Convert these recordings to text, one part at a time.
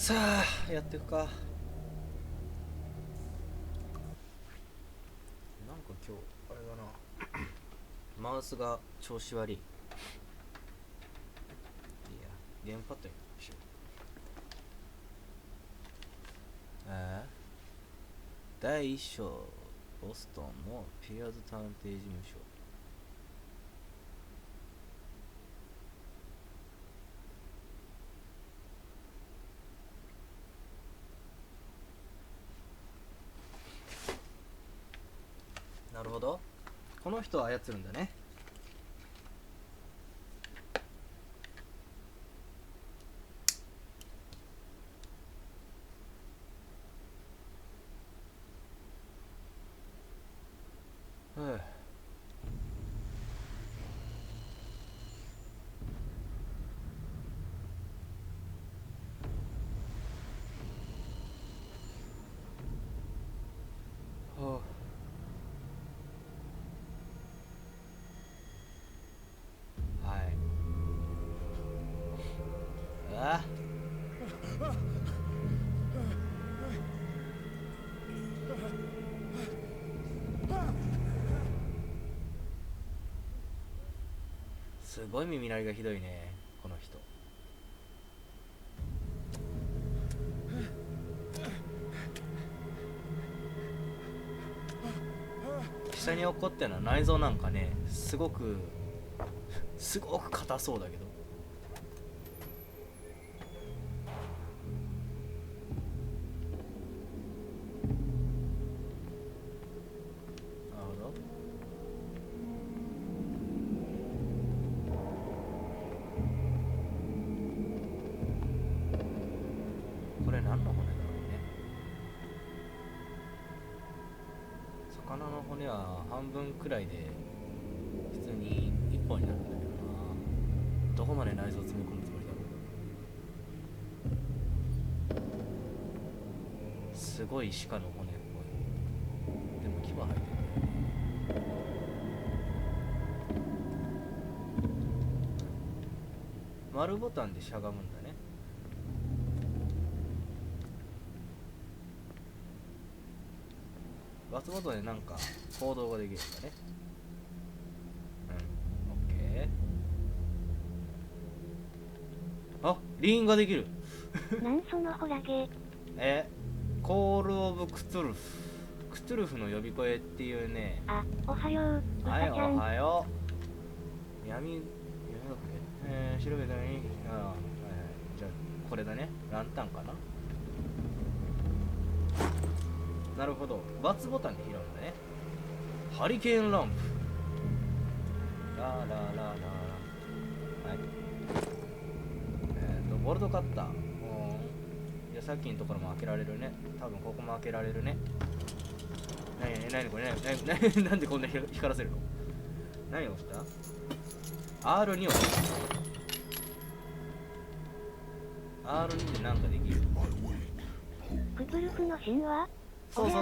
さあやっていくか。なんか今日あれだなマウスが調子悪い。いやゲームパッドにしよう。第1章ボストンのピアーズ探偵事務所。なるほど、この人を操るんだね。すごい耳鳴りがひどいね、この人。下に落っこってるのは内臓なんかね、すごく硬そうだけど。なるほど。これ何の骨だろうね。魚の骨は半分くらいで普通に1本になるんだけどな。どこまで内臓詰め込むつもりだろう。すごい鹿の骨っぽい。でも牙生えてる。丸ボタンでしゃがむんだね。バツボタンでなんか行動ができるんだね。オッケー。あ、リーンができる。なんそのホラゲー。コールオブクトゥルフ。クトゥルフの呼び声っていうね。あ、おはよう。はい、おはよう。闇調べたのに。はいはい。じゃあこれだね。ランタンかな。なるほど、バツボタンで拾うんだね。ハリケーンランプ。ラララララ。はい。ボルトカッター。じゃあさっきのところも開けられるね。多分ここも開けられるね。なにこれ、なんでこんな光らせるの。何を押した？ R2 を押した。R2 でなんかできる。クトゥルフの神話？そう。クト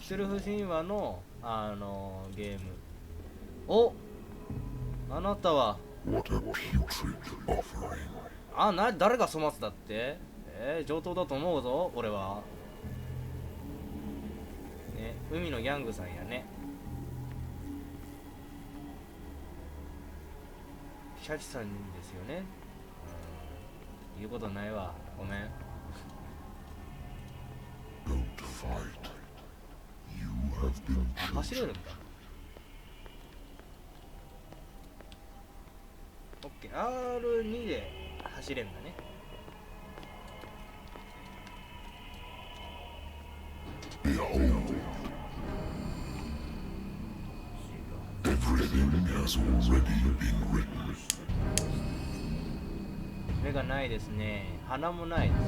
ゥルフ神話のゲーム。お、あなたは誰が粗末だって？上等だと思うぞ俺はね。海のギャングさんやね。シャチさんですよね。言うことないわ、ごめん。走れるんだ。オッケー。 R2 で走れるんだね。目がないですね。鼻もないですね。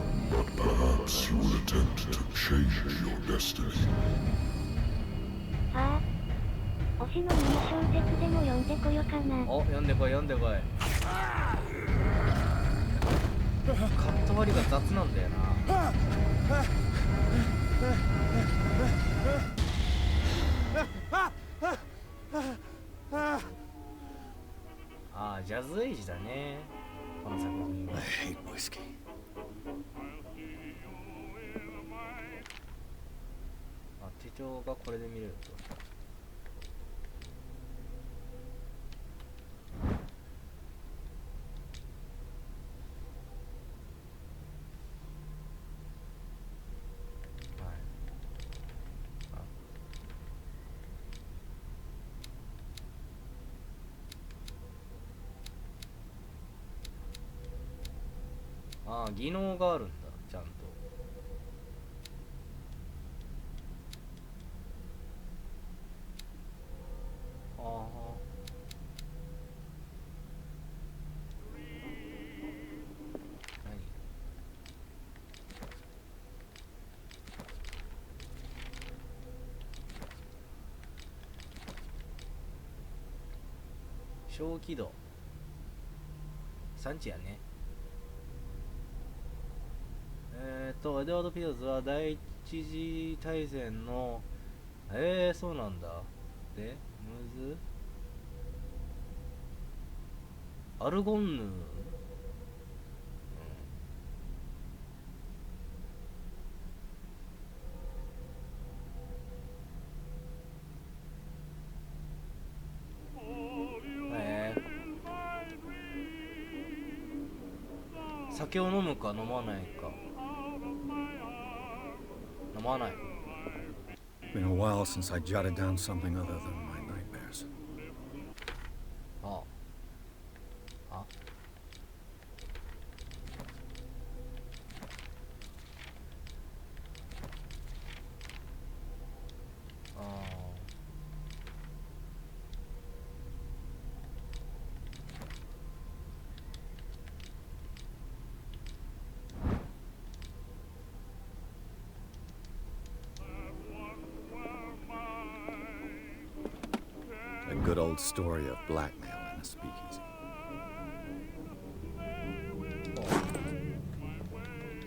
ああ、推しのミニ小説でも読んでこよかな。お、読んでこい。カット割りが雑なんだよな。ああ、ジャズエイジだね、この作品は。況がこれで見れると。ああ、技能があるんだ、ちゃんと。ああ。何？小気度。産地やね。エドワード・ピアーズは第一次大戦のそうなんだ。で、むずアルゴンヌ、酒を飲むか飲まないか。飲まない。 Been a while since I jotted down something other than my nightmares. ああ。A good old story of blackmail in a speakeasy.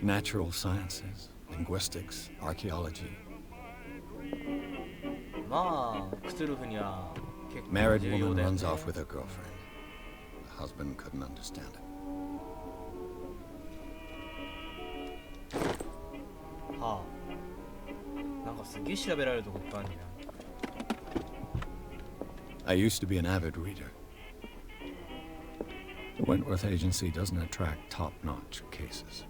Natural sciences, linguistics, archaeology. まあ、クトゥルフには結構 Married 重要 woman だよね。 runs off with her girlfriend. The husband couldn't understand it. はあ。なんかすげえ調べられるとこいっぱいあるんじゃん。I used to be an avid reader. Wentworth Agency doesn't attract top-notch cases.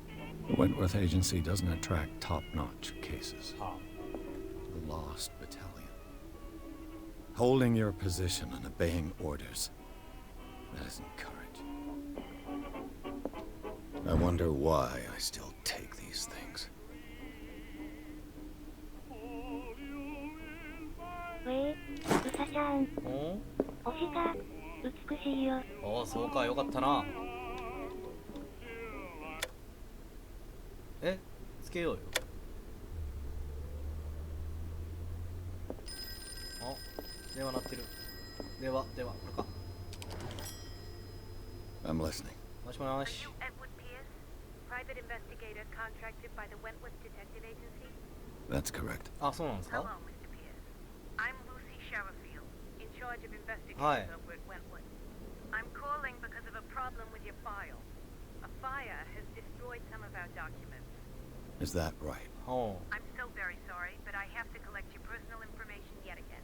Wentworth Agency doesn't attract top-notch cases. は The Lost Battalion. Holding your position and obeying orders. That isn't courage. I wonder why I still take these things. うさちゃん、あ。お推しが美しいよ。お、そうか、よかったな。つけようよ。あ、電話鳴ってる。電話、これか。 I'm listening. もしもし。 Are you Edward Pierce, private investigator contracted by the Wentworth Detective Agency? That's correct. あ、そうなんです Hello, か。 Mr. Pierce. I'm Lucy Sherifield, in charge of investigations Hi. over at Wentworth. I'm calling because of a problem with your file. A fire has destroyed some of our documents. Is that right? ほ I'm so very sorry, but I have to collect your personal information yet again.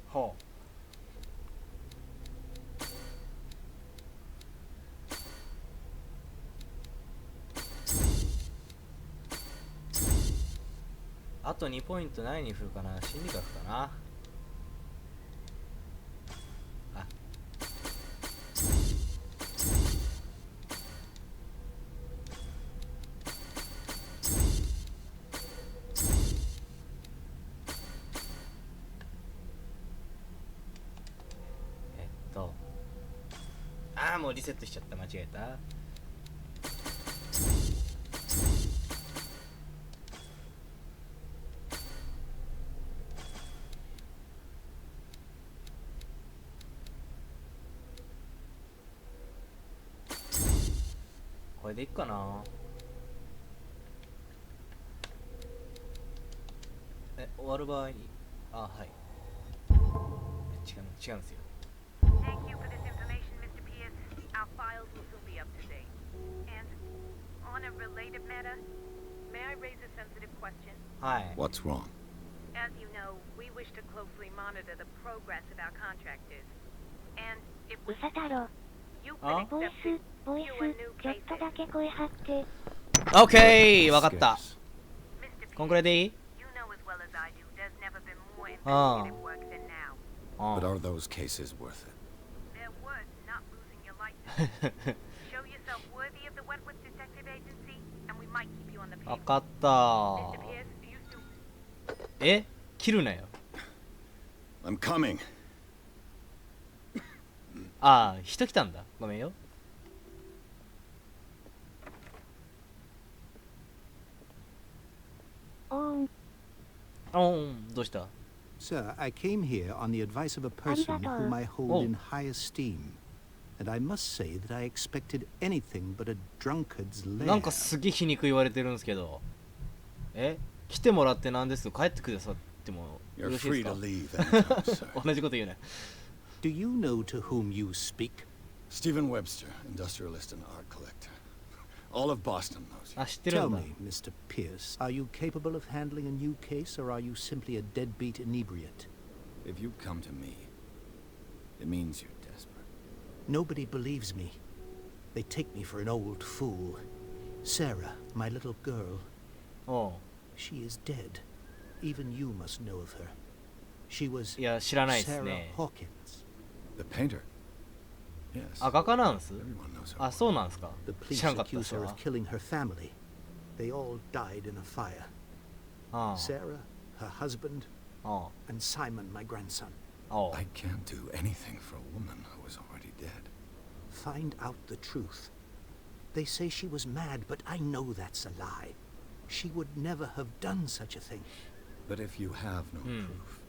う。ほう。あと2ポイント何に振るかな。心理学かな。あ、もうリセットしちゃった。間違えた。これでいっかな。終わる場合に、はい。違うんですよ。Thank you for this information, Mr. Pierce. Our files will soon be up to date. And on a related matter, may I raise a sensitive question? はい。 What's wrong? As you know, we wish to closely monitor the progress of our contractors. And if う we さ太郎、 you've あ been ボイ accepted ス、ボイ to a ス、 new ちょっ case. とだけ声張って。オッケー、わかった。 Scarce. Mr. こんくらいでいい？ You know as well as I do, there's never been more Ah. investigative work than now. Oh. But are those cases worth it? They're worth not losing your license. Show yourself worthy of the Wetwood Detective Agency, and we might keep you on the わ payroll. かった Mr. Pierce, you still え、切るなよ。 I'm coming. ああ、人来たんだ。ごめんよ。どうした？ Sir, I came here on the advice of a person whom I hold Oh. in high esteem. And I must say that I expected anything but a drunkard's なん lair. かすげえ皮肉言われてるんですけど。え、来てもらってなんですよ。帰ってくださってもよ You're ろしい free で to す leave anytime, sir. か？同じこと言うね。 Do you know to whom you speak? Stephen Webster, industrialist and art collector. All of Boston knows you. あ、知ってる Tell んだ。 me, Mr. Pierce, are you capable of handling a new case or are you simply a deadbeat inebriate? If you come to me, it means you're desperate. Nobody believes me. They take me for an old fool. Sarah, my little girl, おう。 she is dead. Even you must know of her. She was いや、知らないです Sarah ね。 Hawkins. The painter? Yes. あ、画家なんです。 Everyone knows her. あ、そうなんですか。 The 知 police らんかったっ accuse す her わ of。killing her family. They all died in a fire. あ Sarah, her husband, あ、 and Simon, my grandson. ああ。 I can't do anything for a woman who is already dead. Find out the truth. They say she was mad, but I know that's a lie. She would never have done such a thing. But if you have no Hmm. proof,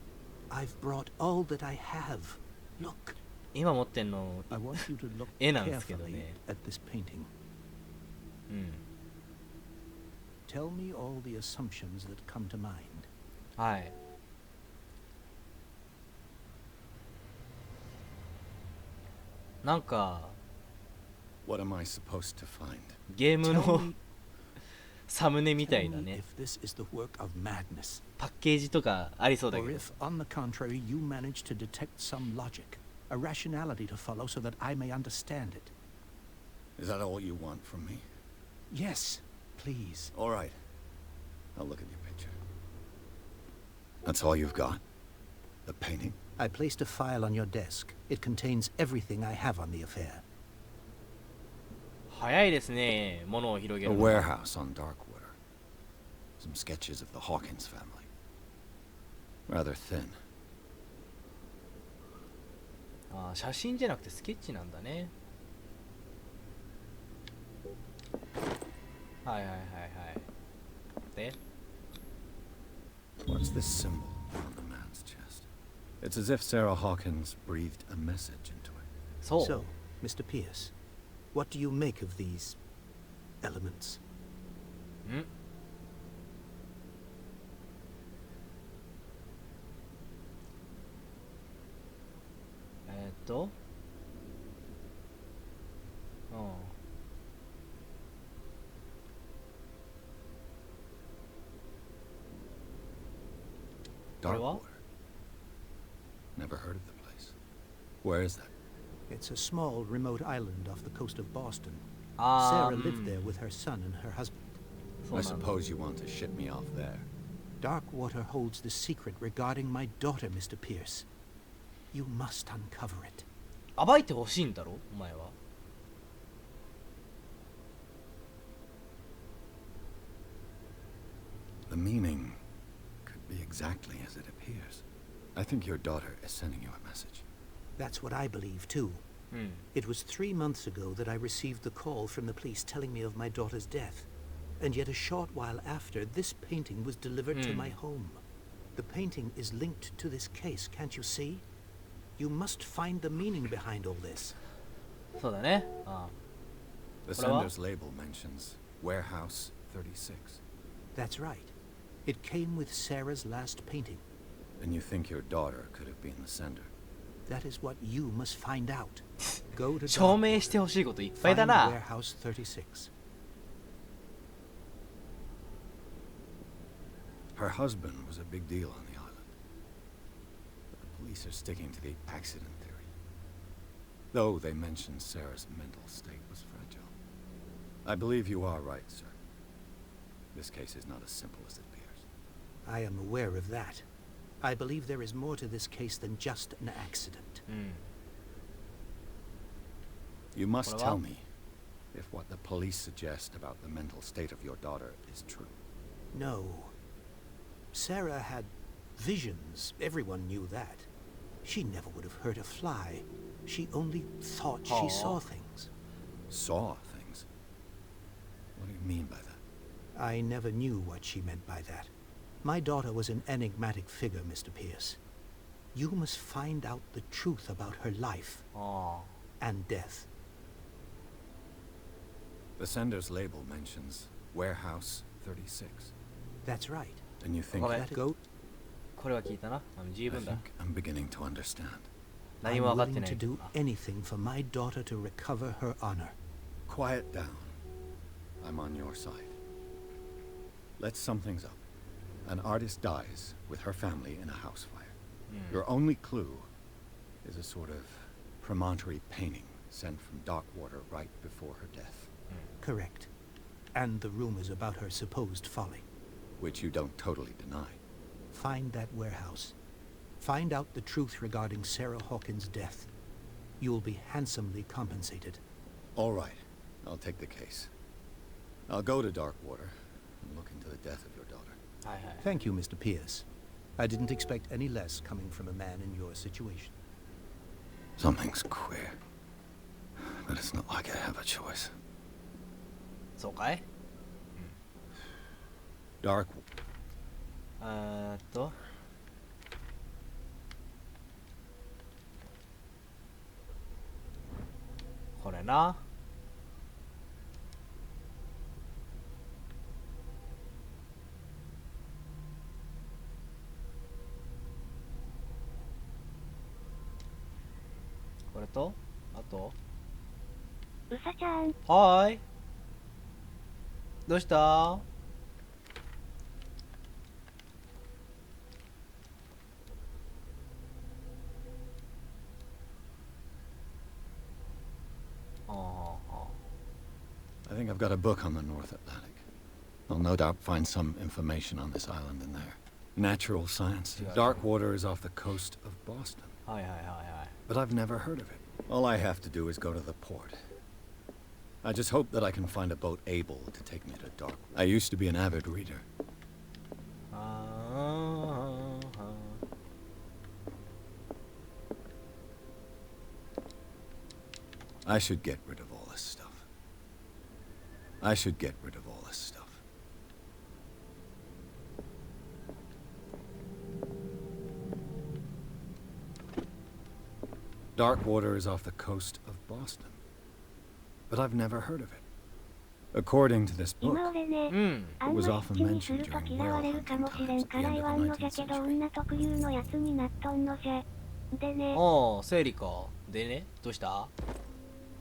I've brought all that I have. Look, 今持ってんの、 I want you to look 絵なんですけど carefully ね。 at this painting. うん。 Tell me all the assumptions that come to mind. はい。なんか、 what am I supposed to find? ゲーム Tell の me, サムネみたい tell な me ね、 if this is the work of madness. パッケージとかありそうだ Or けど。 if, on the contrary, you manage to detect some logic, a rationality to follow so that I may understand it. Is that all you want from me? Yes, please. All right. I'll look at your picture. That's all you've got? The painting? I placed a file on your desk. It contains everything I have on the affair. 早いですね、物を広げ A るの。 warehouse on Darkwater. Some sketches of the Hawkins family. Rather thin. あ、写真じゃなくてスケッチなんだね。はいはいはいはい。で、 What's this symbol on the man's chest? It's as if Sarah Hawkins breathed a message into it. そう。 So, Mr. Pierce, what do you make of these elements? んうん。Darkwater. Never heard of the place. Where is that? It's a small, remote island off the coast of Boston. あ Sarah ー、 lived there with her son and her husband. そう I なんだ。 suppose you want to ship me off there. Darkwater holds the secret regarding my daughter, Mr. Pierce. You must uncover it. 暴いてほしいんだろ、お前は。The meaning could be exactly as it appears. I think your daughter is sending you a message. That's what I believe, too. うん。 It was 3 months ago that I received the call from the police telling me of my daughter's death. And yet a short while after, this painting was delivered to my home. The painting is linked to this case, can't you see? You must find the meaning behind all this. そうだね。あ The What about? sender's label mentions Warehouse 36. That's right. It came with Sarah's last painting. And you think your daughter could have been the sender? That is what you must find out. Go to 証明 Darkwater. してほしいこといっぱいだ Find な。 Warehouse 36. Her husband was a big deal on the island. But the police are sticking to the accident theory. Though they mentioned Sarah's mental state was fragile. I believe you are right, sir. This case is not as simple as it appears. I am aware of that. I believe there is more to this case than just an accident. You must tell me if what the police suggest about the mental state of your daughter is true. No. Sarah had visions. Everyone knew that. She never would have hurt a fly. She only thought she saw things. Saw things? What do you mean by that? I never knew what she meant by that. My daughter was an enigmatic figure, Mr. Pierce. You must find out the truth about her life and death. The sender's label mentions Warehouse 36. That's right. And you think Okay. That goat? これは聞いたな。十 I 分だ。 think I'm beginning to understand. 何 I'm も分かって willing ない to。do anything for my daughter to recover her honor. Quiet down. I'm on your side. Let's sum things up. An artist dies with her family in a house fire. Your only clue is a sort of promontory painting sent from dark water right before her death, Correct. And the rumors about her supposed folly. which you don't totally deny. Find that warehouse. Find out the truth regarding Sarah Hawkins' death. You'll be handsomely compensated. All right, I'll take the case. I'll go to Darkwater and look into the death of your daughter. はいはい。 Thank you, Mr. Pierce. I didn't expect any less coming from a man in your situation. Something's queer. But it's not like I have a choice. そうかい？ Dark... これな。これとあとうさちゃん、はーい。どうした？I think I've got a book on the North Atlantic. I'll no doubt find some information on this island in there. Natural science. Darkwater is off the coast of Boston. はいはいはいはい。 But I've never heard of it. All I have to do is go to the port. I just hope that I can find a boat able to take me to Darkwater. I used to be an avid reader. I should get rid of all this stuff. I should get rid of all this stuff. Darkwater is off the coast of Boston. But I've never heard of it. According to this book, 今俺ね、あん it ま was 口 often にする mentioned と during 嫌わ whale れるか hunting もしれん times か at ら the 言 end わ of ん the のじゃ 19th けど century. 女特有のやつになっとんのじゃ。でね、おお、生理か。でね、どうした？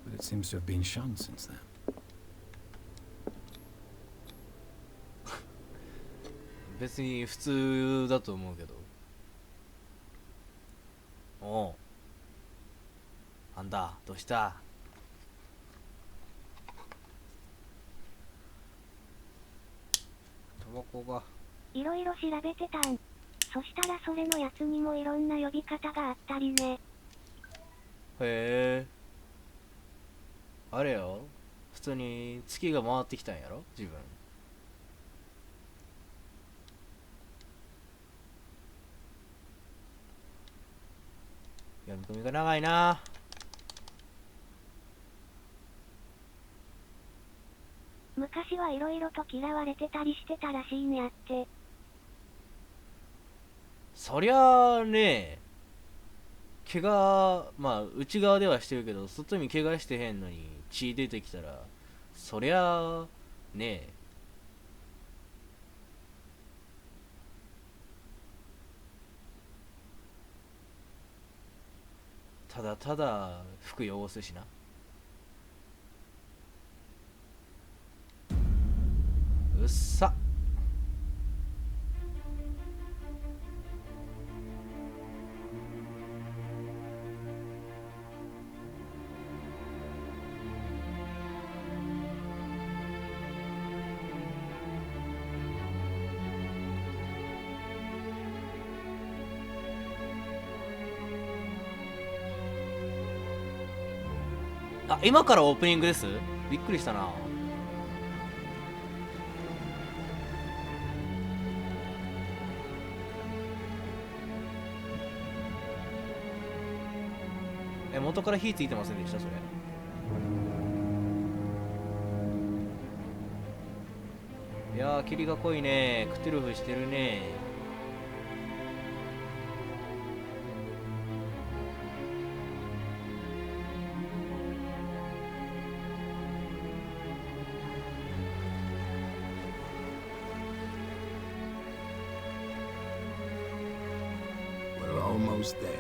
But it seems to have been shunned since then. 別に普通だと思うけど。おお。なんだ、どうした？タバコが。いろいろ調べてたん。そしたらそれのやつにもいろんな呼び方があったりね。へえ。あれよ。普通に月が回ってきたんやろ自分。読み込みが長いな。昔はいろいろと嫌われてたりしてたらしいんやって。そりゃあね、怪我、まあ内側ではしてるけど、外に怪我してへんのに血出てきたら、そりゃあね、ただただ服汚すしな。うっさ。あ、今からオープニングです。びっくりしたな。元から火ついてませんでしたそれ。いやー、霧が濃いね。クトゥルフしてるね。We're almost there.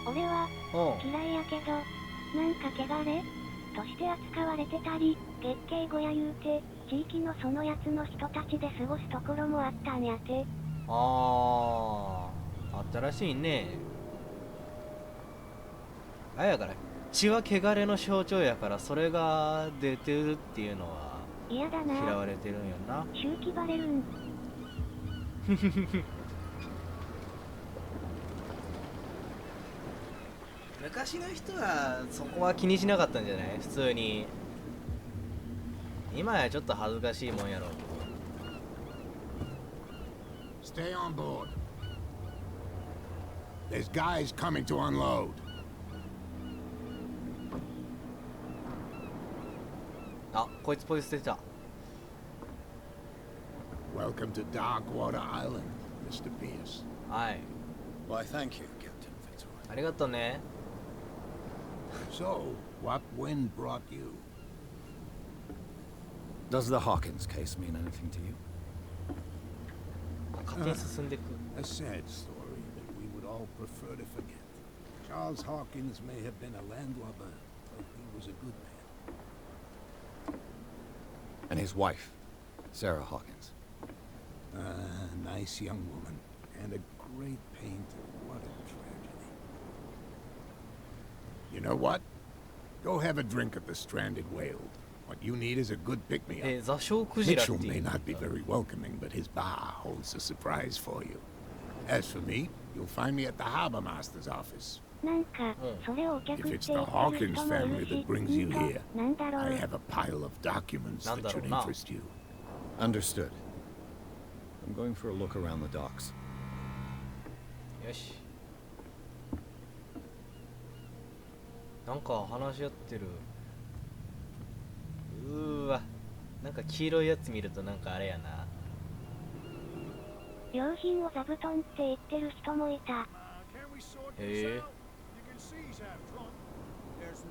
俺はおう。嫌いやけど、なんか汚れとして扱われてたり、月経小屋言うて、地域のそのやつの人たちで過ごすところもあったんやて。あったらしいね。あやから血は汚れの象徴やから、それが出てるっていうのは嫌だな。嫌われてるんやな。周期バレるん。昔の人はそこは気にしなかったんじゃない？普通に。今やちょっと恥ずかしいもんやろ。 Stay on board. There's guys coming to unload. あ、こいつポイ捨てた。 Welcome to Darkwater Island, Mr. Pierce. はい。 Why, thank you, Captain Fitzroy. ありがとうね。 So, what wind brought you? Does the Hawkins case mean anything to you? 勝手に進んでいく。 A sad story that we would all prefer to forget. Charles Hawkins may have been a landlubber, but he was a good man. And his wife, Sarah Hawkins. Nice young woman, and a great painter. What a tragedy. You know what? Go have a drink at the Stranded Whale. What you need is a good pick-me-up. 座礁クジラって Mitchell い may う。 not be very welcoming, but his bar holds a surprise for you. As for me, you'll find me at the harbor master's office. なんか、それをお客 If って it's 言 the ってる Hawkins 人もい family るし、 that brings you here, なんだろ I う。 have a pile of documents that should Nandarouna. interest you. Understood. I'm going for a look around the docks. よし。なんか話し合ってる。わ。なんか黄色いやつ見るとなんかあれやな。良品を座布団って言ってる人もいた。へえ。 There's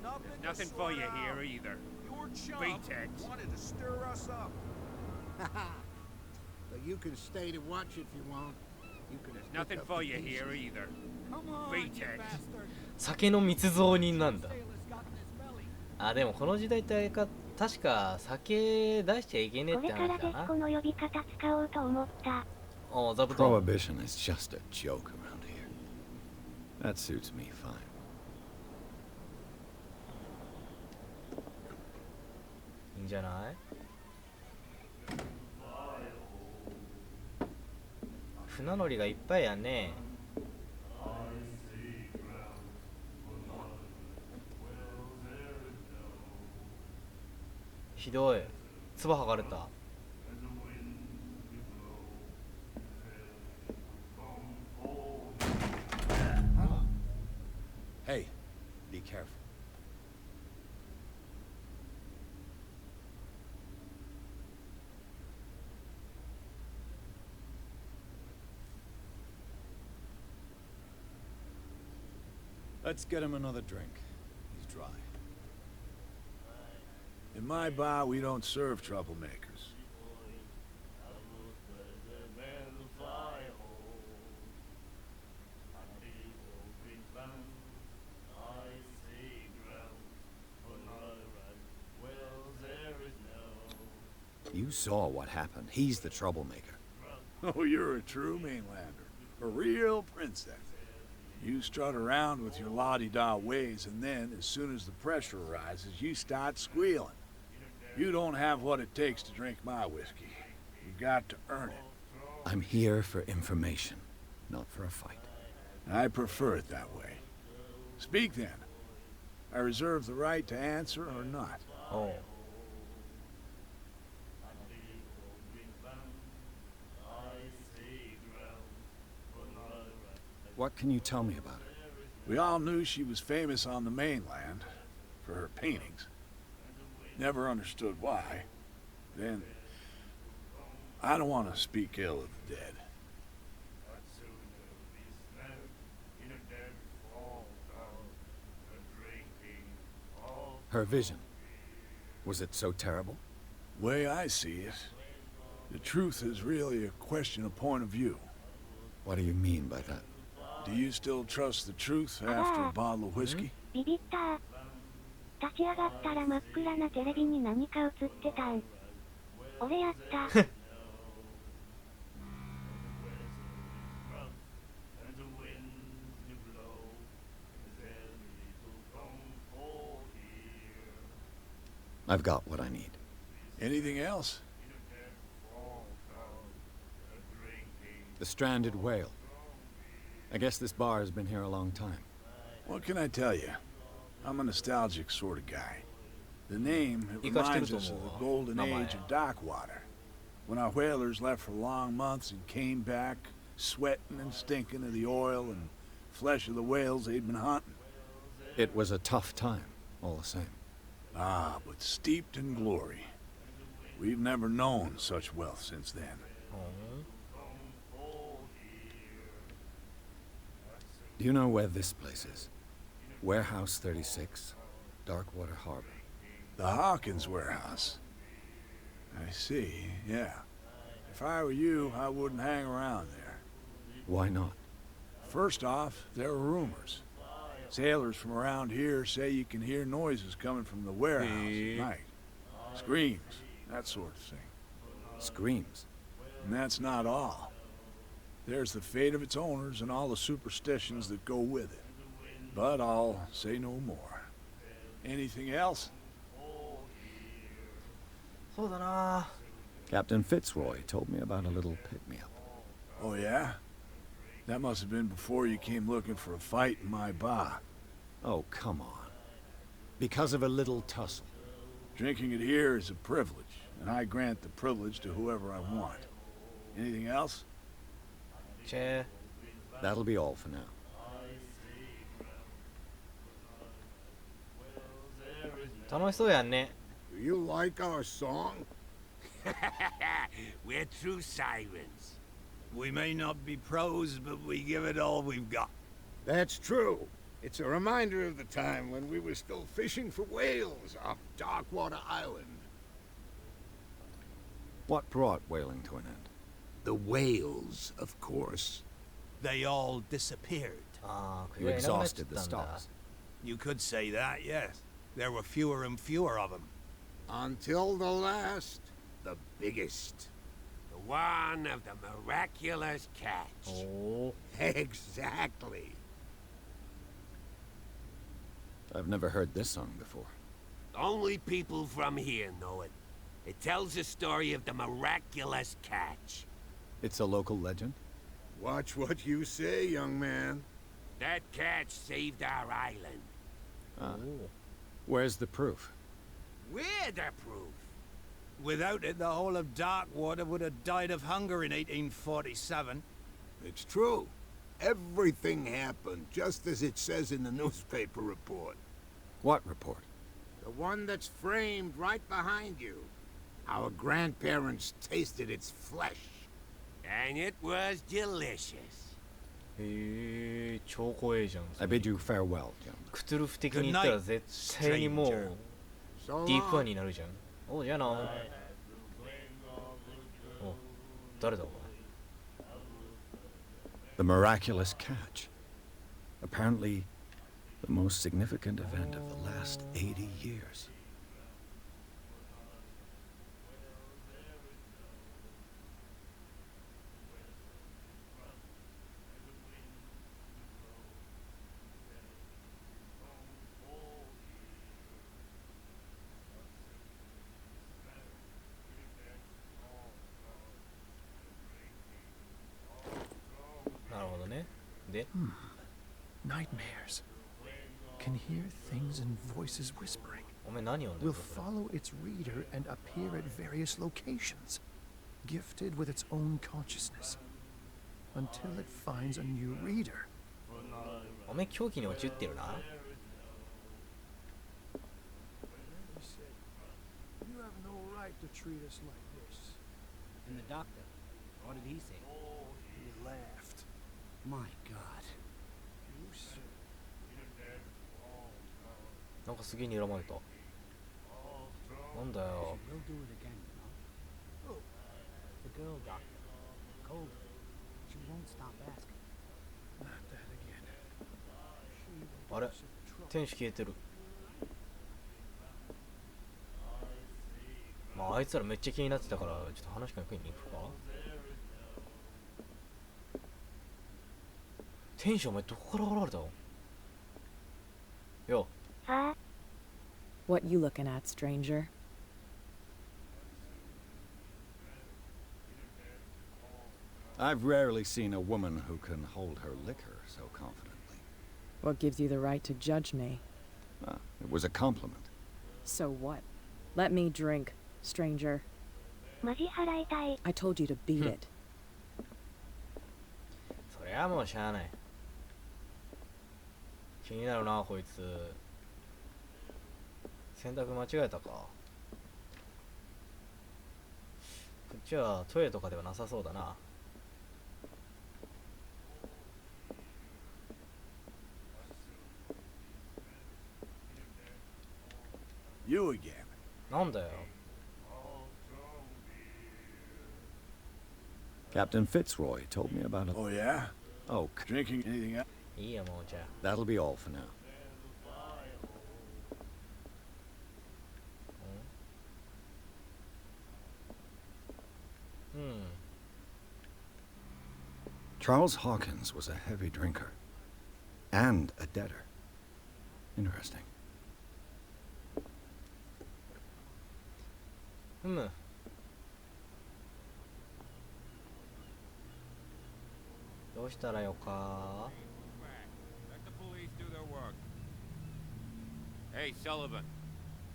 nothing for you here either. Your chum wanted to stir us up. But you can stay to watch if you want. You can There's nothing for you here either. Come on, Wait, you Ted. bastard. 酒の密造人なんだ。あ、でもこの時代ってあれか、確か酒出しちゃいけねえってこれから話だな。ですこの呼び方使おうと思った。お、座布団。 Prohibition is just a joke around here. That suits me fine. いいんじゃない？船乗りがいっぱいやね。ひどい。唾剥がれた。 Hey, be careful. Let's get him another drink. He's dry. In my bar, we don't serve troublemakers. You saw what happened. He's the troublemaker. Oh, you're a true mainlander. A real princess. You strut around with your la-di-da ways, and then, as soon as the pressure arises, you start squealing. You don't have what it takes to drink my whiskey. You've got to earn it. I'm here for information, not for a fight. I prefer it that way. Speak then. I reserve the right to answer or not. おう。What can you tell me about her? We all knew she was famous on the mainland for her paintings. Never understood why. Then, I don't want to speak ill of the dead. Her vision. Was it so terrible? Way I see it, the truth is really a question of point of view. What do you mean by that? Do you still trust the truth after a bottle of whiskey? ビビったー。立ち上がったら真っ暗なテレビに何か映ってたん。俺やった。I've got what I need. Anything else? The stranded whale. I guess this bar has been here a long time. What can I tell you? I'm a nostalgic sort of guy. The name, it reminds us of the golden age of dockwater, when our whalers left for long months and came back, sweating and stinking of the oil and flesh of the whales they'd been hunting. It was a tough time, all the same. Ah, but steeped in glory. We've never known such wealth since then. Do you know where this place is? Warehouse 36, Darkwater Harbor. The Hawkins warehouse. I see, yeah. If I were you, I wouldn't hang around there. Why not? First off, there are rumors. Sailors from around here say you can hear noises coming from the warehouse at night. Screams, that sort of thing. Screams? And that's not all. There's the fate of its owners and all the superstitions that go with it. But I'll say no more. Anything else? そうだな。 Captain Fitzroy told me about a little pick-me-up. Oh yeah? That must have been before you came looking for a fight in my bar. Oh, come on. Because of a little tussle. Drinking it here is a privilege, and I grant the privilege to whoever I want. Anything else? チェー。 That'll be all for now. "楽しそうやんね。 Do you like our song? We're true sirens. We may not be pros, but we give it all we've got. That's true. It's a reminder of the time when we were still fishing for whales off Darkwater Island. What brought whaling to an end? The whales, of course. They all disappeared. ああ、 You いなくなっちゃ exhausted っ the たんだ。 stocks. You could say that, yes. There were fewer and fewer of them. Until the last, the biggest. The one of the miraculous catch. おお。 Exactly. I've never heard this song before. Only people from here know it. It tells the story of the miraculous catch. It's a local legend? Watch what you say, young man. That catch saved our island. Where's the proof? We're the proof. Without it, the whole of Darkwater would have died of hunger in 1847. It's true. Everything happened just as it says in the newspaper report. What report? The one that's framed right behind you. Our grandparents tasted its flesh. And it was delicious. へえ、超怖いじゃん。 I bid you farewell, gentlemen. クトゥルフ的に言ったら絶対にもう So ディープファン long. になるじゃん。おう、じゃあな。お、誰だお前。 The miraculous catch. Apparently, the most significant event of the last 80 years. で Nightmares. Can hear things and voices whispering. お前何読んでる Will follow its reader and appear at various locations, gifted with its own consciousness, until it finds a new reader. お前狂気に陥ってるな You have no right to treat us like this. And the doctor, what did he say? He laughed. My God. You said なんかすげえ睨まれたなんだよ We'll do it again, you know? The girl doctor, Colby, she won't stop asking. not that again. She あれ was in trouble. 天使消えてるまああいつらめっちゃ気になってたからちょっと話しかけに行くか天使お前どこから現れたのよはあ What you looking at, stranger? I've rarely seen a woman who can hold her liquor so confidently. What gives you the right to judge me? Ah, it was a compliment. So what? Let me drink, stranger. マジ払いたい I told you to beat it. そりゃもうしゃあない気になるなこいつ選択間違えたかこっちはトイレとかではなさそうだな You again. なんだよ Captain Fitzroy told me about a Oh, yeah? oak. Drinking anything else? いいやもうじゃあ That'll be all for now. Charles Hawkins was a heavy drinker and a debtor. Interesting. ふむどうしたらよか Let the police do their work. Hey, Sullivan.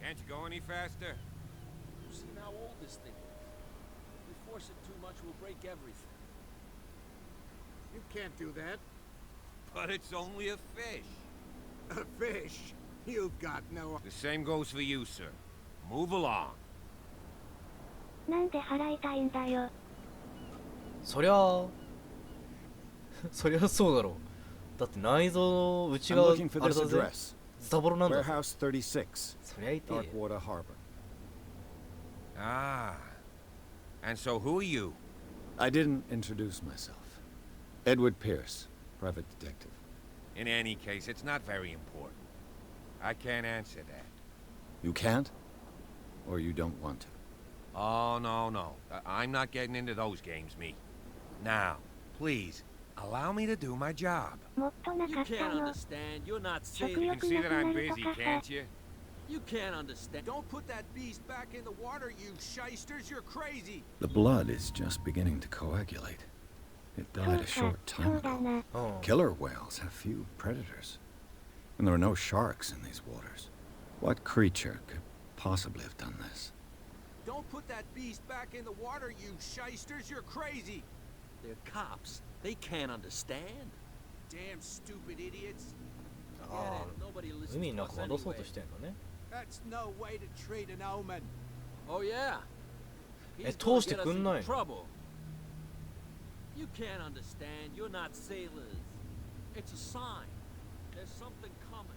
Can't you go any faster? You've seen how old this thing is. If we force it too much, we'll break everything. You can't do that. But it's only a fish. A fish? You've got no... The same goes for you, sir. Move along. なんで払いたいんだよそりゃそりゃそうだろうだって内臓の内 I'm 側 looking for あれ this だぜ address. ズタボロなんだぜ Warehouse 36, そりゃいて Darkwater Harbor. Ah. And so who are you? I didn't introduce myself. Edward Pierce, private detective. In any case, it's not very important. I can't answer that. You can't? Or you don't want to? Oh, no. I'm not getting into those games, me. Now, please, allow me to do my job. もっとな You かった can't よ understand. You're not 食 saving. You 欲 can see な that くな I'm ると busy, かさ can't you? You can't understand. Don't put that beast back in the water, you shysters. You're crazy. The blood is just beginning to coagulate. It そう died a か short そ time うだ ago. な うん Killer whales have few predators. And there are no sharks in these waters. What creature could possibly have done this? Don't put that beast back in the water, you shysters. You're crazy. They're cops. They can't understand. Damn stupid idiots. Forget あ it. Nobody あ listens 海の to us 中戻そうと anyway. してんのね That's no way to treat an omen. Oh yeah. え He's 通 gonna して get us くん in ないの trouble. You can't understand. You're not sailors. It's a sign. There's something coming.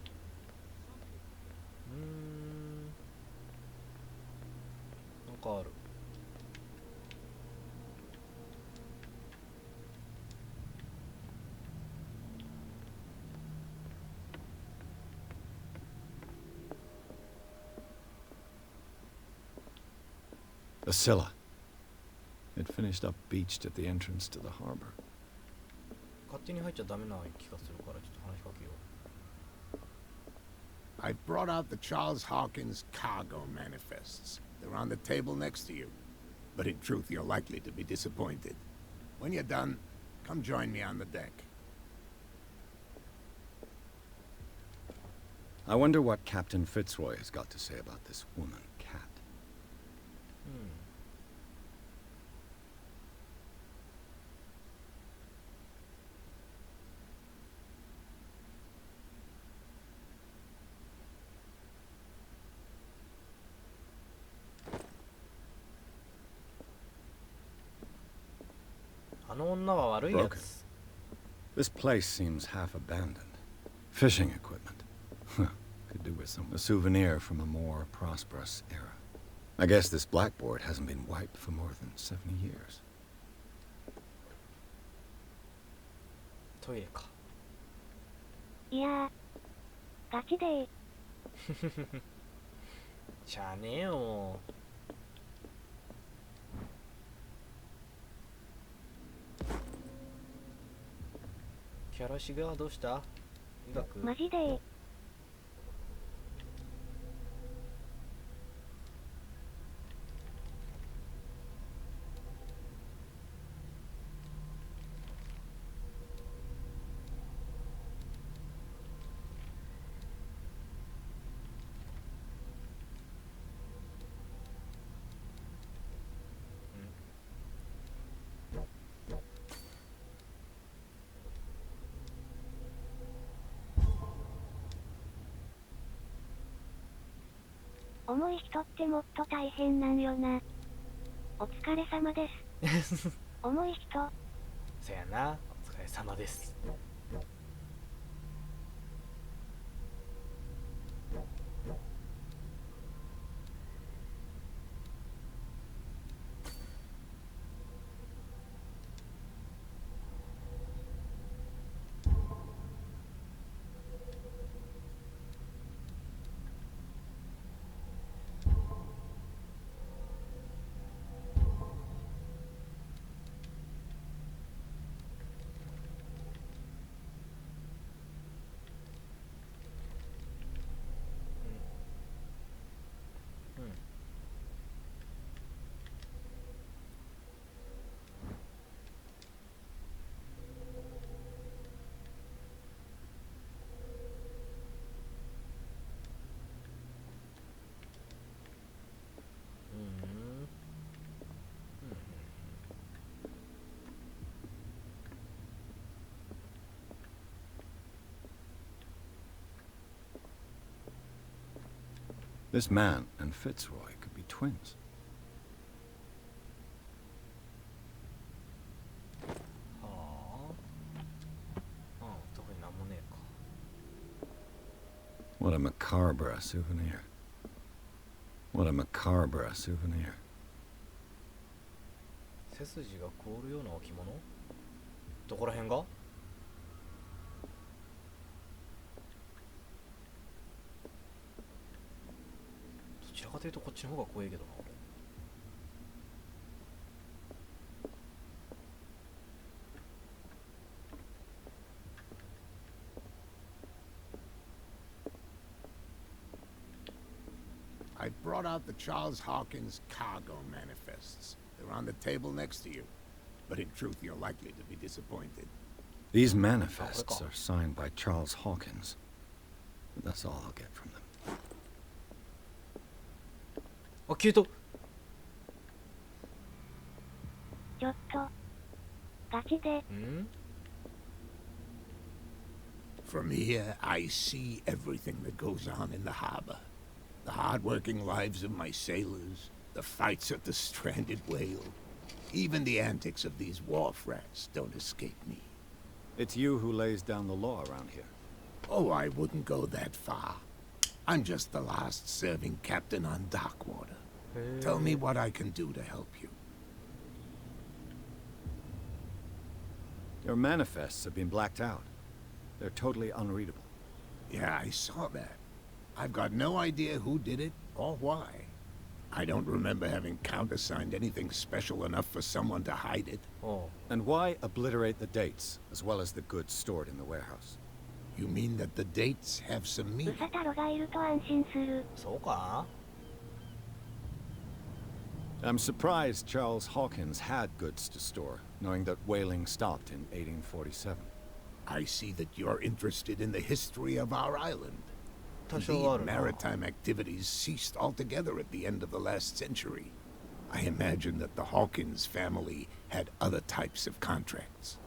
なんかある A Scylla. It finished up beached at the entrance to the harbor. 勝手に入っちゃダメな気がするからちょっと話しかけよ I've brought out the Charles Hawkins cargo manifests. They're on the table next to you. But in truth, you're likely to be disappointed. When you're done, come join me on the deck. I wonder what Captain Fitzroy has got to say about this woman, Cat. あの女は悪いやつ。 This place seems half abandoned. Fishing equipment. Could do with a souvenir from a more prosperous era. I guess this blackboard hasn't been wiped for more than 70 years. トイレか。いやー、ガチでしゃあねえよもう。キャラシがどうした？医学？マジで重い人ってもっと大変なんよな。お疲れ様です。重い人。そやな、お疲れ様です。This man and Fitzroy could be twins. はあ。特になんもねえか。What a macabre souvenir. What a macabre souvenir. 背筋が凍るような置物？どこら辺が？どちらかというとこっちの方が怖いけどな。I brought out the Charles Hawkins cargo manifests. They're on the table next to you. But in truth, you're likely to be disappointed. These manifests are signed by Charles Hawkins. That's all I'll get from them. あ、消えた。ちょっとガチで。From here, I see everything that goes on in the harbor. The hard-working lives of my sailors, the fights of the stranded whale. Even the antics of these wharf rats don't escape me. It's you who lays down the law around here. Oh, I wouldn't go that far. I'm just the last serving captain on Darkwater. Tell me what I can do to help you. Your manifests have been blacked out. They're totally unreadable. Yeah, I saw that. I've got no idea who did it or why. I don't remember having countersigned anything special enough for someone to hide it. Oh. And why obliterate the dates, as well as the goods stored in the warehouse? You mean that the dates have some meaning? ウサタロがいると安心する。そうか? I'm surprised Charles Hawkins had goods to store, knowing that whaling stopped in 1847. I see that you're interested in the history of our island. 多少ある Indeed, な。 maritime activities ceased altogether at the end of the last century. I imagine that the Hawkins family had other types of contracts.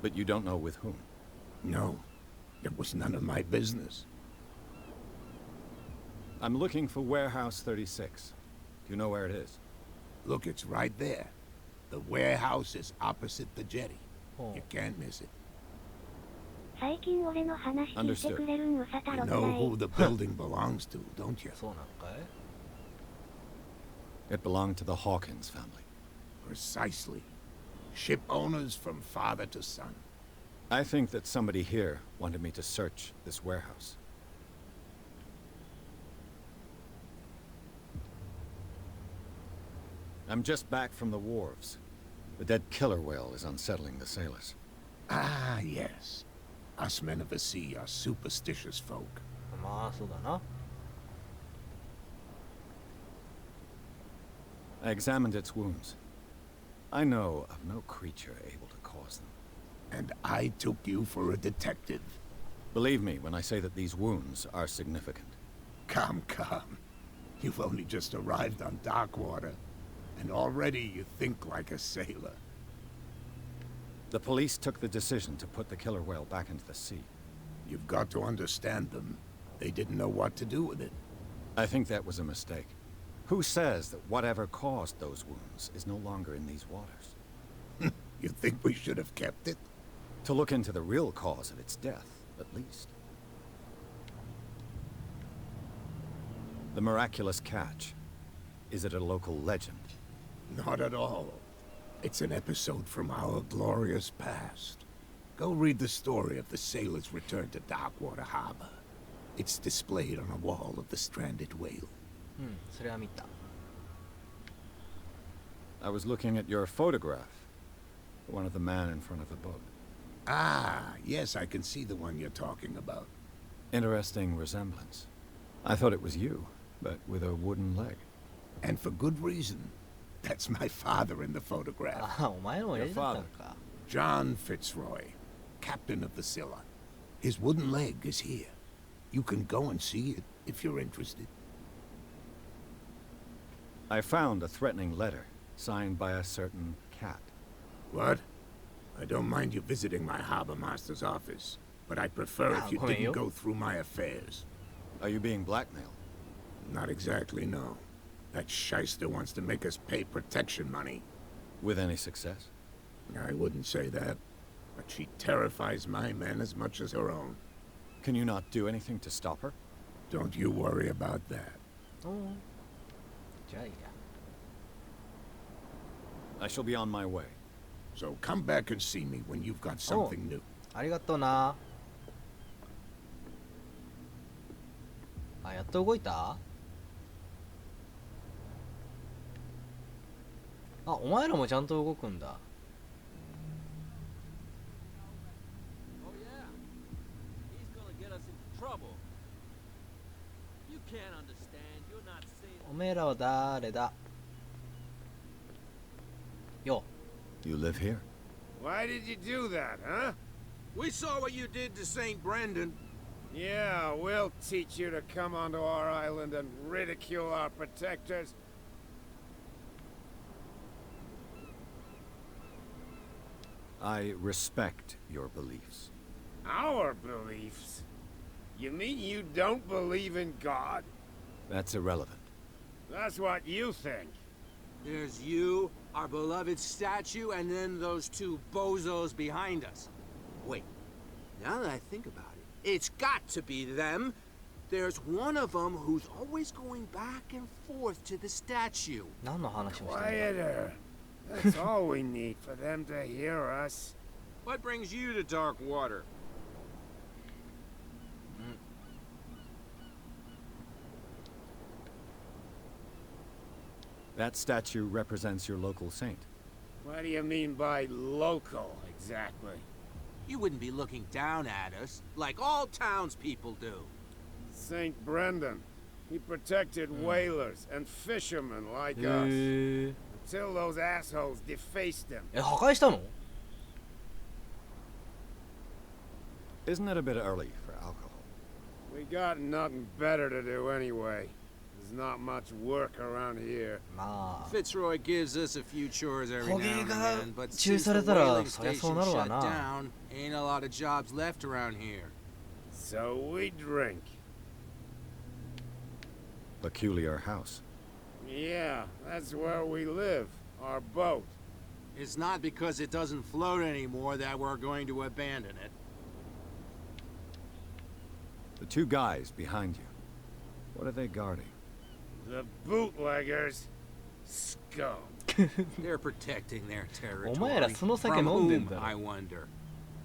But you don't know with whom? No, it was none of my business. I'm looking for Warehouse 36. Do you know where it is? Look, it's right there. The warehouse is opposite the jetty. Oh. You can't miss it. 最近俺の話聞いてくれるんうさ太 You 郎く know らい who the building belongs to, don't you? そうなのかい？ It belonged to the Hawkins family. Precisely. Ship owners from father to son. I think that somebody here wanted me to search this warehouse. I'm just back from the wharves. The dead killer whale is unsettling the sailors. Ah, yes. Us men of the sea are superstitious folk. まあそうだな。 I examined its wounds. I know of no creature able to cause them. And I took you for a detective. Believe me when I say that these wounds are significant. Come, come. You've only just arrived on Darkwater, and already you think like a sailor. The police took the decision to put the killer whale back into the sea. You've got to understand them. They didn't know what to do with it. I think that was a mistake. Who says that whatever caused those wounds is no longer in these waters? You think we should have kept it? To look into the real cause of its death, at least. The miraculous catch. Is it a local legend? Not at all. It's an episode from our glorious past. Go read the story of the sailor's return to Darkwater Harbor. It's displayed on a wall of the stranded whale. それは見た。 I was looking at your photograph. The one of the man in front of the boat. Ah, yes, I can see the one you're talking about. Interesting resemblance. I thought it was you, but with a wooden leg. And for good reason. That's my father in the photograph. あ、お前の親父だったのか。 John Fitzroy, captain of the Scylla. His wooden leg is here. You can go and see it if you're interested. I found a threatening letter, signed by a certain cat. What? I don't mind you visiting my harbor master's office, but I'd prefer if you didn't go through my affairs. Are you being blackmailed? Not exactly, no. That shyster wants to make us pay protection money. With any success? I wouldn't say that, but she terrifies my men as much as her own. Can you not do anything to stop her? Don't you worry about that. じゃあいいや。 I shall be on my way. So come back and see me when you've got something new. ありがとうな。あ、やっと動いた？あ、お前らもちゃんと動くんだ。Oh yeah. He's gonna get us into trouble. You can't understand. You're not saying. おめえらは誰だ？よ。 You live here? Why did you do that, huh? We saw what you did to St. Brendan. Yeah, we'll teach you to come onto our island and ridicule our protectors. I respect your beliefs. Our beliefs? You mean you don't believe in God? That's irrelevant. That's what you think. There's you, our beloved statue, and then those two bozos behind us. Wait, now that I think about it, it's got to be them. There's one of them who's always going back and forth to the statue. 何の話をしてんだ？ Quieter. That's all we need for them to hear us. What brings you to Darkwater? That statue represents your local saint. What do you mean by local, exactly? You wouldn't be looking down at us, like all townspeople do. St. Brendan. He protected whalers and fishermen like us. Until those assholes defaced him. え、破壊したの？ Isn't it a bit early for alcohol? We got nothing better to do anyway. There's not much work around here. Fitzroy gives us a few chores every now and then, but 中 since さ the れたら whaling そりゃそう station なるわ shut な。 down, ain't a lot of jobs left around here. So we drink. Peculiar house. Yeah, that's where we live. Our boat. It's not because it doesn't float anymore that we're going to abandon it. The two guys behind you. What are they guarding? The bootleggers. Scum. They're protecting their お前ら territory. その酒 From 飲んでん whom, だろ。 I wonder.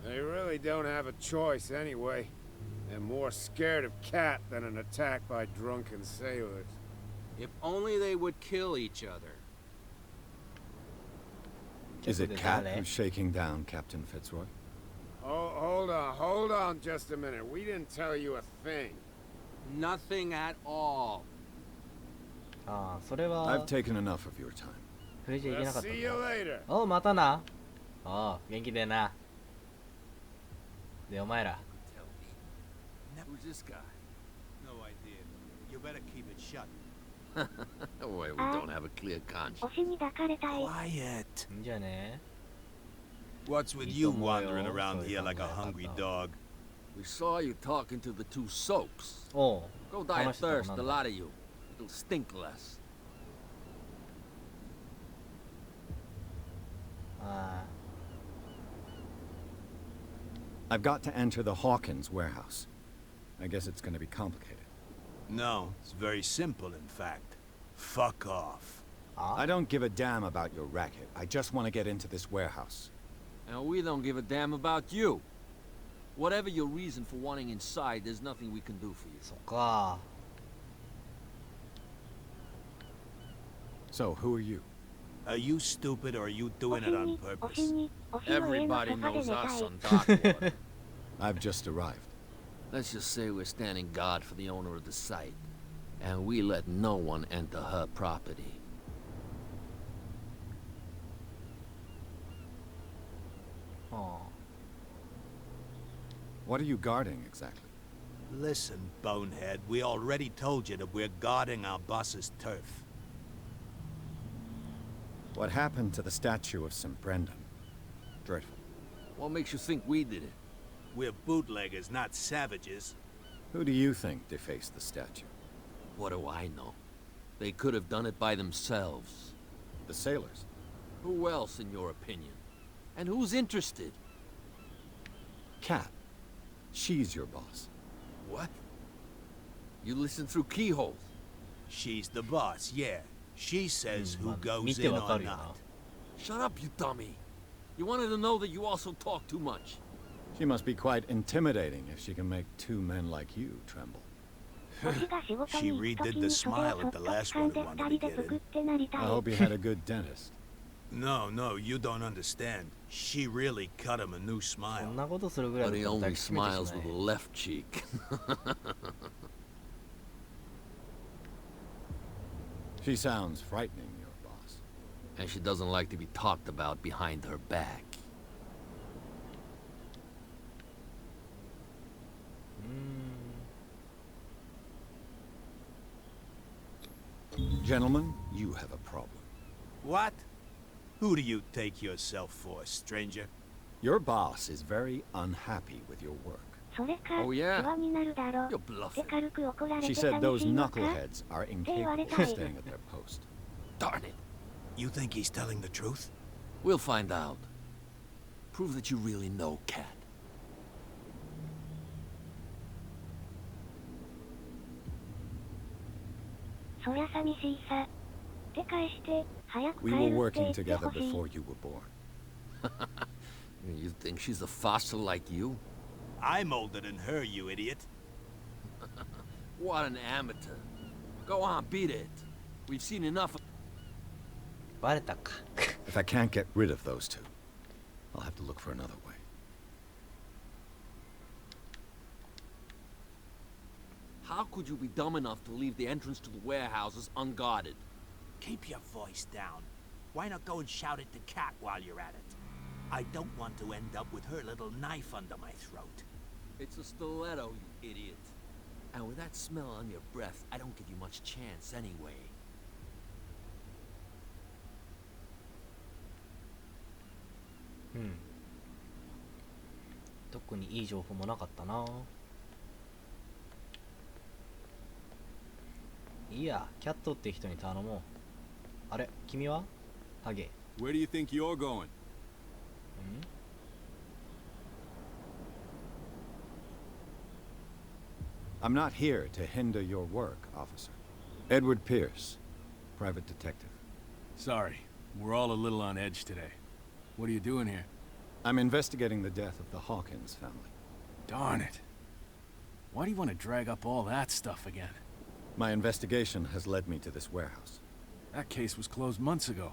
They really don't have a choice anyway. They're more scared of Cat than an attack by drunken sailors. If only they would kill each other. Is it Cat who's shaking down Captain Fitzroy? Oh, hold on just a minute. We didn't tell you a thing. Nothing at all. ああ、それは I've taken enough of your time. 触れちゃいけな Let's かったん see you だ。 later. おう、またな。おう、元気でな。で、お前ら。 Who's this guy? No idea. You better keep it shut. Boy, we don't have a clear conscience. 推しに抱かれたい。 Quiet. いいんじゃね What's with you wandering around here like a hungry dog? We saw you talking to the two soaks. おう。 Go die of 話してた thirst, もん the なんだ lot of you. It'll stink less. あ I've got to enter the Hawkins warehouse. I guess it's going to be complicated. No, it's very simple, in fact. Fuck off. I don't give a damn about your racket. I just want to get into this warehouse. And we don't give a damn about you. Whatever your reason for wanting inside, there's nothing we can do for you. そっか。 So, who are you? Are you stupid or are you 推 doing し it on に、推 purpose? しに、推しの上の Everybody ソファで knows 寝た us い。 on Darkwater. I've just arrived. Let's just say we're standing guard for the owner of the site. And we let no one enter her property. What are you guarding exactly? Listen, bonehead, we already told you that we're guarding our boss's turf. What happened to the statue of St. Brendan? Dreadful. What makes you think we did it? We're bootleggers, not savages. Who do you think defaced the statue? What do I know? They could have done it by themselves. The sailors. Who else, in your opinion? And who's interested? Cat. She's your boss. What? You listen through keyholes. She's the boss, yeah. She says who goes in or not. Shut up, you dummy. You wanted to know that you also talk too much. She must be quite intimidating if she can make two men like you tremble. 推しが仕事 She に行く redid 時 the に袖を smile そ at っ the と last 掴 one んで who 二 wanted 人 to で get くくっ in. てなりた I い。 hope you had a good dentist. No, you don't understand. She really cut him a new そ smile. んなことするぐらい But だ he ったら only 抱きしめて smiles しま with え the left cheek. She sounds frightening, your boss. And she doesn't like to be talked about behind her back. Gentlemen, you have a problem. What? Who do you take yourself for, stranger? Your boss is very unhappy with your work. それか、 Oh, yeah. 世話になるだろ You're う。 bluffing. で軽く怒られ She て said 寂 those しいのか knuckleheads are incapable of staying at their post. Darn it. You think he's telling the truth? We'll find out. Prove that you really know Cat. そりゃ寂しいさ。で返して、早く We 帰 were るって working 言って together ほしい。 before you were born. You think she's a fossil like you? I'm older than her, you idiot. What an amateur. Go on, beat it. We've seen enough. バレたか If I can't get rid of those two, I'll have to look for another way. How could you be dumb enough to leave the entrance to the warehouses unguarded? Keep your voice down. Why not go and shout at the cat while you're at it? I don't want to end up with her little knife under my throat. It's a stiletto, you idiot. And with that smell on your breath, I don't give you much chance anyway. うん。特にいい情報もなかったな。いいや、キャットって人に頼もう。あれ、君は？ハゲ。Where do you think you're going? I'm not here to hinder your work, officer. Edward Pierce, private detective. Sorry, we're all a little on edge today. What are you doing here? I'm investigating the death of the Hawkins family. Darn it. Why do you want to drag up all that stuff again? My investigation has led me to this warehouse. That case was closed months ago.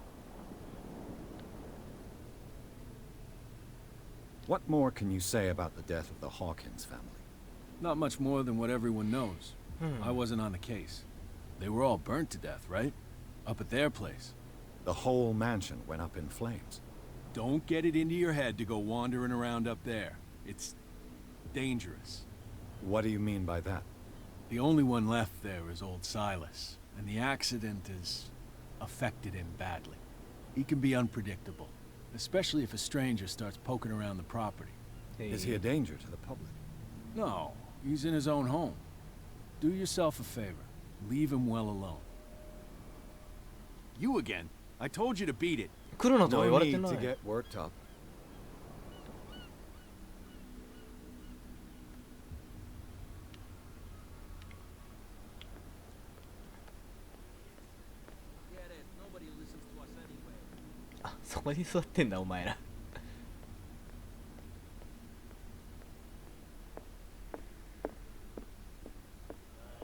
What more can you say about the death of the Hawkins family? Not much more than what everyone knows. I wasn't on the case. They were all burnt to death, right? Up at their place. The whole mansion went up in flames. Don't get it into your head to go wandering around up there. It's dangerous. What do you mean by that? The only one left there is old Silas, and the accident has affected him badly. He can be unpredictable, especially if a stranger starts poking around the property. Is he a danger to the public? No, he's in his own home. Do yourself a favor. Leave him well alone. You again? I told you to beat it. No need to get worked up. Get it. Nobody listens to us anyway. あ、そこに座ってんだお前ら。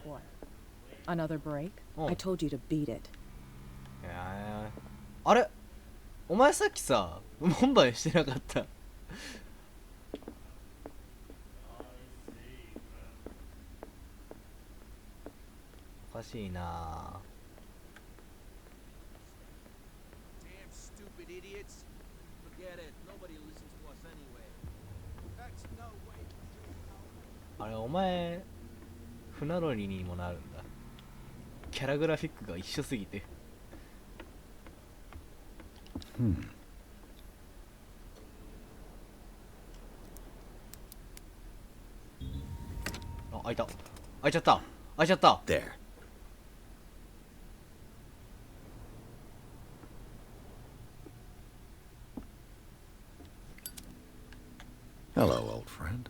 What? Another break? I told you to beat it. あれお前さっきさ門番してなかった。おかしいな。 Damn stupid idiots. Forget it. Nobody listens to us anyway. That's no way. あれお前船乗りにもなるんだ。キャラグラフィックが一緒すぎて。あ、開いた。開いちゃった。開いちゃった。There. Hello, old friend.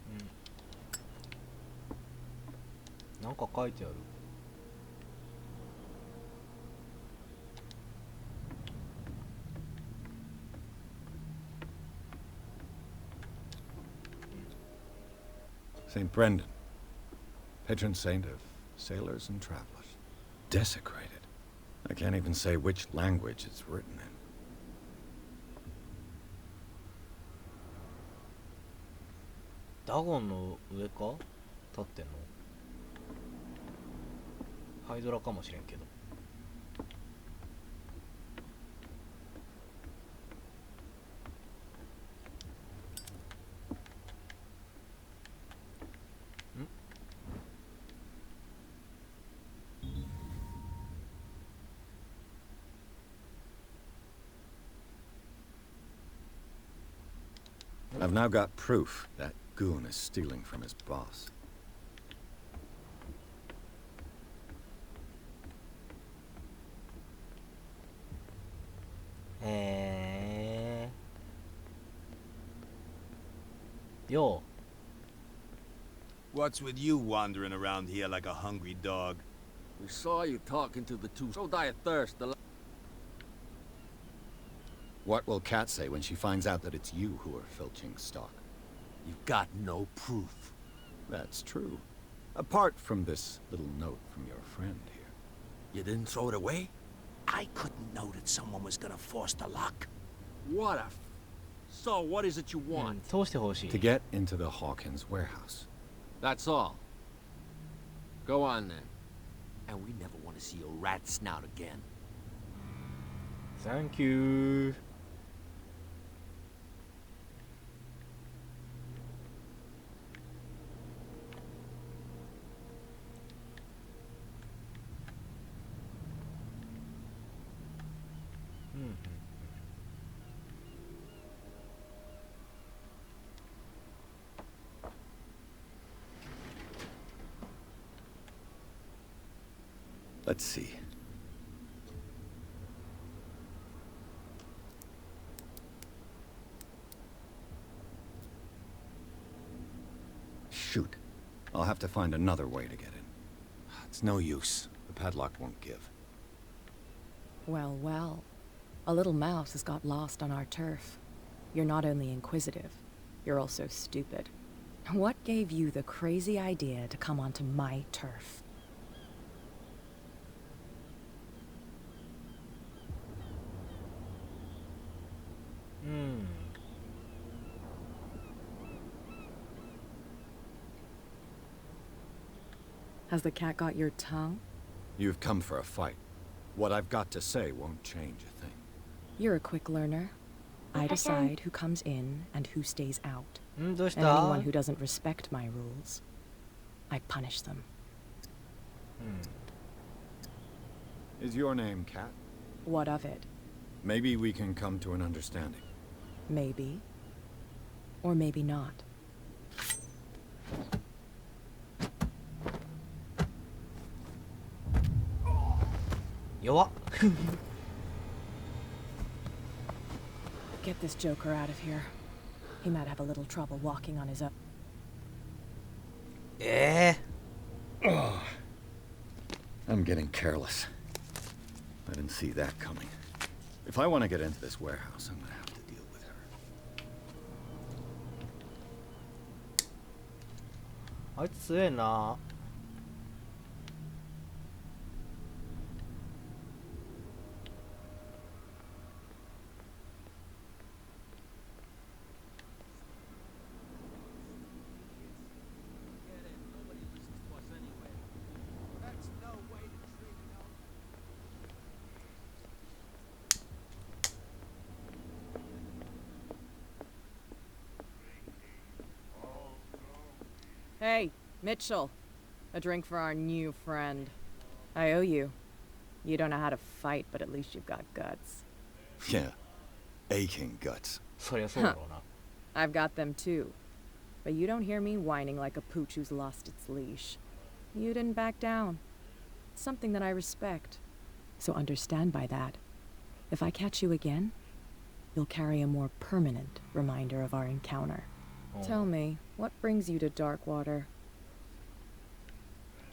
Mm. なんか書いてある。St. Brendan, patron saint of sailors and travelers. Desecrated. I can't even say which language it's written in. ダゴンの上か立ってんの。ハイドラかもしれんけど。I've now got proof that goon is stealing from his boss. Yo. What's with you wandering around here like a hungry dog? We saw you talking to the two. So die of thirst. What will Kat say when she finds out that it's you who are filching stock? You've got no proof. That's true. Apart from this little note from your friend here. You didn't throw it away? I couldn't know that someone was gonna force the lock. What a... So, what is it you want? To get into the Hawkins warehouse. That's all. Go on then. And we never want to see your rat snout again. Thank you. Let's see. Shoot. I'll have to find another way to get in. It's no use. The padlock won't give. Well, well. A little mouse has got lost on our turf. You're not only inquisitive, you're also stupid. What gave you the crazy idea to come onto my turf? Has the cat got your tongue? You've come for a fight. What I've got to say won't change a thing. You're a quick learner. I decide who comes in and who stays out. And どうした？ anyone who doesn't respect my rules, I punish them. Is your name Cat? What of it? Maybe we can come to an understanding. Maybe. Or maybe not. Get this joker out of here. He might have a little trouble walking on his own. I'm getting careless. I didn't see that coming. If I want to get into this warehouse, I'm gonna have to deal with her. あいつ強えな。Hey, Mitchell. A drink for our new friend. I owe you. You don't know how to fight, but at least you've got guts. Yeah. Aching guts. そりゃそうだろうな。 I've got them too. But you don't hear me whining like a pooch who's lost its leash. You didn't back down. It's something that I respect. So understand by that. If I catch you again, you'll carry a more permanent reminder of our encounter. Tell me, what brings you to Darkwater?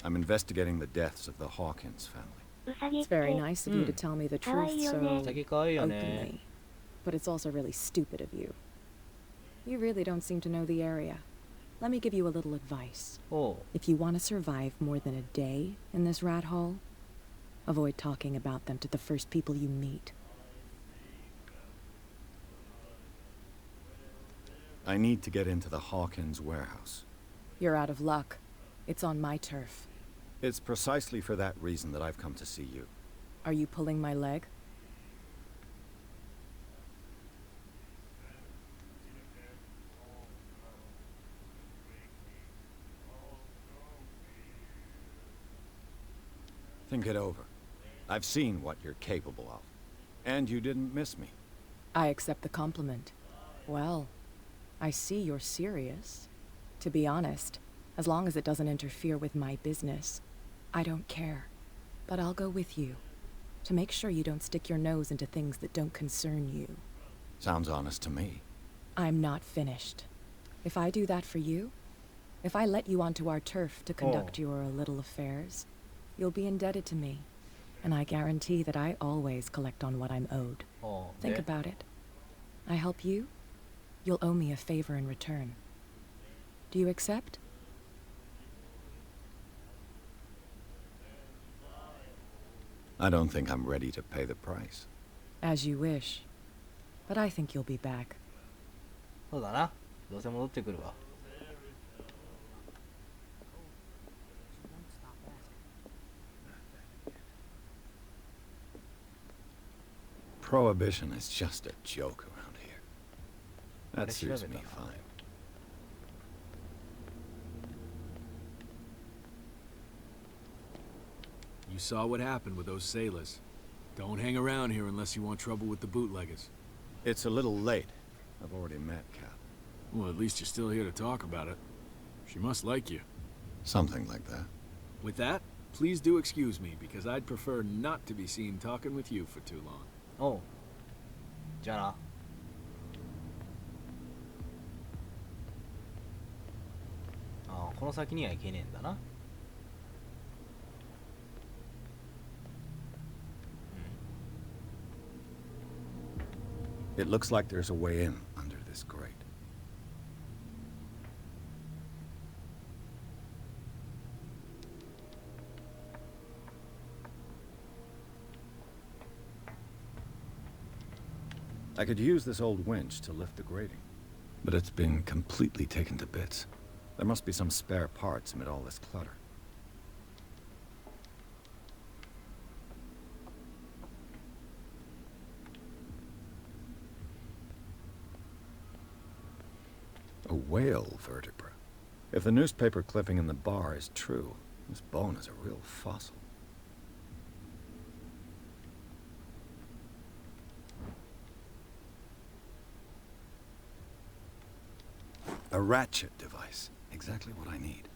I'm investigating the deaths of the Hawkins family. It's very nice of you to tell me the truth so ウサギ可愛いよね。 openly. But it's also really stupid of you. You really don't seem to know the area. Let me give you a little advice. If you want to survive more than a day in this rat hole, avoid talking about them to the first people you meet. I need to get into the Hawkins warehouse. You're out of luck. It's on my turf. It's precisely for that reason that I've come to see you. Are you pulling my leg? Think it over. I've seen what you're capable of. And you didn't miss me. I accept the compliment. Well, I see you're serious. To be honest, as long as it doesn't interfere with my business, I don't care. But I'll go with you, to make sure you don't stick your nose into things that don't concern you. Sounds honest to me. I'm not finished. If I do that for you, if I let you onto our turf to conduct your little affairs, you'll be indebted to me. And I guarantee that I always collect on what I'm owed. Think about it. I help you, you'll owe me a favor in return. Do you accept? I don't think I'm ready to pay the price. As you wish. But I think you'll be back. そうだな。どうせ戻ってくるわ。Prohibition is just a joke around here. That suits me fine. You saw what happened with those sailors. Don't hang around here unless you want trouble with the bootleggers. It's a little late. I've already met Cap. Well, at least you're still here to talk about it. She must like you. Something like that. With that, please do excuse me, because I'd prefer not to be seen talking with you for too long. Oh. じゃあな。ああ、この先には行けねえんだな。It looks like there's a way in under this grate. I could use this old winch to lift the grating, but it's been completely taken to bits. There must be some spare parts amid all this clutter. A whale vertebra. If the newspaper clipping in the bar is true, this bone is a real fossil. A ratchet device. Exactly what I need.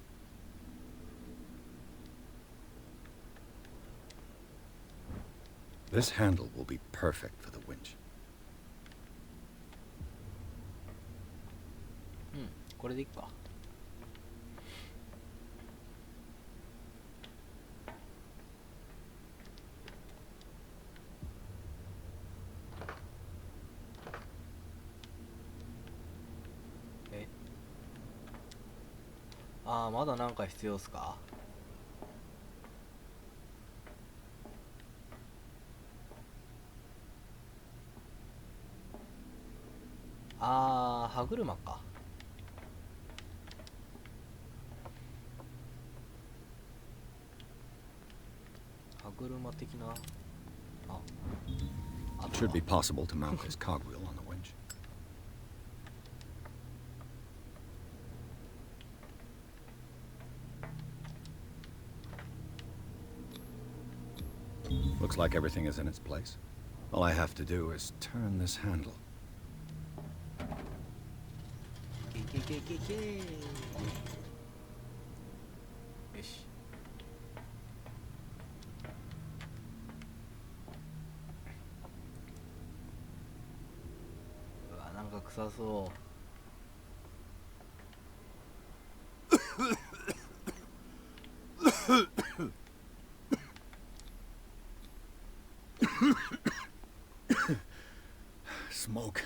This handle will be perfect for the winch. これでいっか。ああ、まだなんか必要っすか。ああ、歯車か。車的な。あ、It should be possible to mount this cogwheel on the winch. Looks like everything is in its place. All I have to do is turn this handle.よし。うわ、なんか臭そう。Smoke.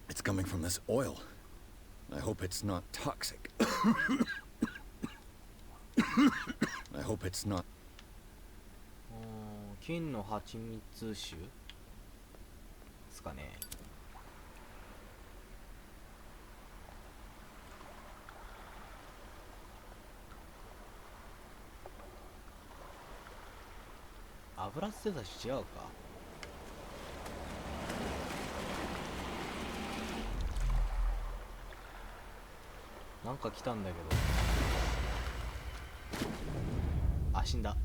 It's coming from this oil. I hope it's not toxic. I hope it's not. 金の蜂蜜酒ですかね。油ってたし違うか。なんか来たんだけど。あ、死んだ。あ、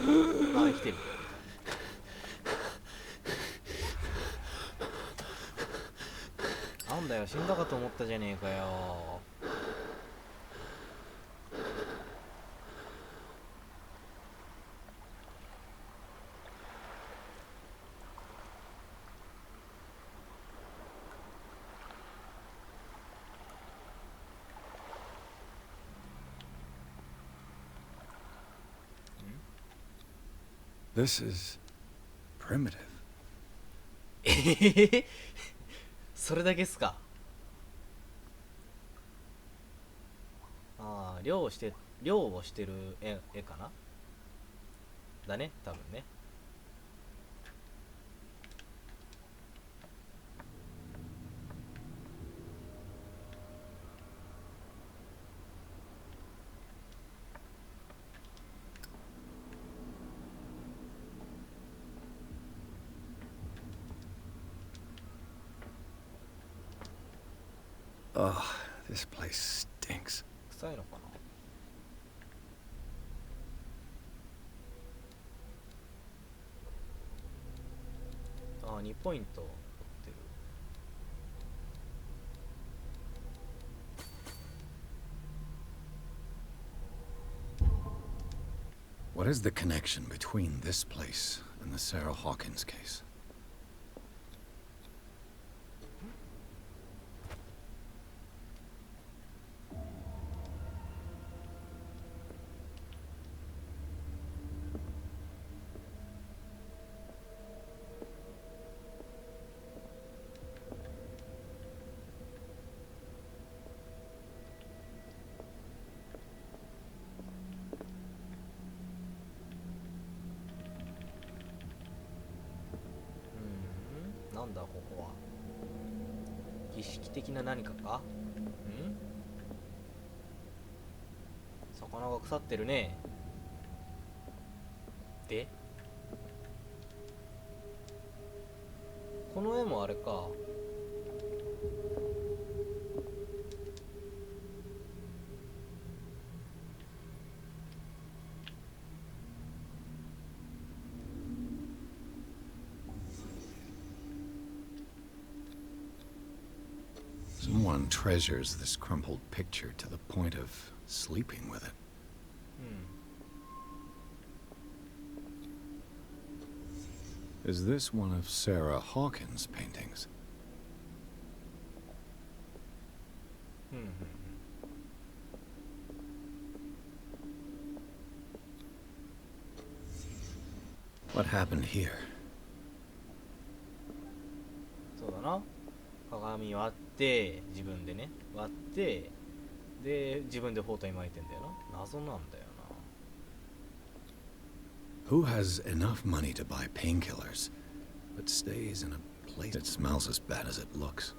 生きてる。なんだよ、死んだかと思ったじゃねえかよ。This is primitive. それだけっすか。ああ、漁をしてる絵かな。だね、多分ね。This place stinks. 臭いのかな。ああ、2ポイント取ってる。What is the connection between this place and the Sarah Hawkins case? Hmm, なんだここは。儀式的な何かか。魚が腐ってるね。で、この絵もあれか。Someone treasures this crumpled picture to the point of sleeping with it. Is this one of Sarah Hawkins' paintings? What happened here? そうだな。鏡割って自分でね割ってで自分で包帯巻いてんだよな。謎なんだよな。 Who has enough money to buy painkillers, but stays in a place that smells as bad as it looks?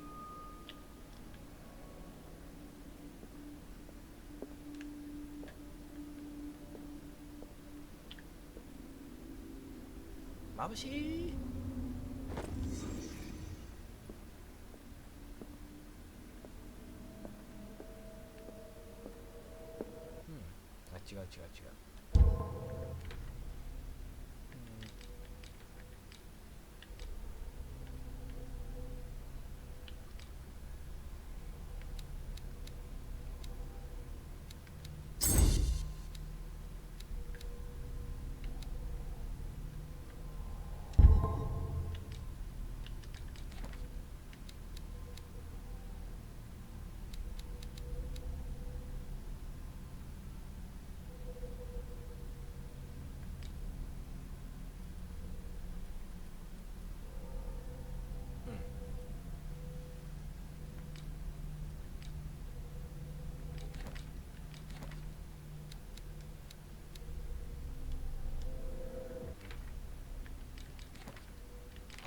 眩しい。違う違う違う。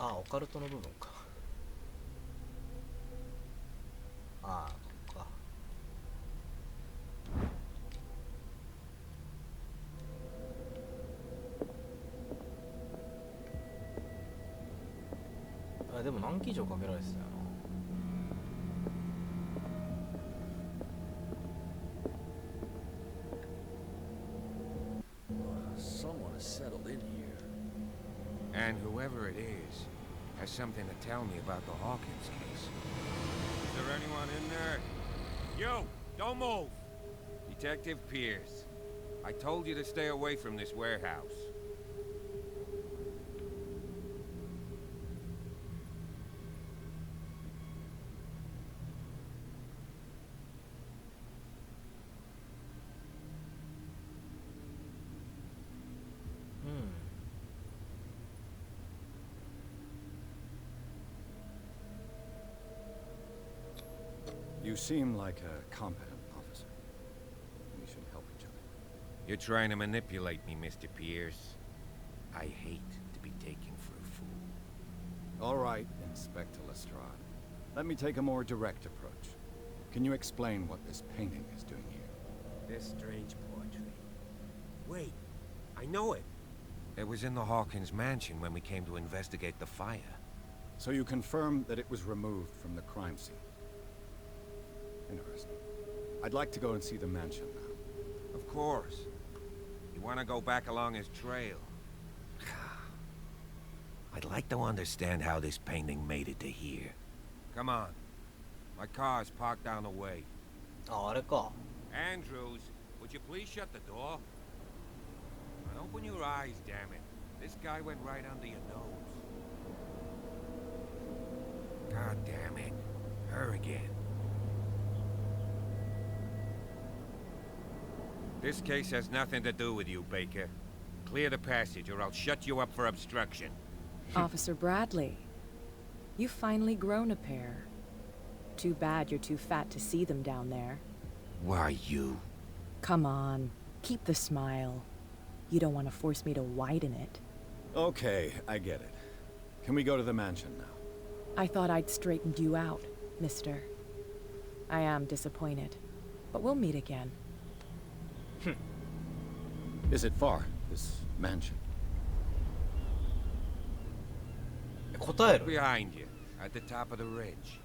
ああ、オカルトの部分か。ああ、ここか。あ、でも何記以上かけられてたよな。Someone has settled in here. And whoever it is has something to tell me about the Hawkins case. Is there anyone in there? You! Don't move! Detective Pierce. I told you to stay away from this warehouse. You seem like a competent officer. We should help each other. You're trying to manipulate me, Mr. Pierce. I hate to be taken for a fool. All right, Inspector Lestrade. Let me take a more direct approach. Can you explain what this painting is doing here? This strange portrait. Wait, I know it. It was in the Hawkins mansion when we came to investigate the fire. So you confirm that it was removed from the crime scene? Interesting. I'd like to go and see the mansion now. Of course. You want to go back along his trail? I'd like to understand how this painting made it to here. Come on. My car's parked down the way. あ、あれか。 Andrews, would you please shut the door? And open your eyes, damn it. This guy went right under your nose. God damn it. Her again. This case has nothing to do with you, Baker. Clear the passage or I'll shut you up for obstruction. Officer Bradley, you've finally grown a pair. Too bad you're too fat to see them down there. Why, you? Come on, keep the smile. You don't want to force me to widen it. Okay, I get it. Can we go to the mansion now? I thought I'd straightened you out, mister. I am disappointed, but we'll meet again. Is it far, this mansion? Behind you, at the top of the ridge.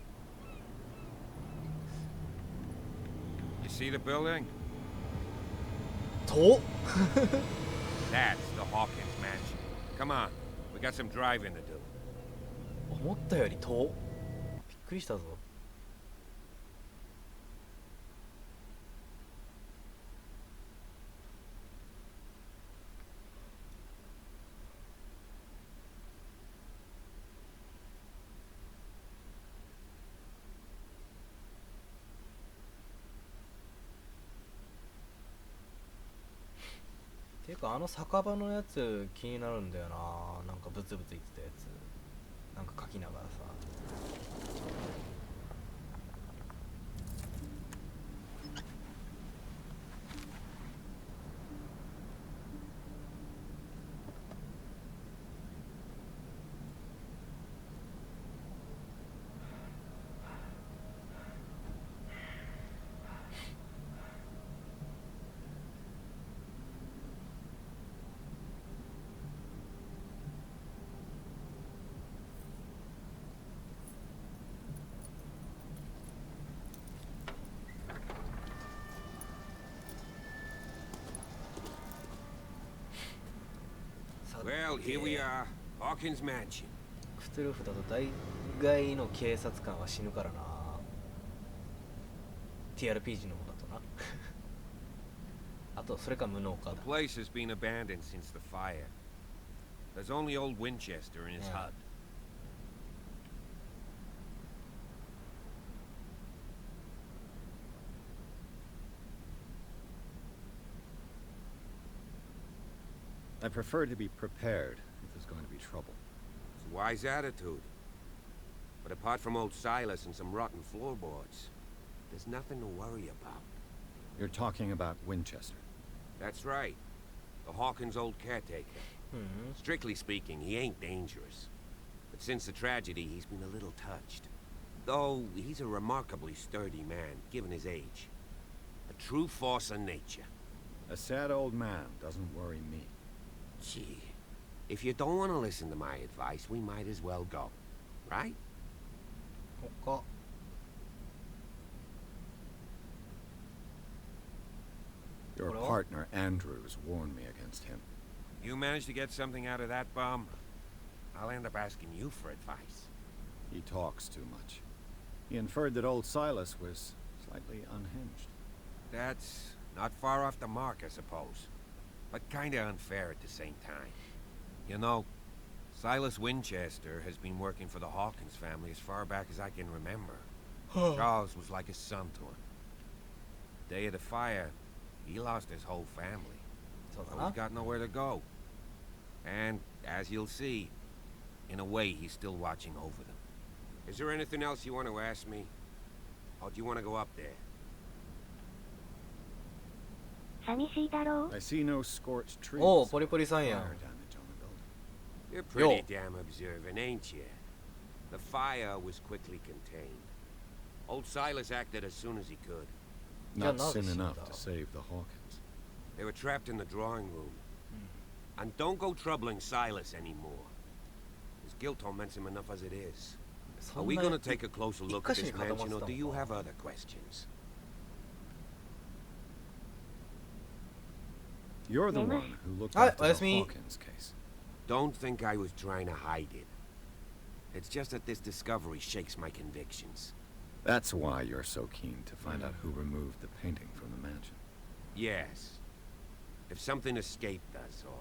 You see the building? That's the Hawkins mansion. Come on, we got some driving to do. 思ったより遠。びっくりしたぞ。ていうかあの酒場のやつ気になるんだよな。なんかブツブツ言ってたやつなんか書きながらさ。Well, here we are. Hawkins Mansion. クトゥルフだと大概の警察官は死ぬからな。TRPG の方だとな。あとそれか無能かだ。 The place has been abandoned since the fire. There's only old Winchester in his hut. I prefer to be prepared if there's going to be trouble. It's a wise attitude. But apart from old Silas and some rotten floorboards, there's nothing to worry about. You're talking about Winchester? That's right. The Hawkins' old caretaker. Strictly speaking, he ain't dangerous. But since the tragedy, he's been a little touched. Though he's a remarkably sturdy man, given his age. A true force of nature. A sad old man doesn't worry me. Gee, if you don't want to listen to my advice, we might as well go. Right? Your partner, Andrews, warned me against him. You manage to get something out of that bum, I'll end up asking you for advice. He talks too much. He inferred that old Silas was slightly unhinged. That's not far off the mark, I suppose. But kinda unfair at the same time. You know, Silas Winchester has been working for the Hawkins family as far back as I can remember. Charles was like a son to him. Day of the fire, he lost his whole family. So he's got nowhere to go. And, as you'll see, in a way he's still watching over them. Is there anything else you want to ask me? Or do you want to go up there? I see no scorched trees. Oh, ポリポリさんやん。 Fire damage on the building. You're pretty damn observant, ain't you? The fire was quickly contained. Old Silas acted as soon as he could. Not soon enough to save the Hawkins. They were trapped in the drawing room. And don't go troubling Silas anymore. His guilt torments him enough as it is. Are we gonna take a closer look at this mansion, or do you have other questions? You're the Nemas. one who looked Hi, after that's the me. Hawkins case. Don't think I was trying to hide it. It's just that this discovery shakes my convictions. That's why you're so keen to find out who removed the painting from the mansion. Yes. If something escaped us, or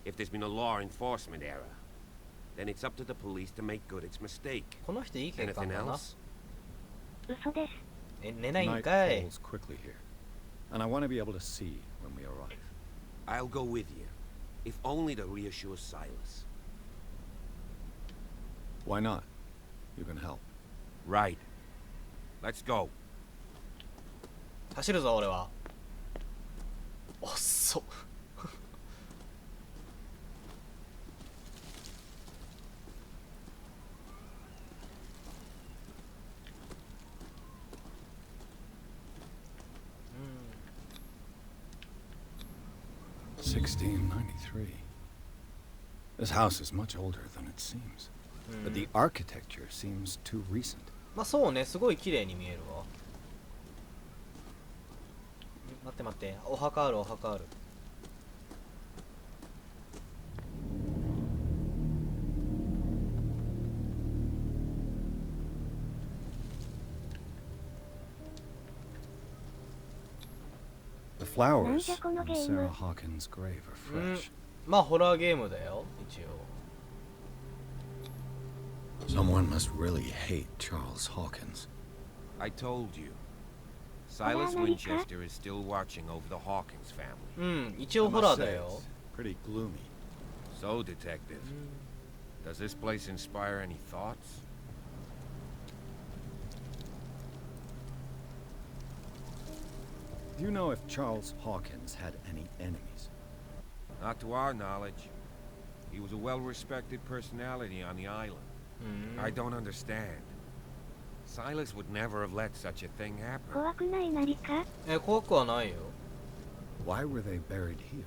if there's been a law enforcement error, then it's up to the police to make good its mistake. この人いい警官 Anything だな。 else? 嘘です。寝ないん Night かい。 falls quickly here, and I want to be able to see when we arrive. I'll go with you, if only to reassure Silas. Why not? You can help. Right. Let's go. 走るぞ俺は。おっそ。1693. This house is much older than it seems, but the architecture seems too recent. まあそうね、すごい綺麗に見えるわ。待って待って、お墓あるお墓ある。The flowers なんじゃこの on ゲーム。 Sarah Hawkins' grave are fresh. まあホラーゲームだよ、一応。 Someone must really hate Charles Hawkins. I told you. Silas Winchester is still watching over the Hawkins family. うん、一応ホラーだよ。 Pretty gloomy. So, Detective, does this place inspire any thoughts? Do you know if Charles Hawkins had any enemies? Not to our knowledge. He was a well-respected personality on the island. I don't understand. Silas would never have let such a thing happen. 怖くないなりか。怖くはないよ。 Why were they buried here?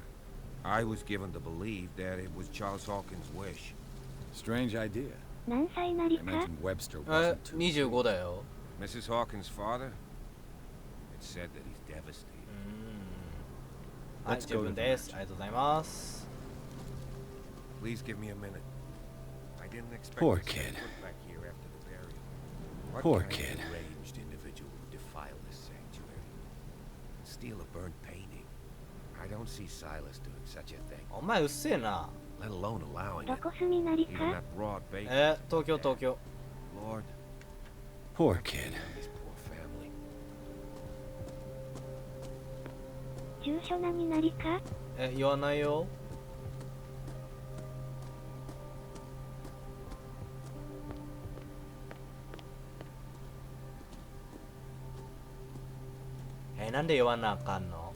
I was given to believe that it was Charles Hawkins' wish. Strange idea. 何歳なり I か。 imagine Webster wasn't too. 25だよ。 Mrs. Hawkins' father? It's said that he's devastated. はい、十分です。ありがとうございます。 Please give me a minute. I didn't expect Poor to see kid. a foot back here after the burial. What Poor kind kid. of deranged individual would defile this sanctuary? Steal a burnt painting? I don't see Silas doing such a thing. お前うっせえな。 Let alone allowing ど it. こ住みなり Even か。 that broad bay. 東京東京。 Lord, Poor kid. his poor family. 住所何なりか。言わないよ。なんで言わなあかんの？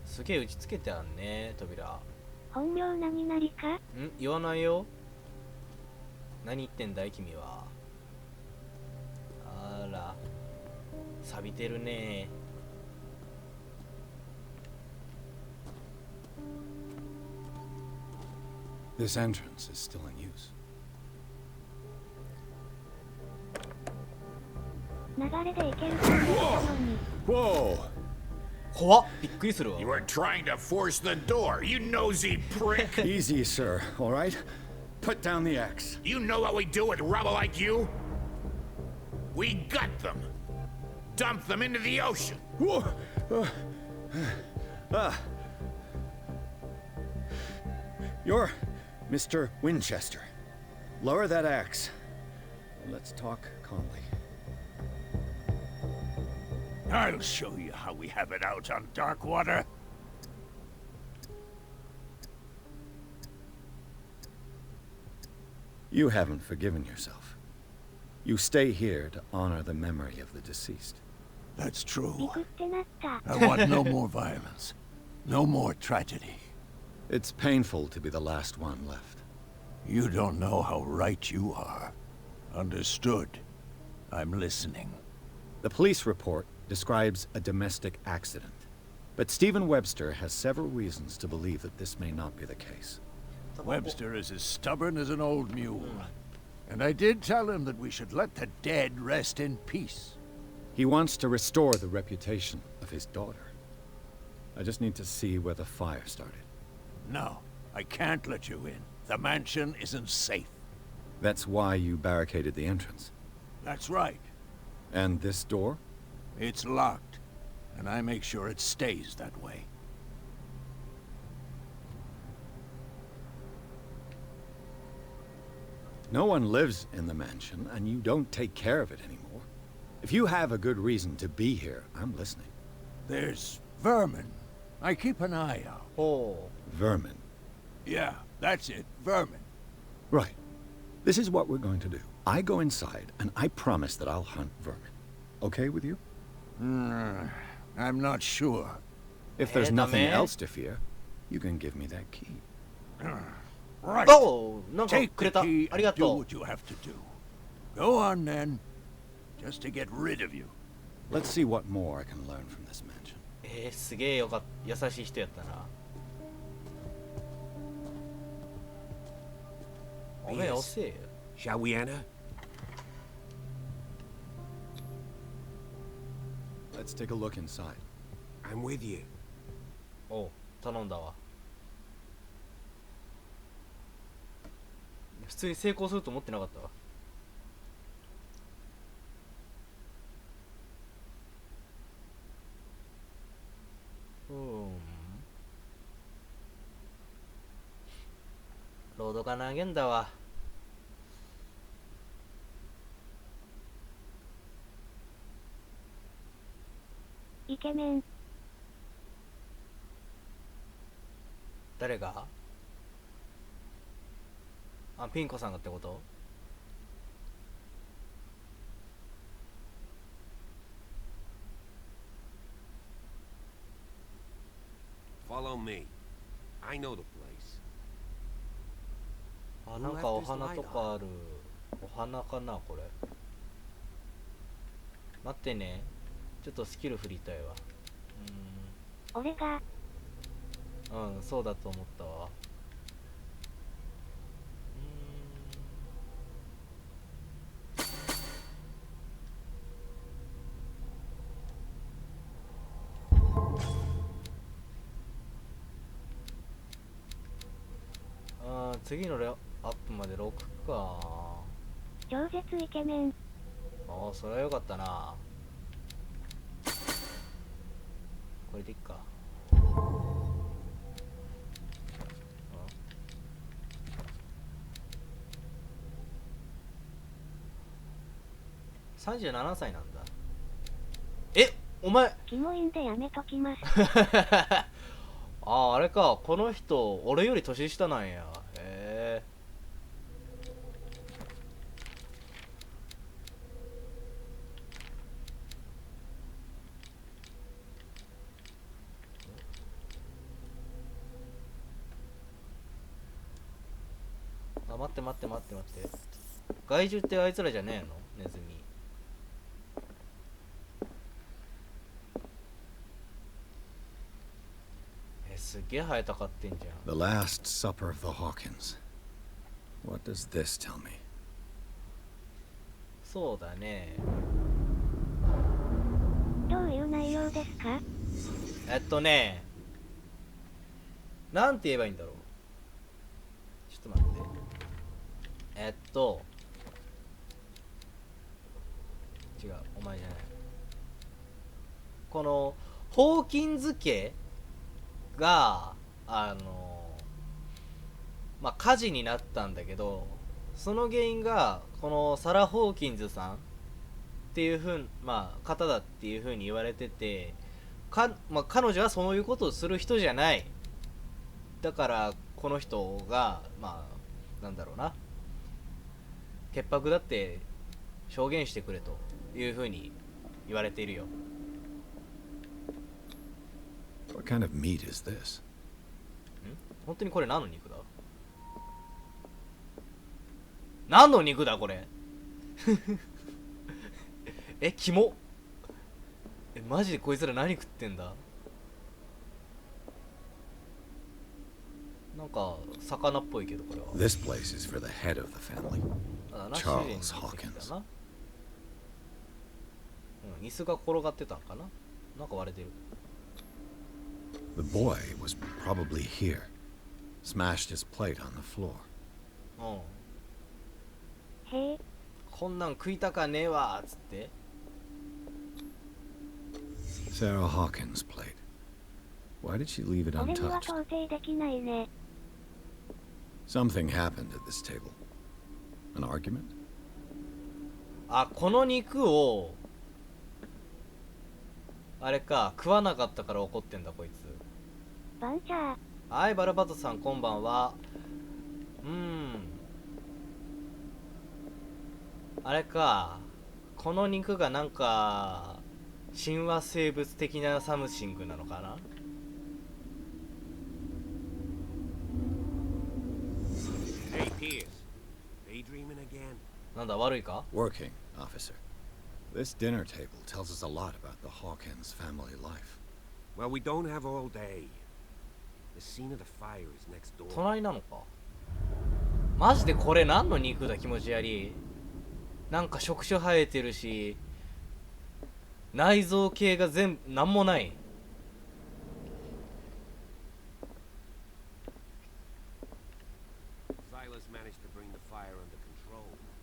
すげえ打ちつけてあんね、扉。本名何なりか。言わないよ。何言ってんだい君は。あら、錆びてるね。This entrance is still in use. 流れで行けると思ったのに。 Whoa! 怖っ、びっくりするわ。 You were trying to force the door, you nosy prick! Easy, sir, all right? Put down the axe. You know what we do with rubble like you? We gut them. Dump them into the ocean. You're Mr. Winchester. Lower that axe. Let's talk calmly. I'll show you how we have it out on Darkwater. You haven't forgiven yourself. You stay here to honor the memory of the deceased. That's true. ビクってなった。 I want no more violence. No more tragedy. It's painful to be the last one left. You don't know how right you are. Understood. I'm listening. The police report describes a domestic accident, but Stephen Webster has several reasons to believe that this may not be the case. Webster is as stubborn as an old mule. And I did tell him that we should let the dead rest in peace. He wants to restore the reputation of his daughter. I just need to see where the fire started. No, I can't let you in. The mansion isn't safe. That's why you barricaded the entrance. That's right. And this door? It's locked, and I make sure it stays that way. No one lives in the mansion, and you don't take care of it anymore. If you have a good reason to be here, I'm listening. There's vermin. I keep an eye out. Oh. Vermin? Yeah, that's it. Vermin. Right. This is what we're going to do. I go inside, and I promise that I'll hunt vermin. Okay with you? I'm not sure. If there's nothing else to fear, you can give me that key. Right. Oh, Take the key and do what you have to do. Go on then, just to get rid of you. Let's see what more I can learn from this mansion. すげえよかった。優しい人やったな。おめえ遅えよ。Shall we enter? Let's take a look inside. I'm with you. おう、頼んだわ。普通に成功すると思ってなかったわ。ロードが投げんだわ。イケメン。誰が？あ、ピン子さんがってこと？Follow me. I know the place. あ、なんかお花とかある。お花かなこれ。待ってね。ちょっとスキル振りたいわ。俺が。うん、そうだと思ったわ。次のアップまで6か。超絶イケメン。ああ、それはよかったな。これでいっか。37歳なんだ。え、お前。キモいんでやめときます。ああ、あれか。この人俺より年下なんや。へえ。あ、待って待って待って待って。害獣ってあいつらじゃねえの？ネズミ。すげえ生えたかってんじゃん。The Last Supper of the Hawkins. What does this tell me? そうだね。どういう内容ですか？なんて言えばいいんだろう。ちょっと待って。違う、お前じゃない。このホーキンズ家がまあ火事になったんだけど、その原因がこのサラ・ホーキンズさんっていう方だっていう風に言われてて、まあ、彼女はそういうことをする人じゃない。だからこの人がまあなんだろうな、潔白だって証言してくれという風に言われているよ。What kind of meat is this? 本当にこれ何の肉だ？何の肉だこれ？キモ。マジでこいつら何食ってんだ？なんか魚っぽいけどこれは。This place is for the head of the family, Charles Hawkins. 椅子が転がってたんかな。なんか割れてる。 The boy was probably here. Smashed his plate on the floor. へえ。こんなん食いたかねえわっつって。 Sarah Hawkins' plate. Why did she leave it 俺には untouched? 到底できないね。 Something happened at this table. An argument? あ、この肉をあれか、食わなかったから怒ってんだこいつ。バンチャー。はい、バルバトさんこんばんは。あれか、この肉がなんか神話生物的なサムシングなのかな。 Hey, Pierce. Daydreaming again? なんだ悪いか? Working, officer. This dinner table tells us a lot about the Hawkins family life. Well, we don't have all day. The scene of the fire is next door. 隣なのか。マジでこれ何の肉だ。気持ち悪い。なんか触手生えてるし、内臓系が全部なんもない。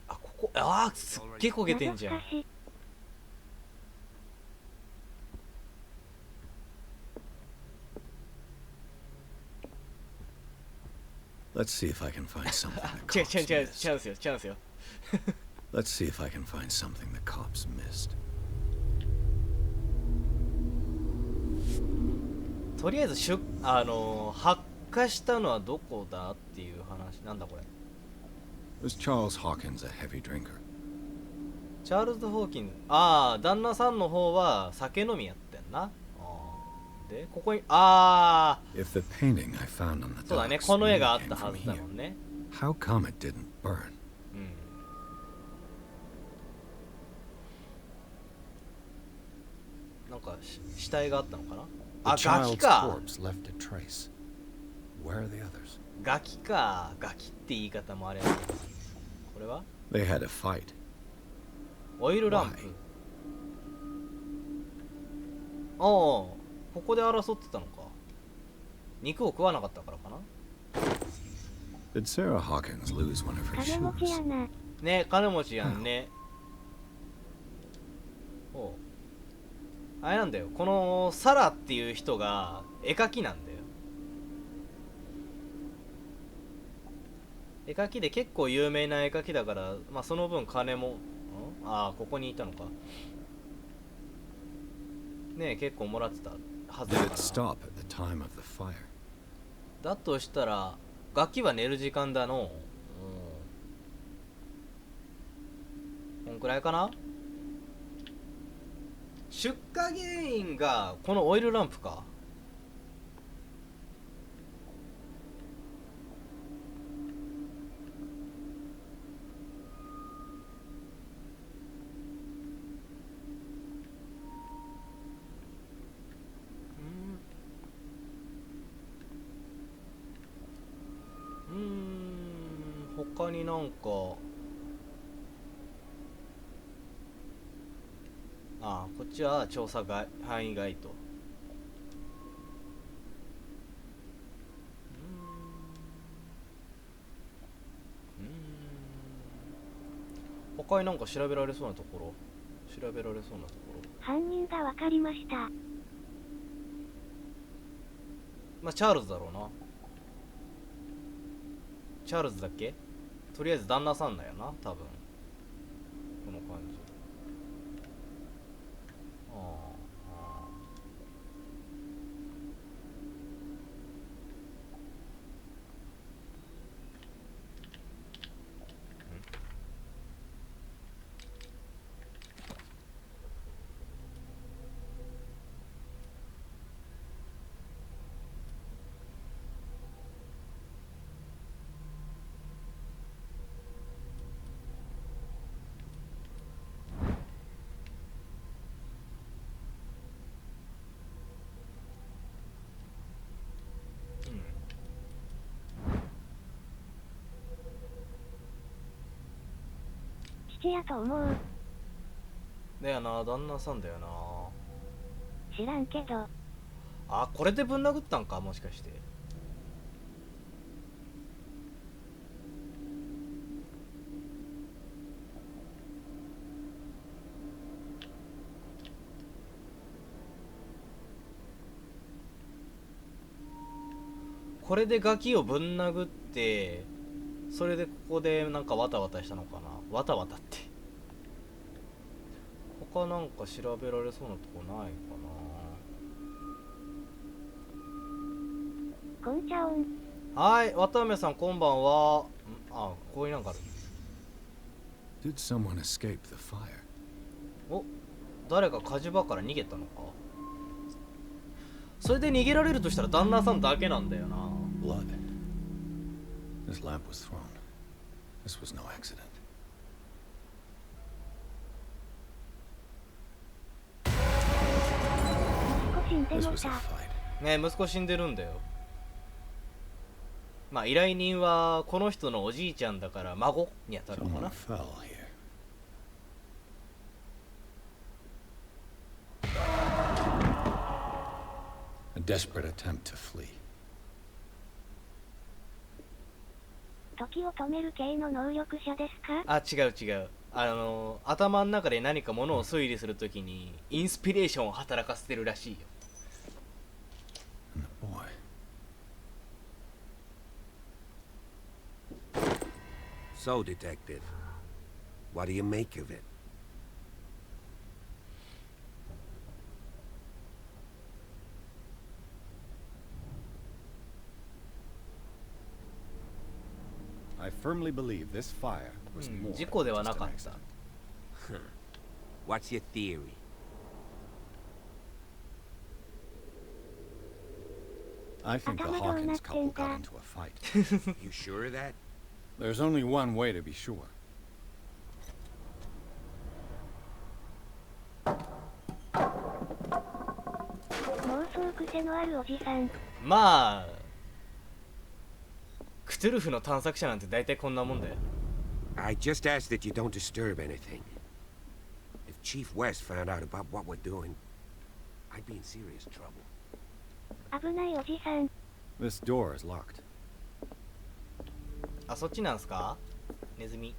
あ、ここ、あー、すっげえ焦げてんじゃん。Let's see if I can find something the チ cops ャン missed. スよ、チャンスよ。 Let's see if I can find something the cops missed. とりあえず発火したのはどこだっていう話。なんだこれ。 Was Charles Hawkins a heavy drinker? チャールズ・ホーキンズ。ああ、旦那さんの方は酒飲みやってんな。で、ここに、ああ。 If the painting I found on the そうだね、 docks この絵 really があっ came たは from ずだ here, もんね。 how come it didn't burn? なんか死体があったのかな。 The あ、ガキ child's か。 corpse left a trace. Where are the others? ガキか。ガキって言い方もあれやけど。これは They had a fight. オイルランプ。ああ、ここで争ってたのか。肉を食わなかったからかな。 Did Sarah Hawkins lose one of her 金持ちや shoes? な。ね、金持ちやんね。おう。あれなんだよ。このサラっていう人が絵描きなんだよ。絵描きで結構有名な絵描きだから、まあその分金も、ああ、ここにいたのか。ねえ、結構もらってたはずだ Did か it ら。 stop at the time of the fire? だとしたら、ガキは寝る時間だの。こんくらいかな。出火原因がこのオイルランプか。他になんか、ああ、こっちは調査外範囲外と。他になんか調べられそうなところ、調べられそうなところ。犯人がわかりました。まあチャールズだろうな。チャールズだっけ？とりあえず旦那さんだよな、多分。この感じ。父やと思う。だよな、旦那さんだよな。知らんけど。あ、これでぶん殴ったんか、もしかして。これでガキをぶん殴って、それでここでなんかわたわたしたのかな。わたわたって。他なんか調べられそうなとこないかな。こんちゃおん。はい、渡辺さんこんばんは。あ、ここになんかある。Did someone escape the fire? お、誰か火事場から逃げたのか。それで逃げられるとしたら旦那さんだけなんだよな。Blood. This lamp was thrown. This was no accident. ね、息子死んでるんだよ。まあ依頼人はこの人のおじいちゃんだから孫に当たるのかな。A desperate attempt to flee. 時を止める系の能力者ですか？あ、違う違う。頭の中で何かものを推理するときにインスピレーションを働かせてるらしいよ。So, Detective, what do you make of it? I firmly believe this fire was more 事故ではなかった。What's your theory? I think the Hawkins couple got into a fight. You sure of that? There's only one way to be sure. 妄想癖のあるおじさん。まあクトゥルフの探索者なんて大体こんなもんだよ。I just ask that you don't disturb anything. If Chief West found out about what we're doing, I'd be in serious trouble. 危ないおじさん。This door is locked. あ、そっちなんすか？ネズミ。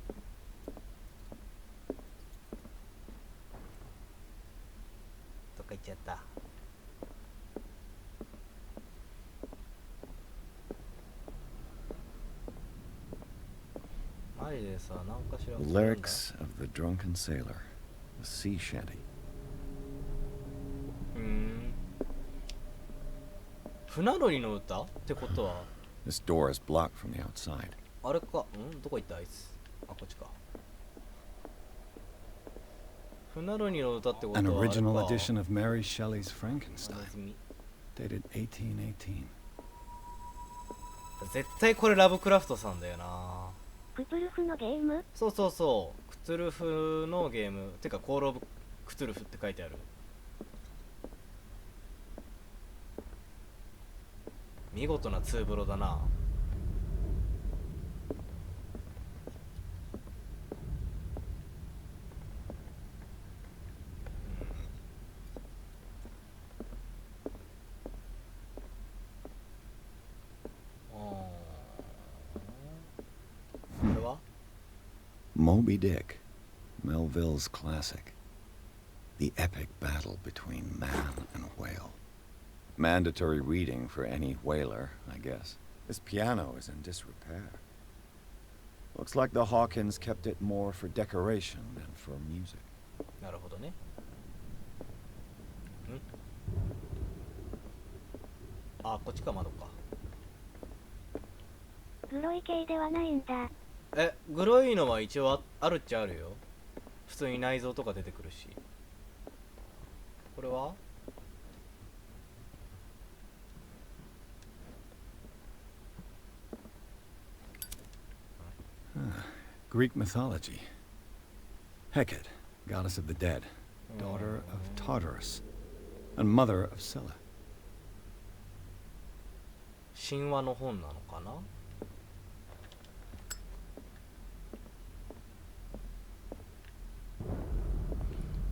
どっか行っちゃった。マジでさ、なんかしら。The lyrics of the drunken sailor, the sea shanty. 船乗りの歌ってことは This door is blocked from the outside. あれか、どこ行ったあいつ。あ、こっちか。船乗りの歌ってことは An original edition of Mary Shelley's Frankenstein, dated 1818. 絶対これラブクラフトさんだよな。クトゥルフのゲーム？そうそうそう、クトゥルフのゲーム。てかコールオブクトゥルフって書いてある。見事なツーブロだな。これは Moby Dick, Melville's classic. The epic battle between man and whale. Mandatory reading for any whaler, I guess. This piano is in disrepair. Looks like the Hawkins kept it more for decoration than for music. なるほどね。あ、こっちか、窓か。グロい系ではないんだ。え、グロいのは一応あるっちゃあるよ。普通に内臓とか出てくるし。これはGreek mythology. Hecate, goddess of the dead, daughter of Tartarus, and mother of Scylla. 神話の本なのかな。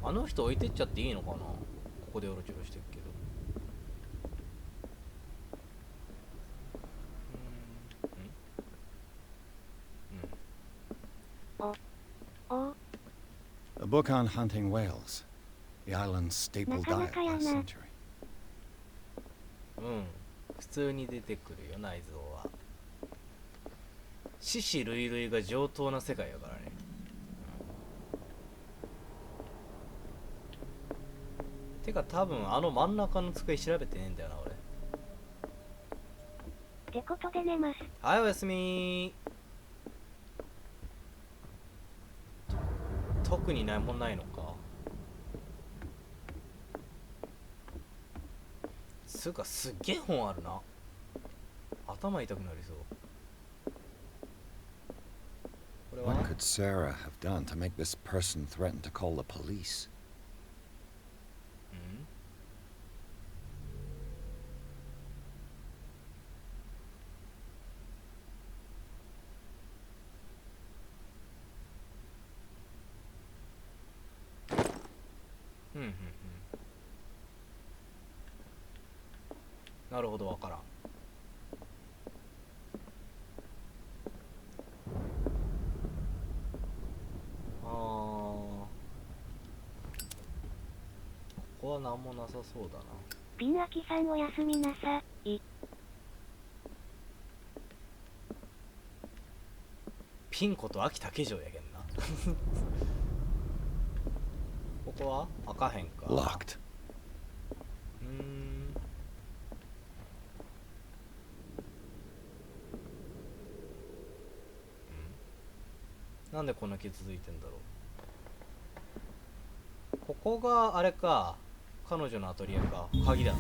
あの人置いてっちゃっていいのかな。ここでうろちょろしてるけど。お、 A book on hunting whales, the island's staple diet last century. うん、普通に出てくるよ内臓は。死死類類が上等な世界やからね。てか多分あの真ん中の机調べてねえんだよな俺。ってことで寝ます。はい、おやすみ。特にないもんないのか。つうかすっげえ本あるな。頭痛くなりそう。これは What could Sarah have done to make this person threaten to call the police? なるほど、わからん。ここは何もなさそうだな。ピンアキさんおやすみなさい。ピンこと秋竹城やけんな。ここは開かへんか。Locked. なんでこんな気続いてんだろう。ここがあれか、彼女のアトリエか。鍵だ。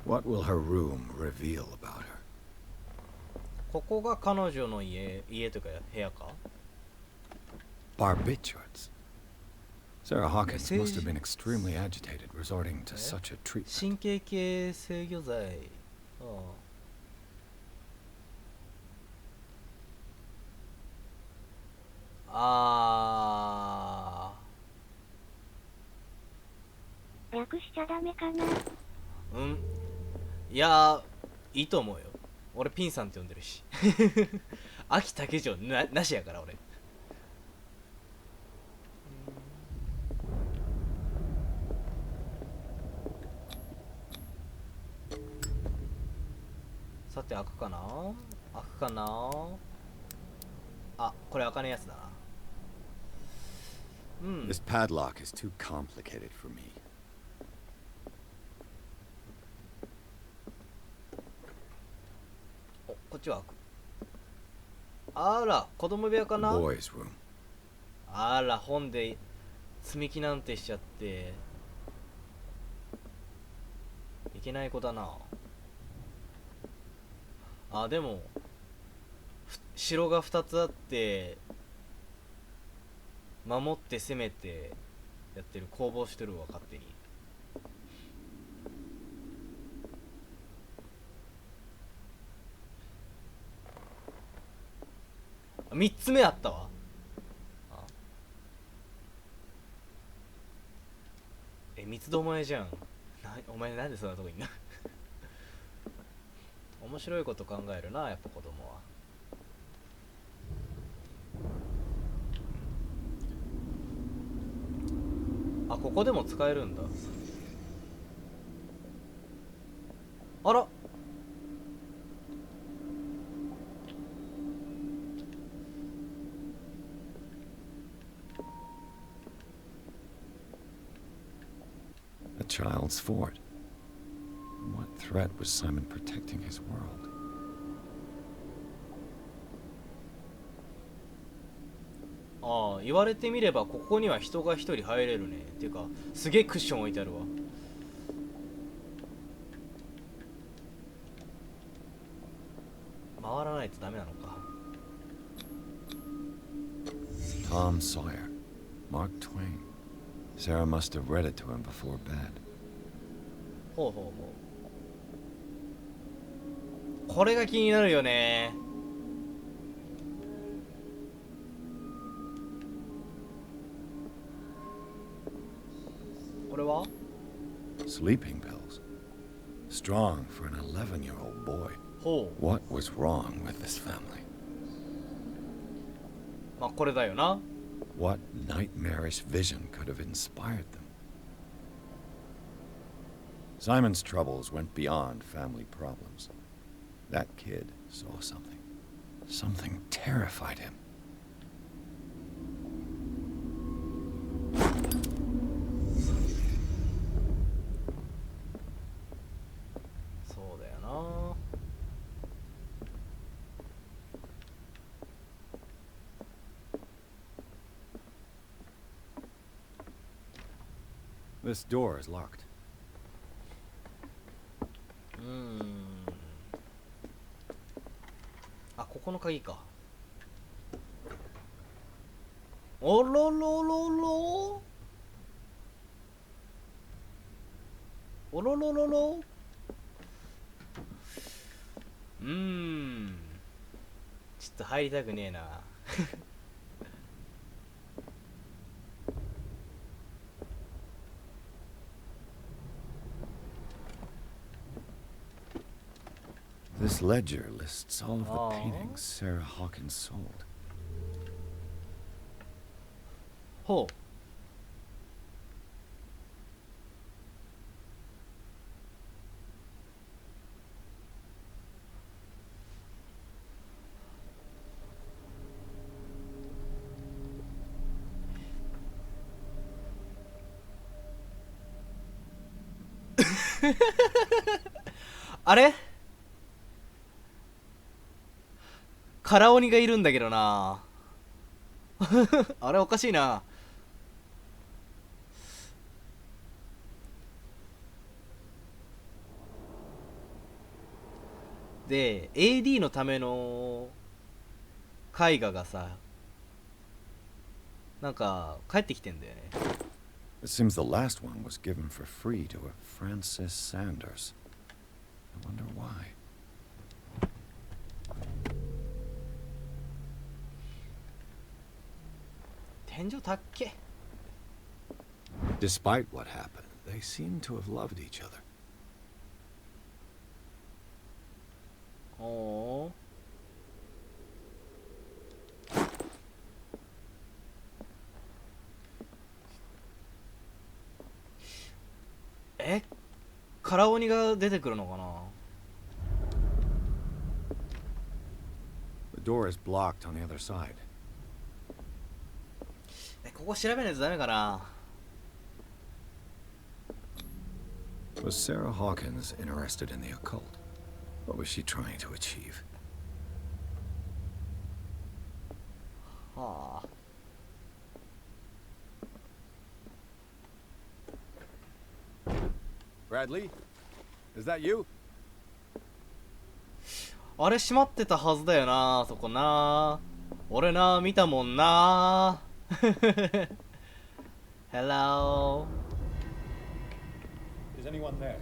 What will her room reveal about her? ここが彼女の家というか部屋か。 Barbiturates. Sarah Hawkins must have been extremely agitated resorting to such a treatment. 神経系制御剤。略しちゃダメかな。うん。いやいいと思うよ。俺ピンさんって呼んでるし。秋竹城なしやから俺。さて開くかな。開くかな。あ、これ開かねえやつだな。This padlock is too complicated for me. お、こっちは開く。あら、子供部屋かな。 Boys' room. あら、本で積み木なんてしちゃっていけない子だな。あ、でも城が2つあって守って攻めてやってる、攻防してるわ勝手に。3つ目あったわ。三つどもえじゃん。お前なんでそんなとこいんな。面白いこと考えるな、やっぱ子供は。あ、ここでも使えるんだ。あら、A child's fort. What threat was Simon protecting his world? ああ、言われてみればここには人が一人入れるね。っていうかすげえクッション置いてあるわ。回らないとダメなのか。 Tom Sawyer. Mark Twain. Sarah must have read it to him before bed. ほうほうほこれが気になるよね。これは Sleeping pills. Strong for an 11-year-old boy. What was wrong with this family? まあこれだよな。What nightmarish vision could have inspired them? Simon's troubles went beyond family problems. That kid saw something. Something terrified him. そうだよな。This door is locked. あ、ここの鍵か。おろろろろ。おろろろろ。ちょっと入りたくねえな。This ledger lists all of the paintings Sarah Hawkins sold. ほう。あれカラオニがいるんだけどな。あれおかしいな。で AD のための絵画がさ、なんか帰ってきてんだよね。It seems the last one was given for free to a Francis Sanders. I wonder why. Despite what happened, they seem to have loved each other. Oh. Eh? カラオニが出てくるのかな。 The door is blocked on the other side. ここ調べないとダメかな。 Was Sarah Hawkins interested in the occult? What was she trying to achieve? はあ。 Bradley, is that you? あれ閉まってたはずだよな、そこな。俺な、見たもんな。Hello. Is anyone there?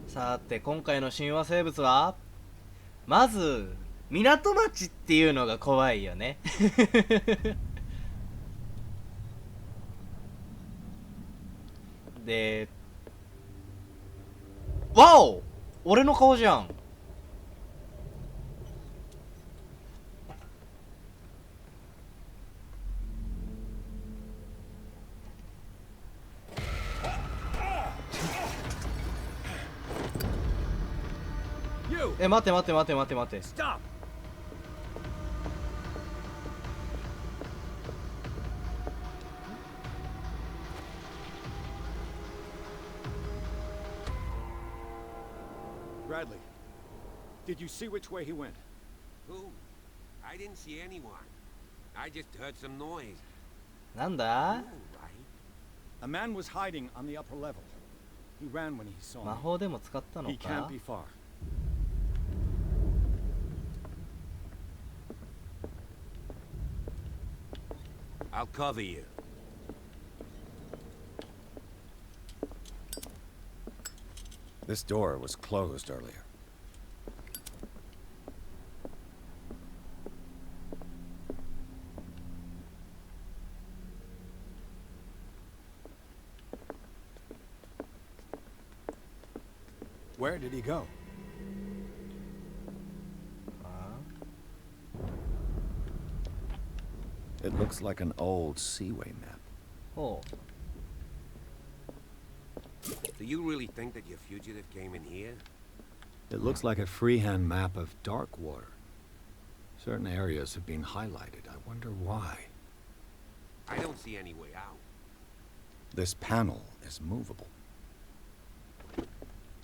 さて今回の神話生物はまず港町っていうのが怖いよね。でわお俺の顔じゃん。え、待って待って待って待って待って。Stop! Bradley, did you see which way he went? Who? I didn't see anyone. I just heard some noise. なんだ？ Ooh, I A man was hiding on the upper level. He ran when he saw 魔 me. 法でも使ったの He can't か be far. I'll cover you. This door was closed earlier. Where did he go? It looks like an old seaway map. Oh. Do you really think that your fugitive came in here? It looks like a freehand map of dark water. Certain areas have been highlighted. I wonder why. I don't see any way out. This panel is movable.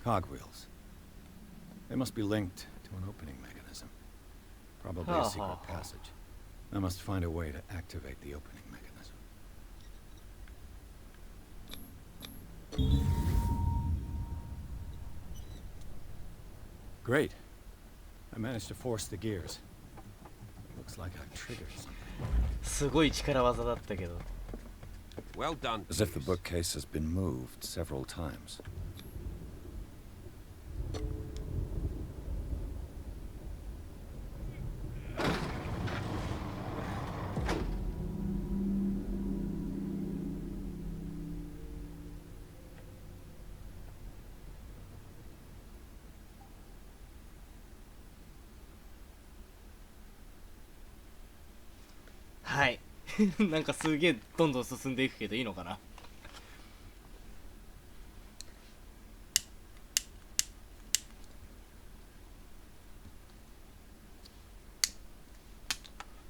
Cogwheels. They must be linked to an opening mechanism. Probably a secret passage. I must find a way to activate the opening mechanism. Great. I managed to force the gears. Looks like I've triggered something. すごい力技だったけど。 Well done. As if the bookcase has been moved several times. Hi. はい。なんかすげえどんどん進んでいくけどいいのかな。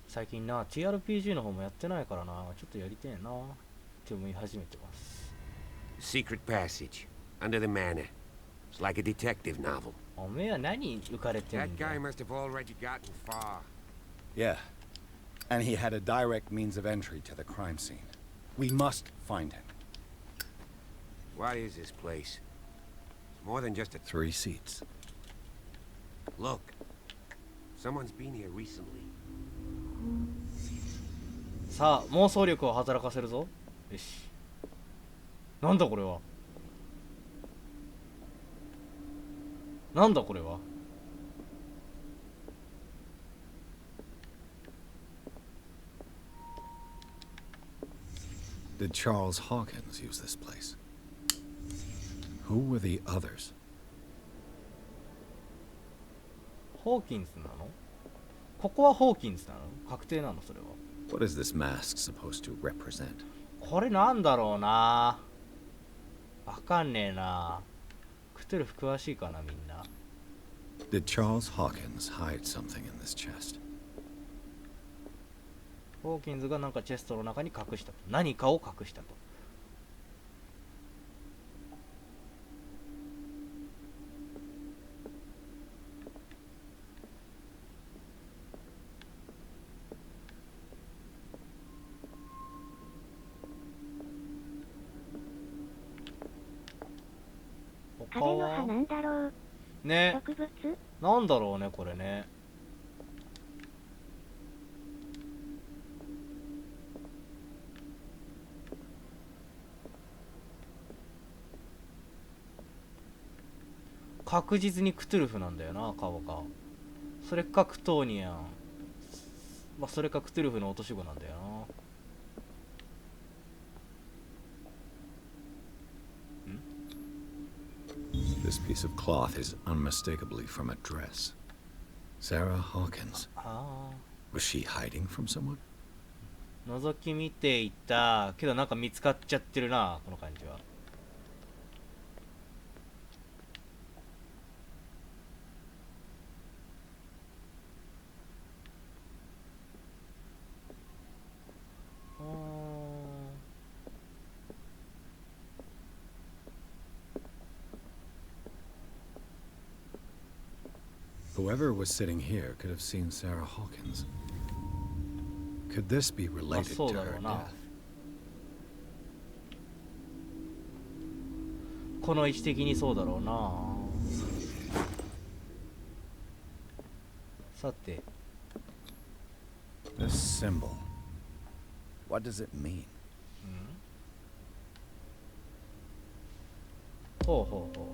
最近な TRPG の方もやってないからな、ちょっとやりてえなって思い始めてます。 Secret passage under the manor. It's like a detective novel. おめえは何浮かれてん That だ guy よ。 must have already gotten far. Yeah. And he had a direct means of entry to the crime scene. We must find him. What is this place? It's more than just a 3 seats. look. Someone's been here recently. さあ妄想力を働かせるぞ。よし。なんだこれは。なんだこれは。Did Charles Hawkins use this place? Who were the others? ホーキンズなの？ここはホーキンズなの？確定なのそれは。What is this mask supposed to represent? これなんだろうな。わかんねえな。クトゥルフ詳しいかなみんな。Did Charles Hawkins hide something in this chest? ホーキンズがなんかチェストの中に隠したと。何かを隠したと。彼の葉なんだろう。ね。植物？なんだろうねこれね。確実にクトゥルフなんだよな顔が。それかクトーニアン。まあそれかクトゥルフの落とし子なんだよな。This piece of cloth is unmistakably from a dress. Sarah Hawkins. Was she hiding from someone? 覗き見ていたけどなんか見つかっちゃってるなこの感じは。Whoever was sitting here could have seen Sarah Hawkins. Could this be related to her death? この位置的にそうだろうな。さて This symbol. What does it mean? ほうほうほ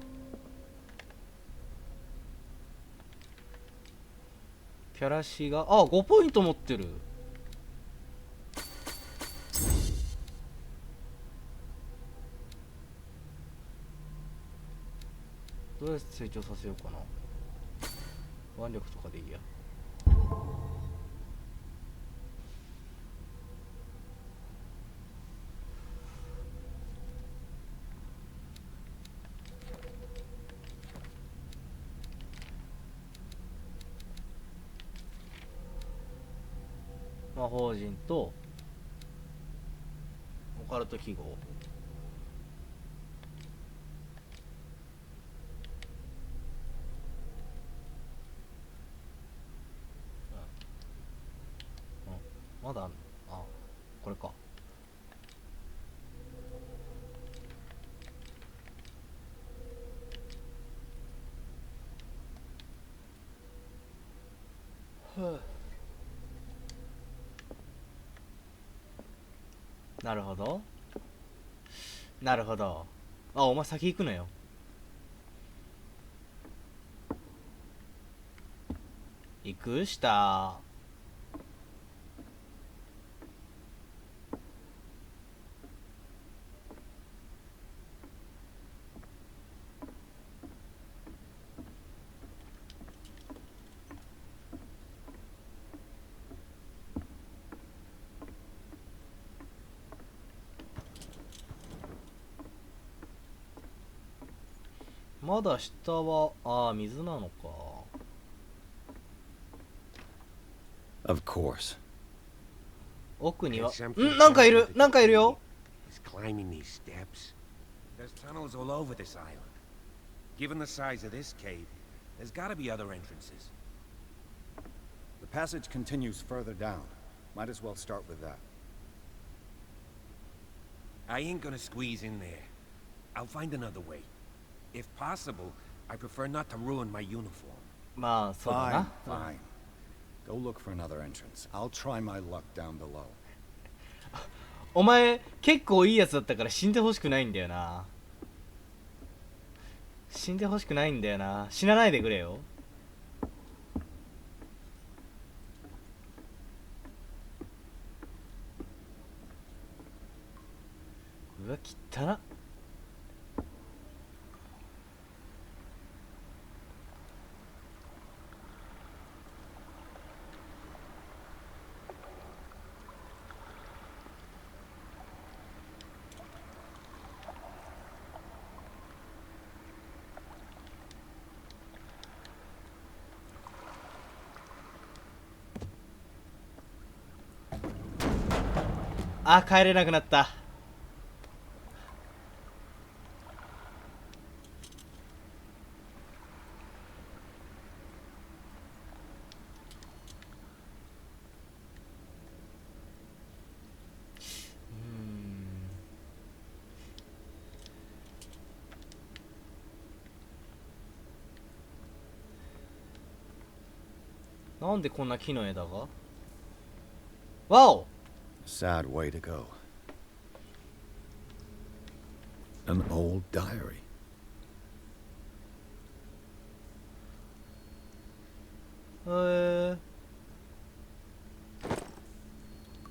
う。キャラシが5ポイント持ってる。どうやって成長させようかな。腕力とかでいいや。魔法陣とオカルト記号。まだあるの？これか。なるほど。なるほど。お前先行くのよ。行く下。まだ下は水なのか。Of course. 奥にはなんかいる、なんかいるよ。Is climbing these steps. There's tunnels all over this island. Given the size of this cave, there's got to be other entrances. The passage continues further down. Might as well start with that. I ain't gonna squeeze in there. I'll find another way. If possible, I prefer not to ruin my uniform. まあそうだな。Fine. Go look for another entrance. I'll try my luck down below. お前結構いいやつだったから死んでほしくないんだよな。死んでほしくないんだよな。死なないでくれよ。うわ、汚っ。帰れなくなった。なんでこんな木の枝が？わお！Sad way to go. An old diary.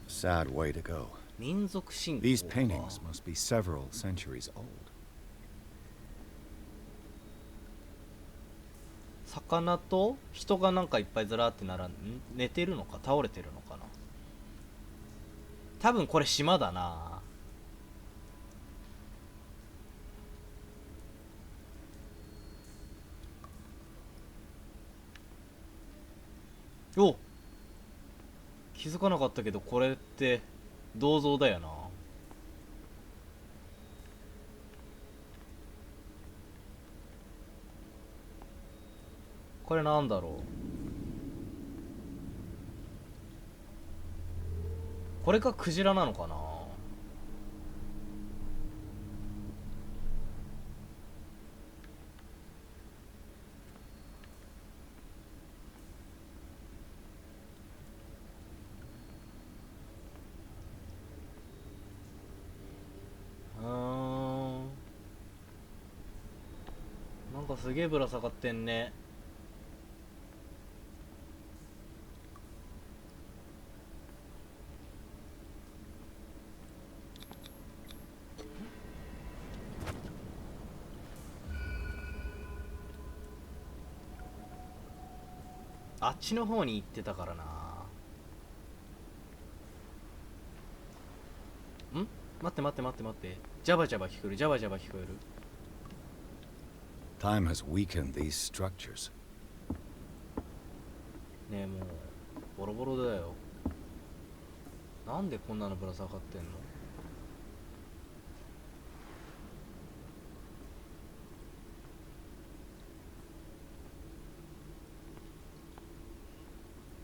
Sad way to go. 民族信仰。These paintings must be several centuries old. 魚と人がなんかいっぱいずらーって並んで、寝てるのか倒れてるのかな。多分これ島だな。お、気づかなかったけどこれって銅像だよな。これなんだろう。これがクジラなのかな。かすげえぶら下がってんね。あっちの方に行ってたからな。ん？待って待って待って待って。ジャバジャバ聞こえる、ジャバジャバ聞こえる。Time has weakened these structures. ねえ、もうボロボロだよ。なんでこんなのぶら下がってんの？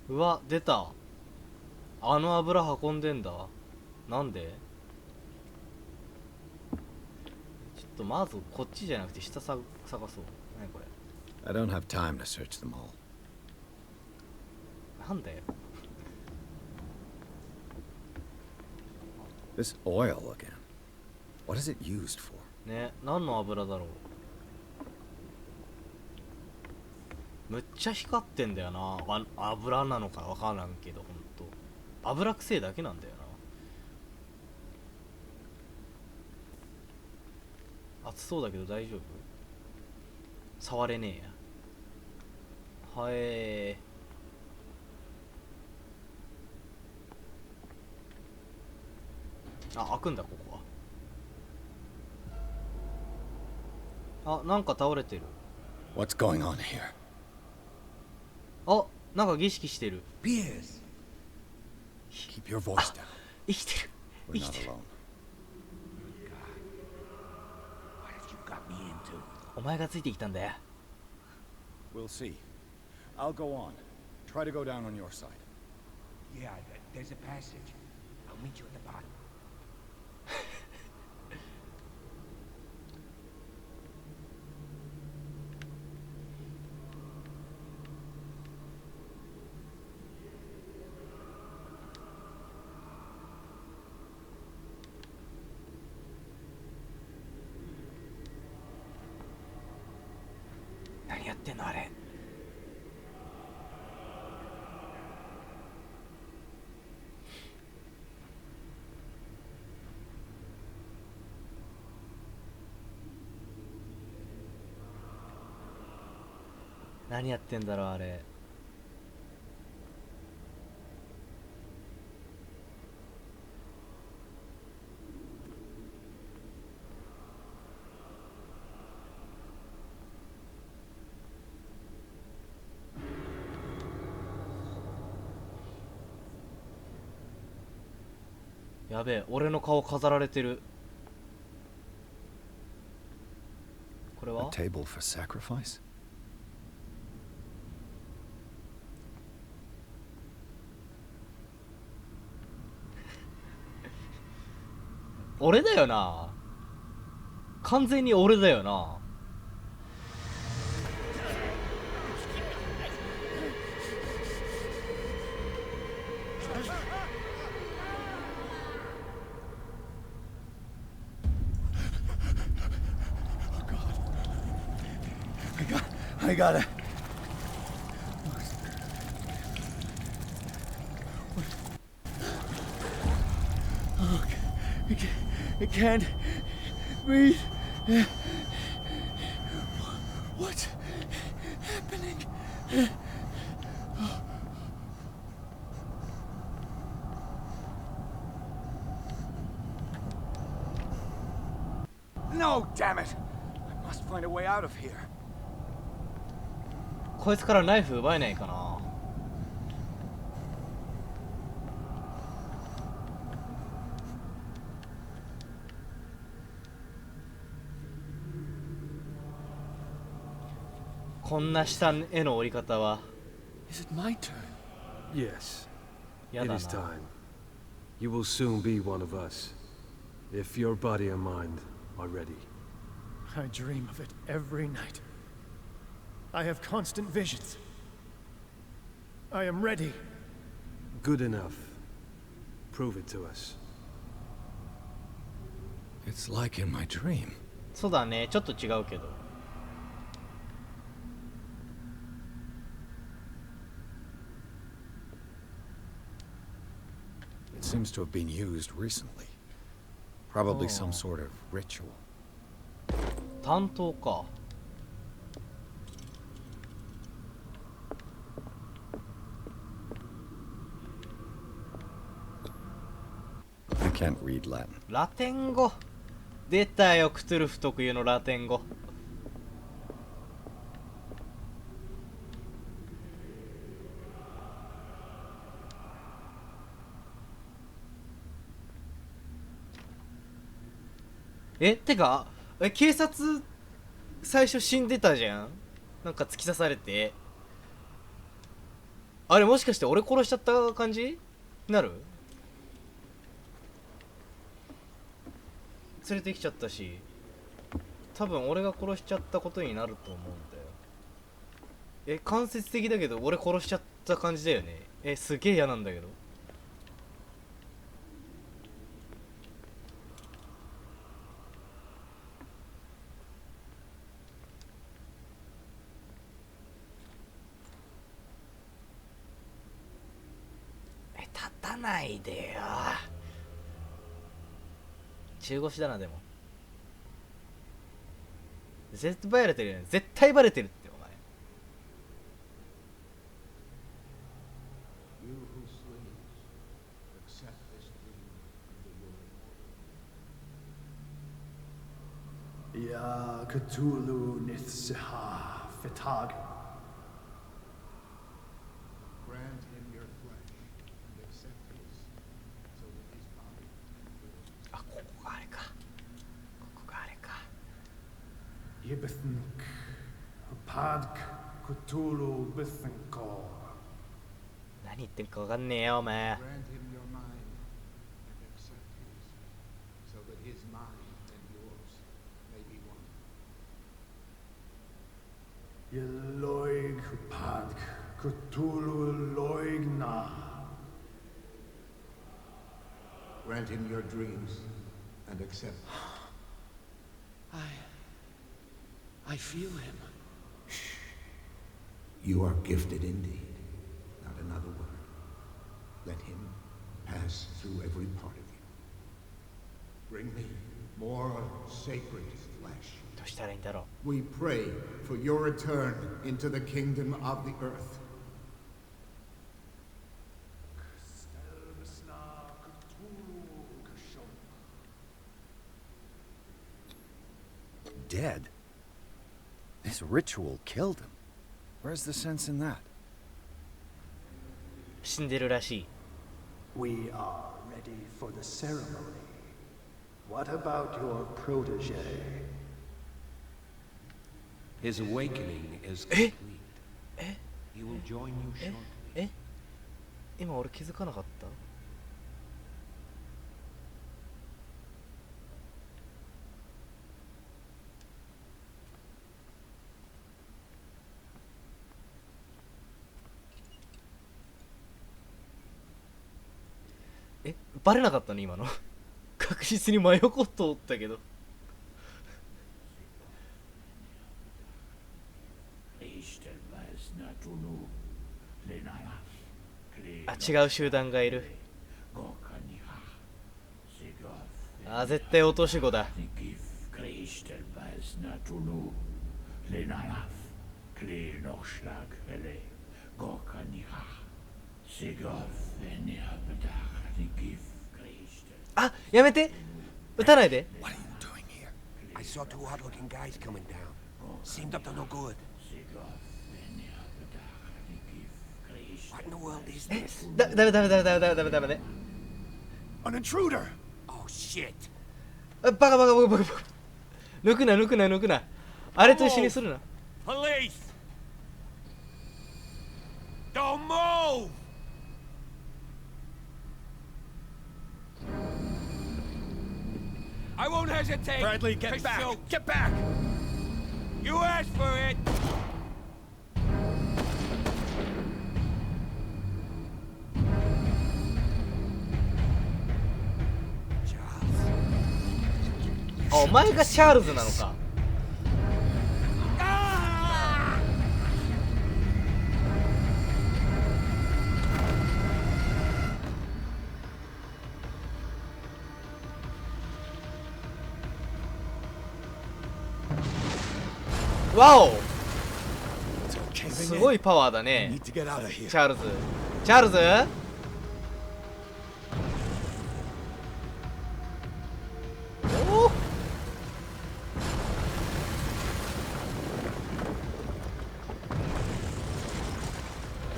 うわ、出た。あの油運んでんだ。なんで？ちょっとまずこっちじゃなくて下探そう。何これ。I don't have time to search them all. なんだよ。This oil again. What is it used for? ね、何の油だろう。むっちゃ光ってんだよな。油なのかわからんけど、ほんと油くせえだけなんだよな。熱そうだけど大丈夫？触れねえや。はえー。あ、開くんだここは。あ、なんか倒れてる。 What's going on here? あ、なんか儀式してる。Beers. Keep your voice down. 生きてる。生きてる。お前がついてきたんだよ。We'll see. I'll go on. Try to go down on your side. Yeah, there's a passage. I'll meet you at the bottom. 何やってんのあれ。何やってんだろうあれ。やべえ、俺の顔飾られてる。これは A table for sacrifice? 俺だよな。完全に俺だよな。I got it. Oh, I can't breathe. What's happening? No, damn it! I must find a way out of here. こいつからナイフ奪えないかな。こんな下への折り方は。 Is it my turn? Yes. や It だ is な。 time. You will soon be one of us. If your body and mind are ready. I dream of it every night. I have constant visions. I am ready. Good enough. Prove it to us. It's like in my dream. そうだね、ちょっと違うけど。seems to have been used recently. Probably some sort of ritual. 担当か。I can't read Latin. ラテン語。出たよ、クトゥルフ特有のラテン語。てか、警察最初死んでたじゃん。なんか突き刺されて。あれもしかして俺殺しちゃった感じなる？連れてきちゃったし、多分俺が殺しちゃったことになると思うんだよ。間接的だけど俺殺しちゃった感じだよね。すげえ嫌なんだけど。立たないでよ。中腰だな。でも絶対バレてるよね。絶対バレてるってお前。いや、Cthulhu nithsiha fetag. Grant him your flesh and accept his, so that his body. あ、ここがあれか。ここがあれか。Yibithink, Padk, Cthulhu bithinko. 何言ってんかわかんねえよお前。 Grant him your mind and accept his, so that his mind and yours may be one. Yeloig Padk, Cthulhu loigna. Grant him your dreams and accept. I feel him. You are gifted indeed. Not another word. Let him pass through every part of you. Bring me more sacred flesh. どうしたらいいんだろう。 We pray for your return into the kingdom of the earth. Dead? This ritual killed him. Where's the sense in that? 死んでるらしい。 We are ready for the ceremony. What about your protege? His awakening is complete. He will join you shortly. 今俺気づかなかった？バレなかったね今の。確実に真横通ったけど。あ、違う集団がいる。あ、絶対落とし子だ。あ、やめて。撃たないで。 What are you doing here? I saw two odd-looking guys coming down. Seemed up to no good. What in the world is this? ダメ。 An intruder! Oh shit! バカ。抜くな。あれと一緒にするな。 Police! Don't move! I won't hesitate. Bradley, get back! Shoot. Get back! You asked for it. Charles. あ、お前がチャールズなのか。わお、すごいパワーだね。チャールズ、チャールズ、お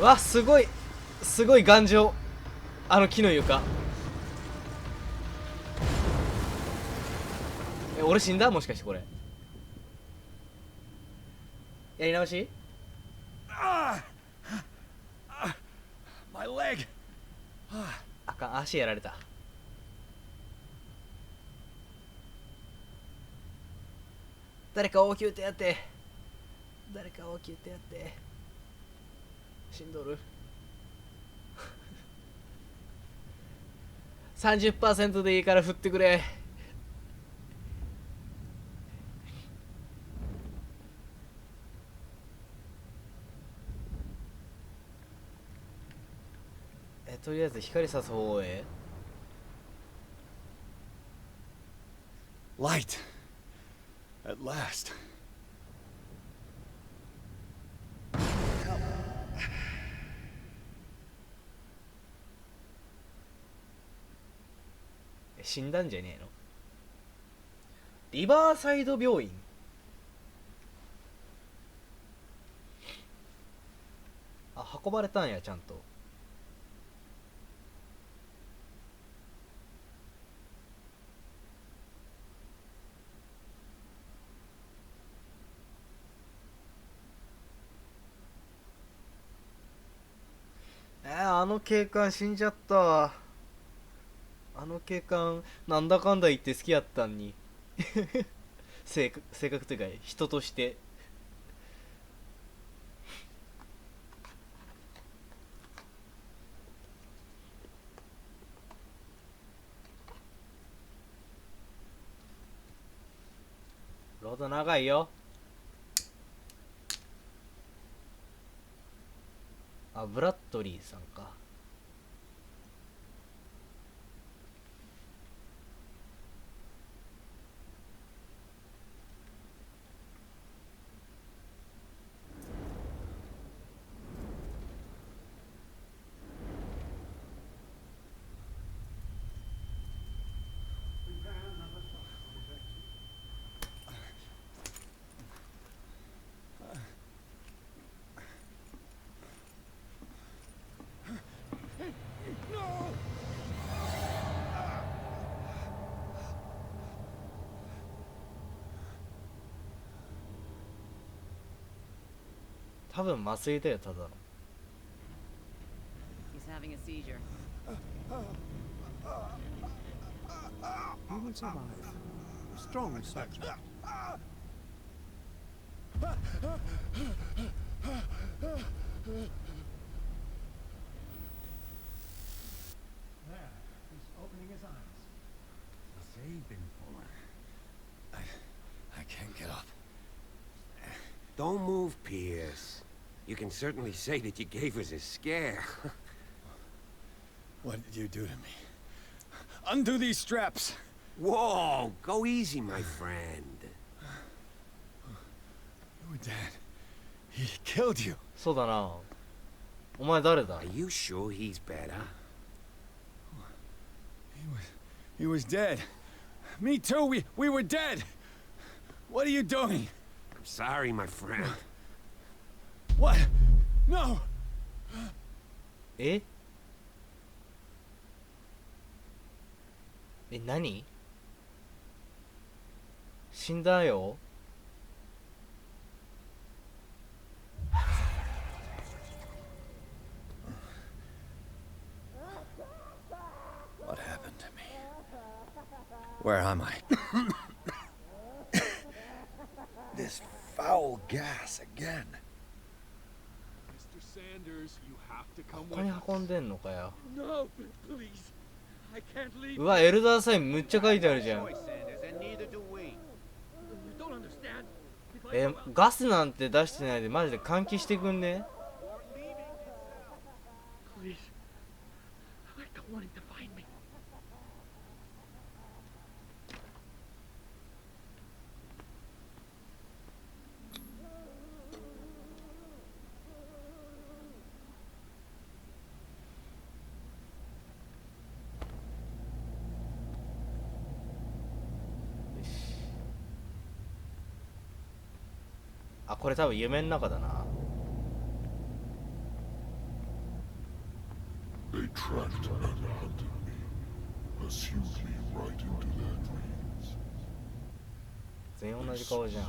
お、わ、すごいすごい頑丈。あの木の床。俺死んだ、もしかしてこれ。やり直し。My leg. あかん、足やられた。誰か応急手当て、誰か応急手当て。死んどる。30% でいいから振ってくれ。とりあえず光さす方へ。 Light. At last. 死んだんじゃねえの。リバーサイド病院。あ、運ばれたんや、ちゃんと。あの警官死んじゃった。あの警官なんだかんだ言って好きやったんに。性格というか人として。ロード長いよ。あ、ブラッドリーさんか。多分麻酔だよ、ただの。 He's having a seizure. He will survive. Strong surgeon. There, he's opening his eyes. Saving for I can't get up. Don't move, Pierce. You can certainly say that you gave us a scare. What did you do to me? Undo these straps! Whoa! Go easy, my friend. Your dad. He killed you. そうだな。お前誰だ? Are you sure he's better? He was dead. Me too. We were dead. What are you doing? I'm sorry, my friend. What? No. え？何？死んだよ。What happened to me? Where am I? This foul gas again. Mr. Sanders, you have to come ここに運んでんのかよ。 No, please. I can't leave. うわ、エルダーサインむっちゃ書いてあるじゃん。ガスなんて出してないでマジで換気してくんね。 Please. I don't want him to find me. うあ、これ多分夢の中だな。They tracked and hunted me, pursued me right into their dreams. 全員同じ顔じゃん。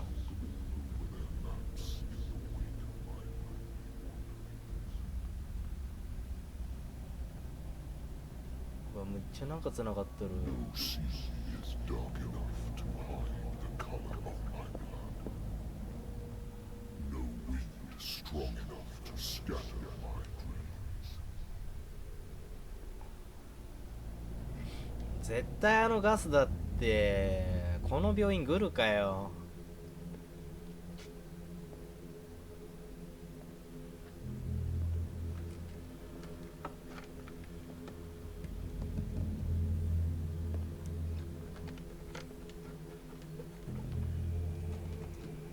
うわ、めっちゃなんか繋がってる。 No sea is dark enough to hide the color of my blood. No wind strong enough to scatter my dreams. 絶対あのガスだって。この病院グルかよ。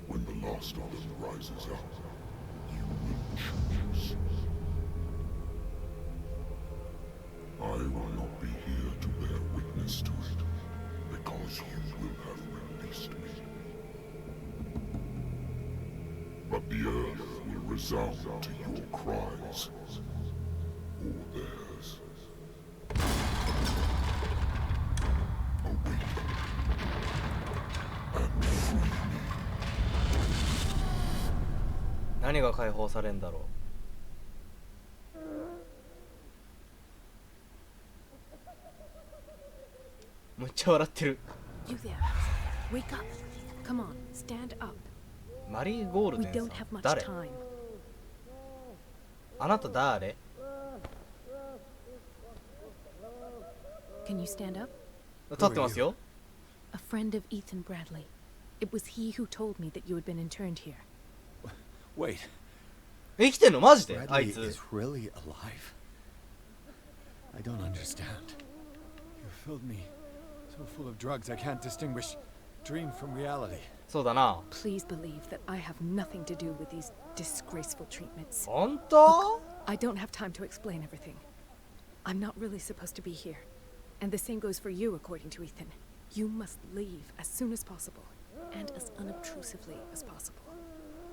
When the last of them rises up, you will choose. I will not be here to bear witness to it, because you will have released me. But the earth will resound to your cries, or theirs. Awaken and free me. 何が解放されんだろう。めっちゃ笑ってる。 You there. Wake up. Come on, stand up. マリーゴール We デン don't さ have ん。 much 誰？ time. あなた誰？ Can you stand up? 立ってますよ。 A friend of Ethan Bradley. It was he who told me that you had been interned here. Wait. 生きてんのマジで？あい Bradley つ。 is really alive? I don't understand. You filled me so full of drugs I can't distinguish dream from reality. そうだな。 Please believe that I have nothing to do with these disgraceful treatments. 本当？ I don't have time to explain everything. I'm not really supposed to be here. And the same goes for you, according to Ethan. You must leave as soon as possible, and as unobtrusively as possible.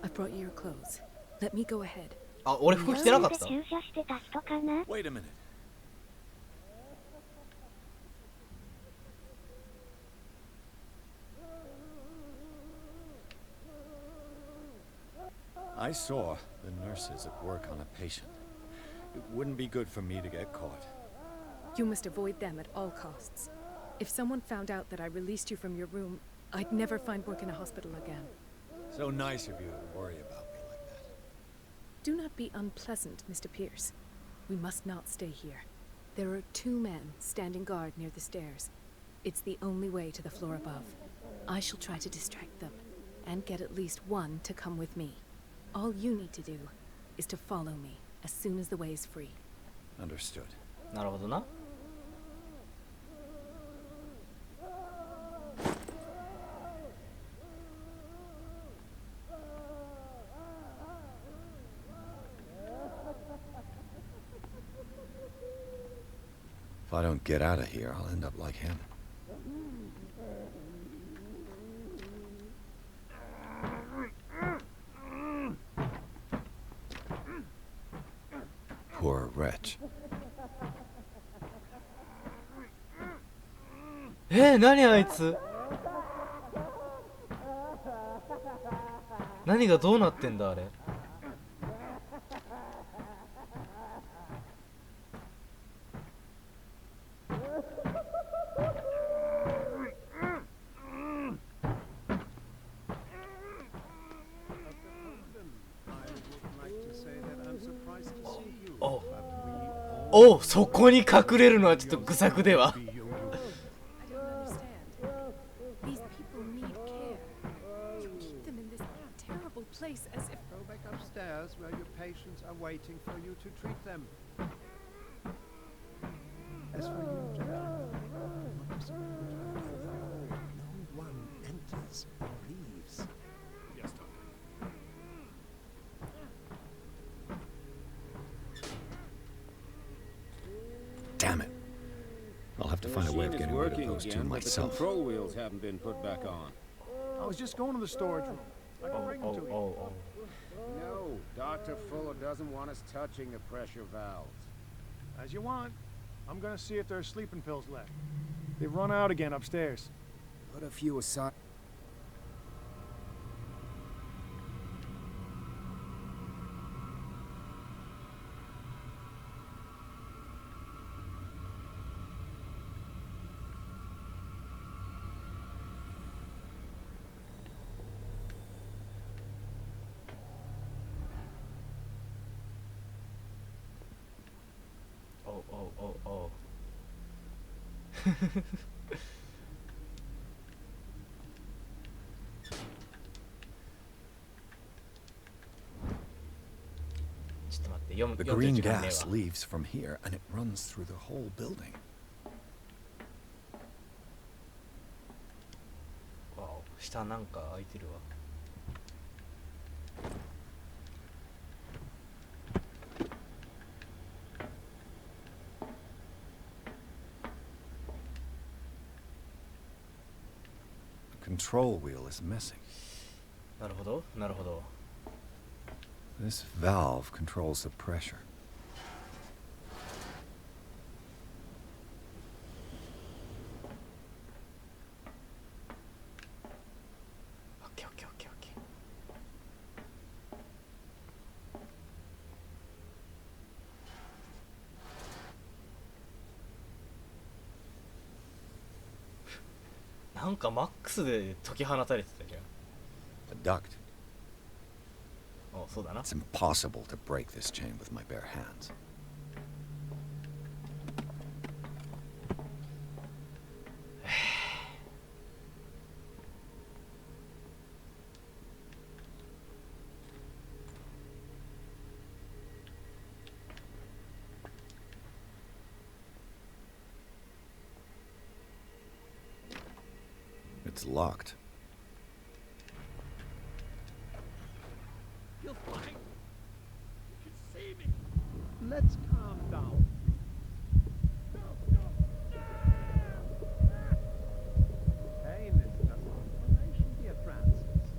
I've brought you your clothes. Let me go ahead. あ、俺服着てなかった。注射してた人かな？ Wait a minute. I saw the nurses at work on a patient. It wouldn't be good for me to get caught. You must avoid them at all costs. If someone found out that I released you from your room, I'd never find work in a hospital again. So nice of you to worry about me like that. Do not be unpleasant, Mr. Pierce. We must not stay here. There are 2 men standing guard near the stairs. It's the only way to the floor above. I shall try to distract them, and get at least one to come with me. All you need to do is to follow me as soon as the way is free. Understood. なるほどな。If I don't get out of here, I'll end up like him. Poor wretch. 何あいつ？何がどうなってんだあれ？お、そこに隠れるのはちょっと愚策では。Place as if go back upstairs where your patients are waiting for you to treat them. As for you, Jack, no one enters or leaves. Yes, Doctor. Damn it. I'll have to find a way of getting rid of those 2 myself. The control wheels haven't been put back on. I was just going to the storage room. No, Dr. Fuller doesn't want us touching the pressure valves. As you want. I'm gonna see if there's sleeping pills left. They've run out again upstairs. Put a few aside. Oh. ちょっと待って、読む The 読んでる green 時間ねえ gas わ。 leaves from here and it runs through the whole building. わお、下なんか開いてるわ。The control wheel is missing. なるほど、なるほど。 This valve controls the pressure. Okay. なんかマックスで解き放たれてたじゃん。 A duct. お、そうだな。 It's impossible to break this chain with my bare hands. It's locked. You're fine. You can see me. Let's calm down. Hey, mister. Information, dear Francis.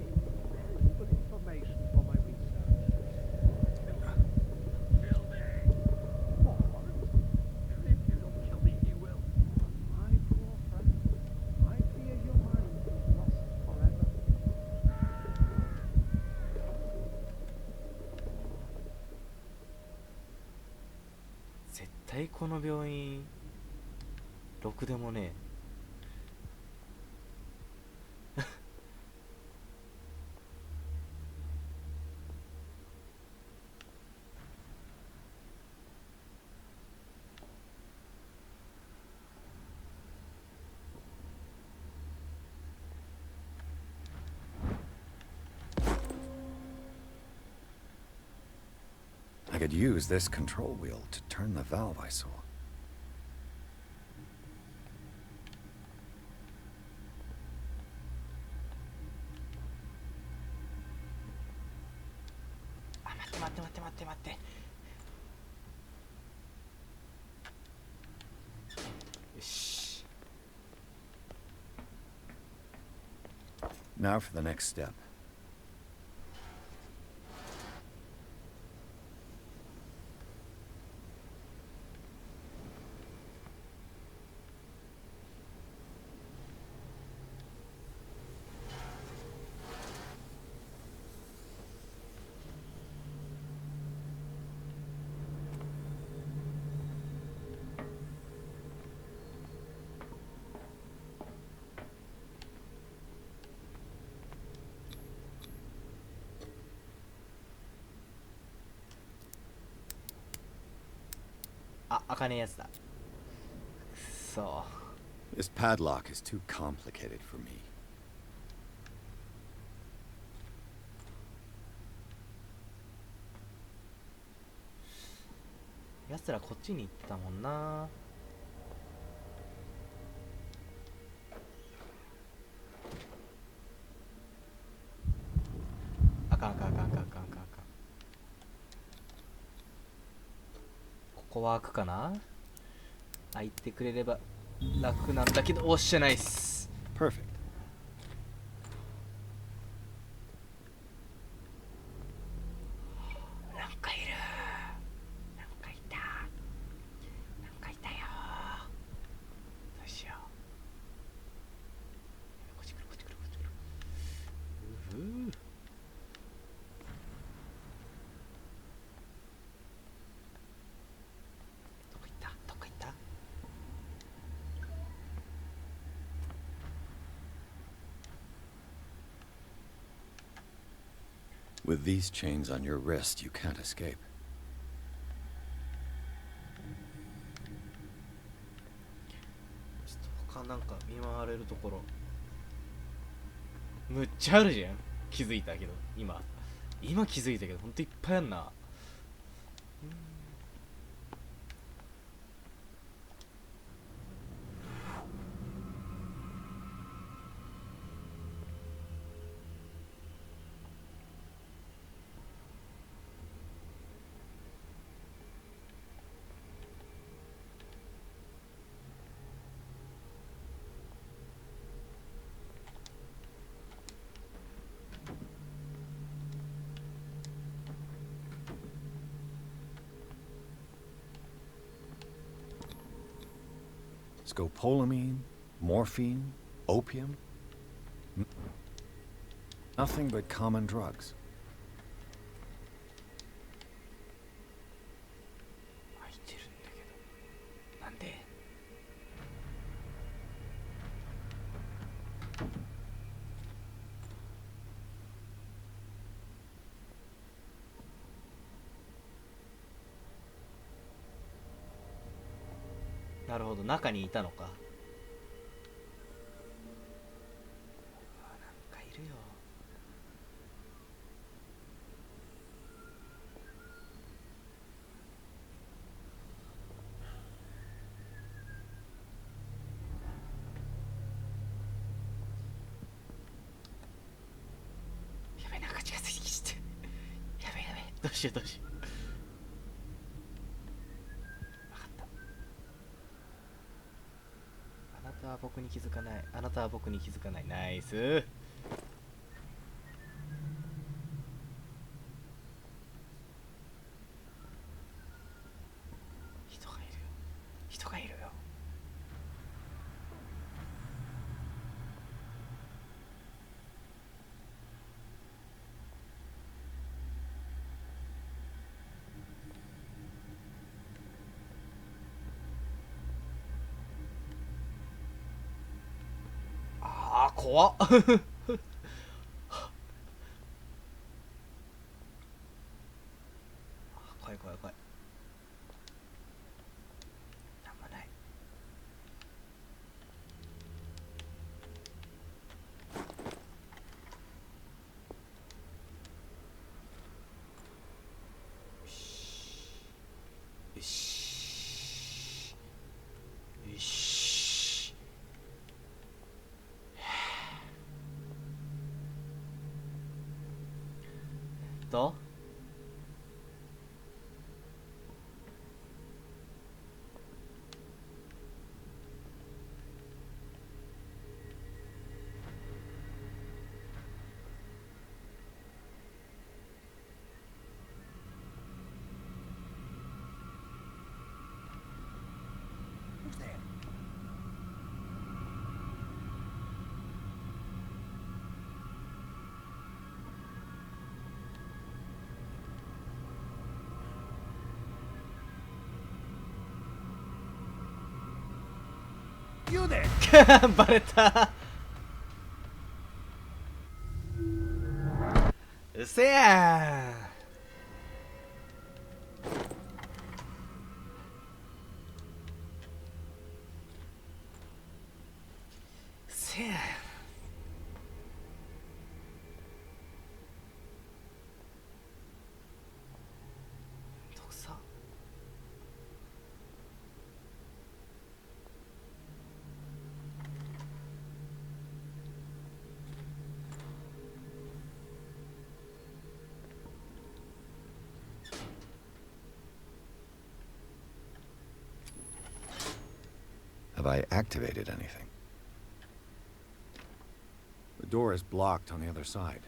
Gave me valuable information for my research. Kill me! What? If you don't kill me, he will. My poor friend. I fear your mind is lost forever. 絶対この病院ろくでもねI could use this control wheel to turn the valve I saw. あ、待って。よし。 Now for the next step.あ、開かねえやつだ。くそ。 This padlock is too complicated for me. やつらこっちに行ったもんな。あかん。ここは開くかな。開いてくれれば楽なんだけど、おっしゃないっす。 Perfect. With these chains on your wrist, you can't escape. ちょっと他なんか見回れるところむっちゃあるじゃん。気づいたけど今気づいたけどほんといっぱいあんな。Scopolamine, morphine, opium. Nothing but common drugs. 開いてるんだけどなんで。なるほど、中にいたのか。なんかいるよ。やべえ、なんか近づいてきて。やべえやべえ、どうしようどうしよう。あなたは僕に気づかない。あなたは僕に気づかない。ナイス。人がいるよ。人がいるよ。あー怖っ。怖い怖い怖い。なんもない。よしよし。とバレた。うせやん。せやん。どくさ。Have I activated anything? The door is blocked on the other side.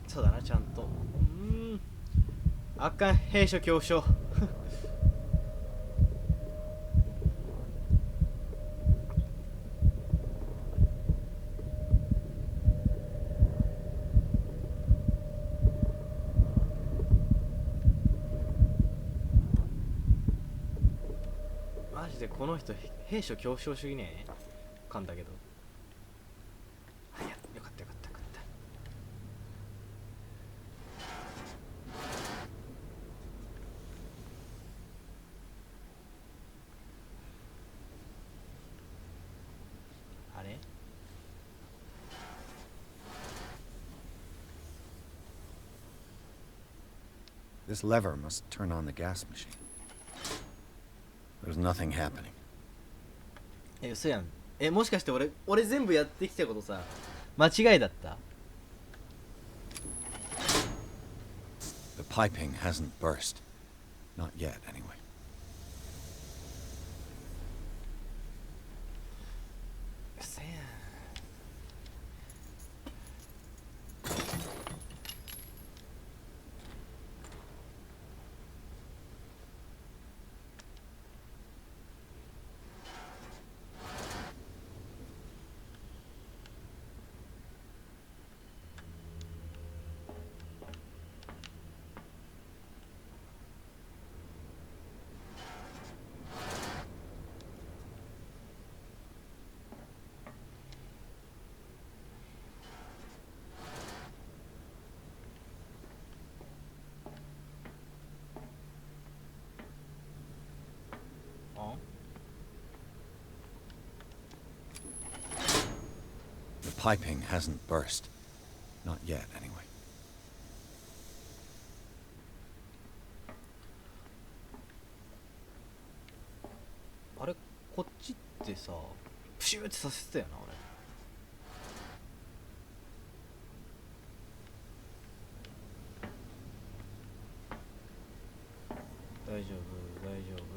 そうだな、ちゃんと。あかん、兵所恐怖症。マジでこの人兵所恐怖症主義ね。かんだけど。This lever must turn on the gas machine. There's nothing happening. 嘘やん。もしかして俺全部やってきたことさ、間違いだった？ The piping hasn't burst. Not yet, anyway. 嘘やん。The piping hasn't burst. Not yet, anyway. あれこっちってさ、プシューってさせてたよな俺。大丈夫大丈夫。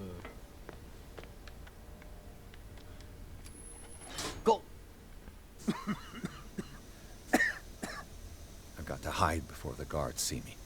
ゴI've got to hide before the guards see me.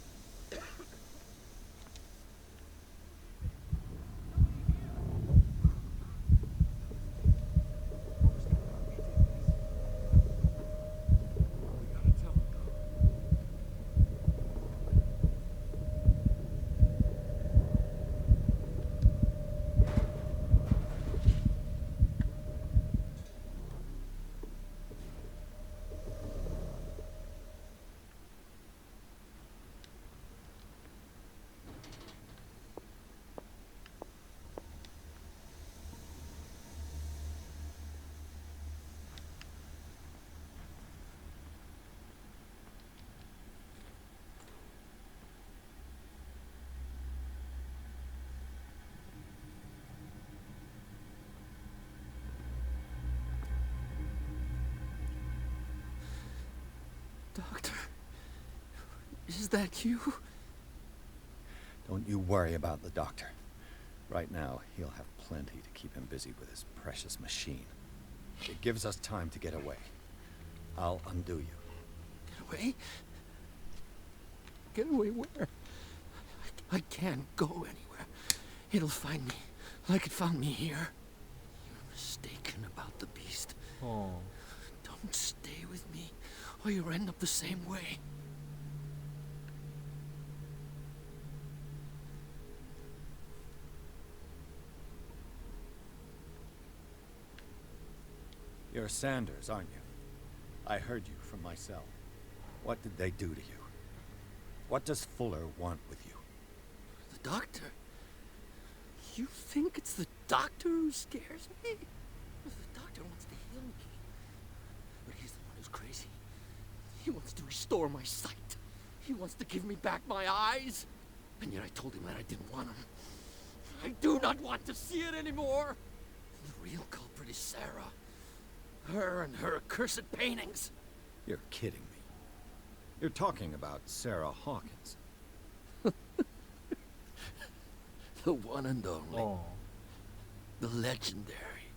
Doctor, is that you? Don't you worry about the doctor. Right now, he'll have plenty to keep him busy with his precious machine. It gives us time to get away. I'll undo you. Get away? Get away where? I can't go anywhere. It'll find me, like it found me here. You're mistaken about the beast. Oh. Don't stay with me, or you'll end up the same way. You're Sanders, aren't you? I heard you from my cell. What did they do to you? What does Fuller want with you? The doctor? You think it's the doctor who scares me? The doctor wants to heal me. But he's the one who's crazy. He wants to restore my sight. He wants to give me back my eyes. And yet I told him that I didn't want him. I do not want to see it anymore. The real culprit is Sarah. Her and her accursed paintings. You're kidding me. You're talking about Sarah Hawkins. The one and only. Oh. The legendary.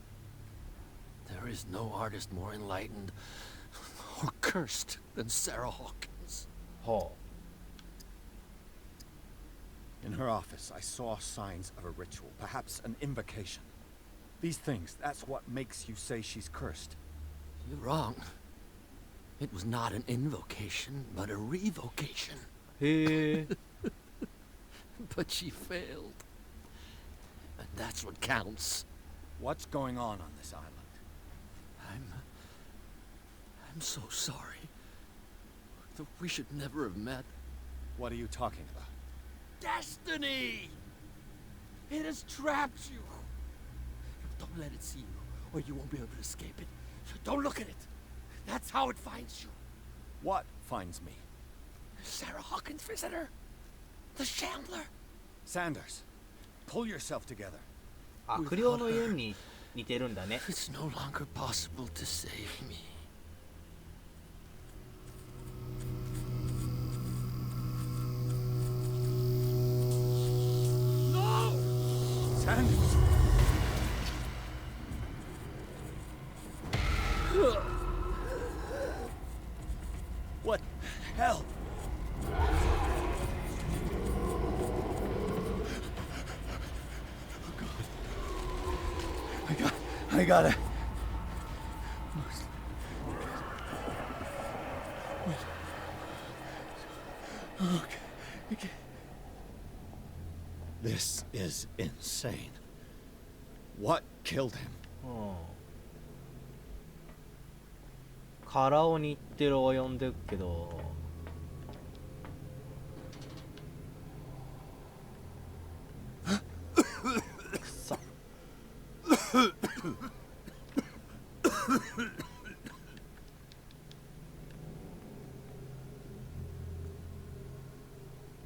There is no artist more enlightened or cursed than Sarah Hawkins. Oh. In her office, I saw signs of a ritual, perhaps an invocation. These things, that's what makes you say she's cursed. You're wrong. It was not an invocation, but a revocation. Hey. But she failed. And that's what counts. What's going on this island? I'm so sorry. We should never have met. What are you talking about? Destiny! It has trapped you. Don't let it see you, or you won't be able to escape it. Don't look at it. That's how it finds you. What finds me? Sarah Hawkins' visitor. The Chandler! Sanders, pull yourself together. 悪霊の家に似てるんだね。 It's no longer possible to save me. No! Sanders! What the hell? I got it. Okay. This is insane. What killed him? カラオに行ってるを呼んでるけど。くそ。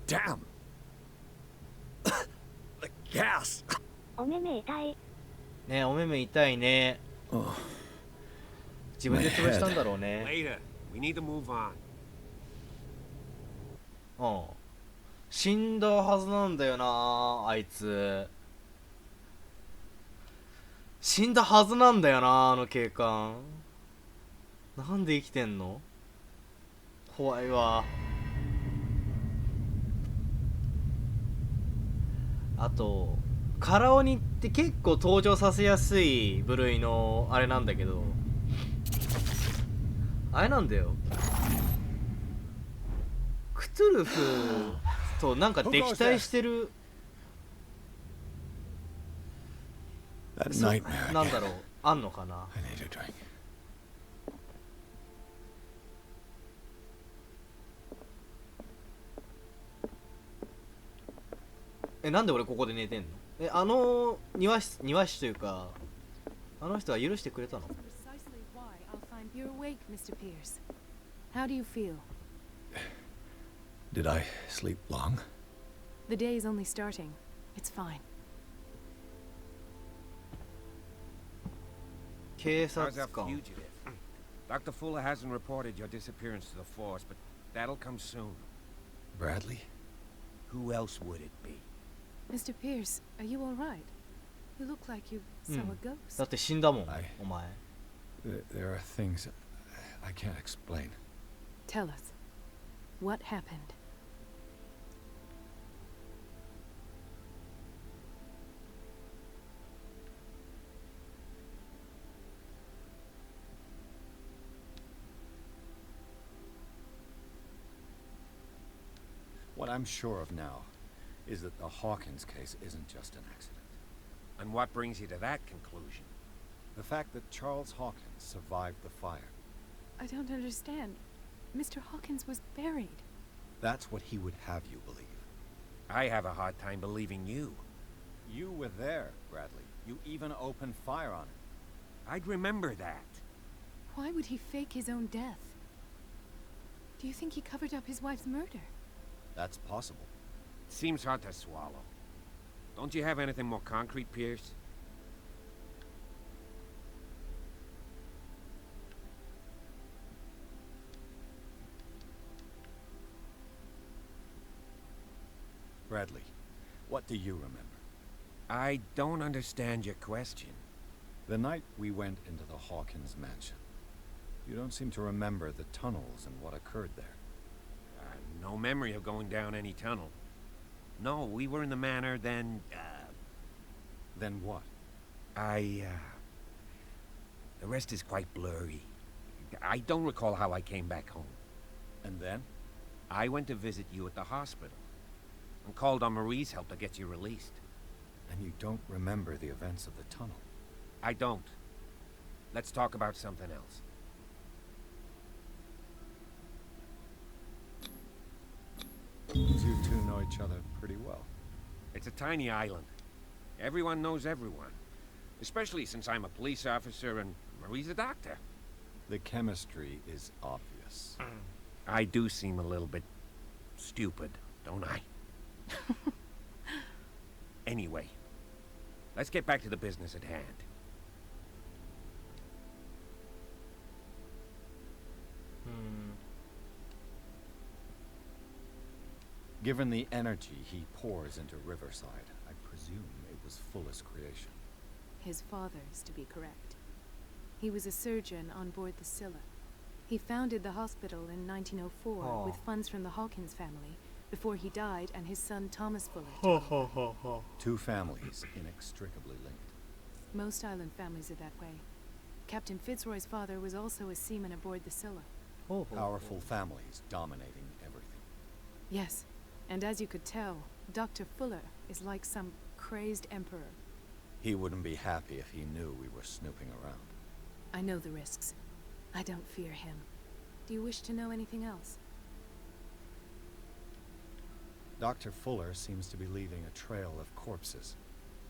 Damn! The gas! お目目痛い。ね、お目目痛いね。自分で潰したんだろうね。 Later. We need to move on. うん。死んだはずなんだよな、あいつ。死んだはずなんだよな、あの警官。なんで生きてんの？怖いわ。あと、カラオニって結構登場させやすい部類のあれなんだけど、あれなんだよ。クトゥルフとなんか敵対してる。なんだろう、あんのかな。なんで俺ここで寝てんの？あの庭師というか、あの人は許してくれたの？ You're awake, Mr. Pierce. How do you feel? Did I sleep long? The day is only starting. It's fine. 警察 How's that 官。 fugitive? Dr. Fuller hasn't reported your disappearance to the force, but that'll come soon. Bradley? Who else would it be? Mr. Pierce, are you all right? You look like you saw a ghost. だって死んだもん、お前。There are things I can't explain. Tell us. What happened? What I'm sure of now is that the Hawkins case isn't just an accident. And what brings you to that conclusion? The fact that Charles Hawkins survived the fire. I don't understand. Mr. Hawkins was buried. That's what he would have you believe. I have a hard time believing you. You were there, Bradley. You even opened fire on him. I'd remember that. Why would he fake his own death? Do you think he covered up his wife's murder? That's possible. Seems hard to swallow. Don't you have anything more concrete, Pierce? Bradley, what do you remember? I don't understand your question. The night we went into the Hawkins mansion. You don't seem to remember the tunnels and what occurred there. No memory of going down any tunnel. No, we were in the manor, then, Then what? The rest is quite blurry. I don't recall how I came back home. And then? I went to visit you at the hospital. And called on Marie's help to get you released. And you don't remember the events of the tunnel? I don't. Let's talk about something else. You two know each other pretty well. It's a tiny island. Everyone knows everyone. Especially since I'm a police officer and Marie's a doctor. The chemistry is obvious. I do seem a little bit stupid, don't I? Anyway, let's get back to the business at hand. Given the energy he pours into Riverside, I presume it was Fuller's creation. His father's, to be correct. He was a surgeon on board the Scylla. He founded the hospital in 1904 with funds from the Hawkins family before he died and his son Thomas Fuller. Two families inextricably linked. Most island families are that way. Captain Fitzroy's father was also a seaman aboard the Scylla. Powerful families dominating everything. Yes, and as you could tell, Dr. Fuller is like some crazed emperor. He wouldn't be happy if he knew we were snooping around. I know the risks. I don't fear him. Do you wish to know anything else? Dr. Fuller seems to be leaving a trail of corpses.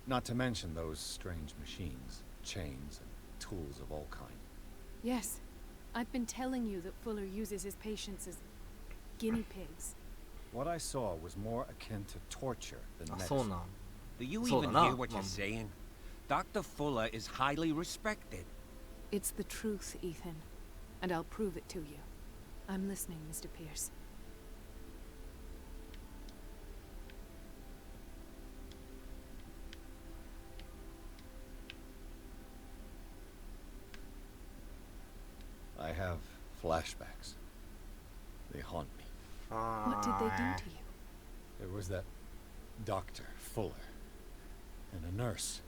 Not to mention those strange machines, chains, and tools of all kind. Yes. I've been telling you that Fuller uses his patients as guinea pigs. What I saw was more akin to torture than medicine. Do you even hear what you're saying? Dr. Fuller is highly respected. It's the truth, Ethan. And I'll prove it to you. I'm listening, Mr. Pierce. I have flashbacks. They haunt me. What did they do to you? There was that Dr. Fuller and a nurse.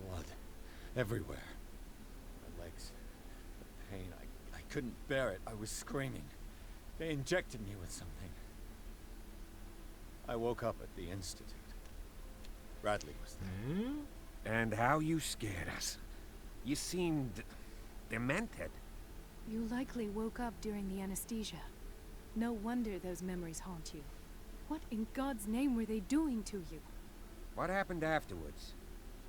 Blood everywhere. My legs, the pain, I couldn't bear it. I was screaming. They injected me with something. I woke up at the institute. Bradley was there. And how you scared us. You seemed demented. You likely woke up during the anesthesia. No wonder those memories haunt you. What in God's name were they doing to you? What happened afterwards?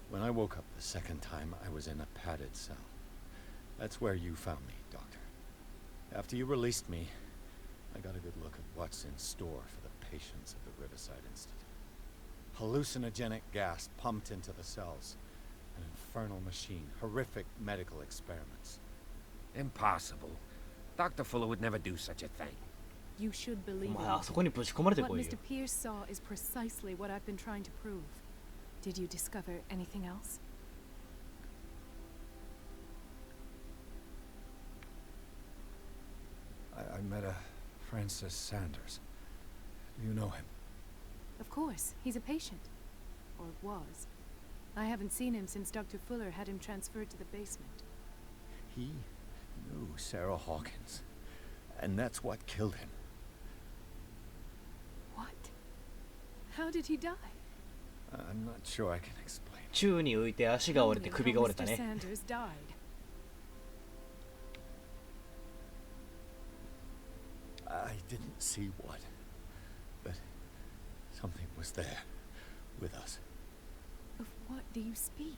When I woke up the second time, I was in a padded cell. That's where you found me, Doctor. After you released me, I got a good look at what's in store for the patients of the Riverside Institute. Hallucinogenic gas pumped into the cells. An infernal machine. Horrific medical experiments. Impossible. Dr. Fuller would never do such a thing. You should believe What Mr. Pierce saw is precisely what I've been trying to prove. Did you discover anything else? I met a Francis Sanders. You know him? Of course. He's a patient. Or was. I haven't seen him since Dr. Fuller had him transferred to the basement. He knew Sarah Hawkins. And that's what killed him. What? How did he die? I'm not sure I can explain. 宙に浮いて足が折れて首が折れたね。 Sanders died. I didn't see what, but something was there with us. Of what do you speak?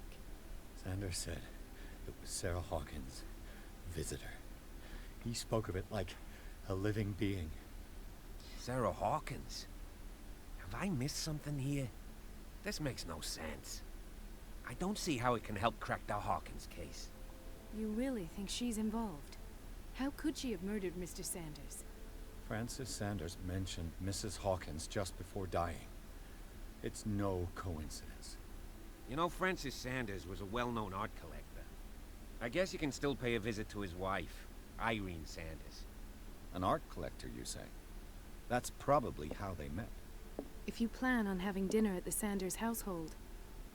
Sanders said it was Sarah Hawkins' visitor. He spoke of it like a living being. Sarah Hawkins? Have I missed something here? This makes no sense. I don't see how it can help crack the Hawkins case. You really think she's involved? How could she have murdered Mr. Sanders? Francis Sanders mentioned Mrs. Hawkins just before dying. It's no coincidence. You know, Francis Sanders was a well-known art collector. I guess you can still pay a visit to his wife, Irene Sanders. An art collector, you say? That's probably how they met. If you plan on having dinner at the Sanders household,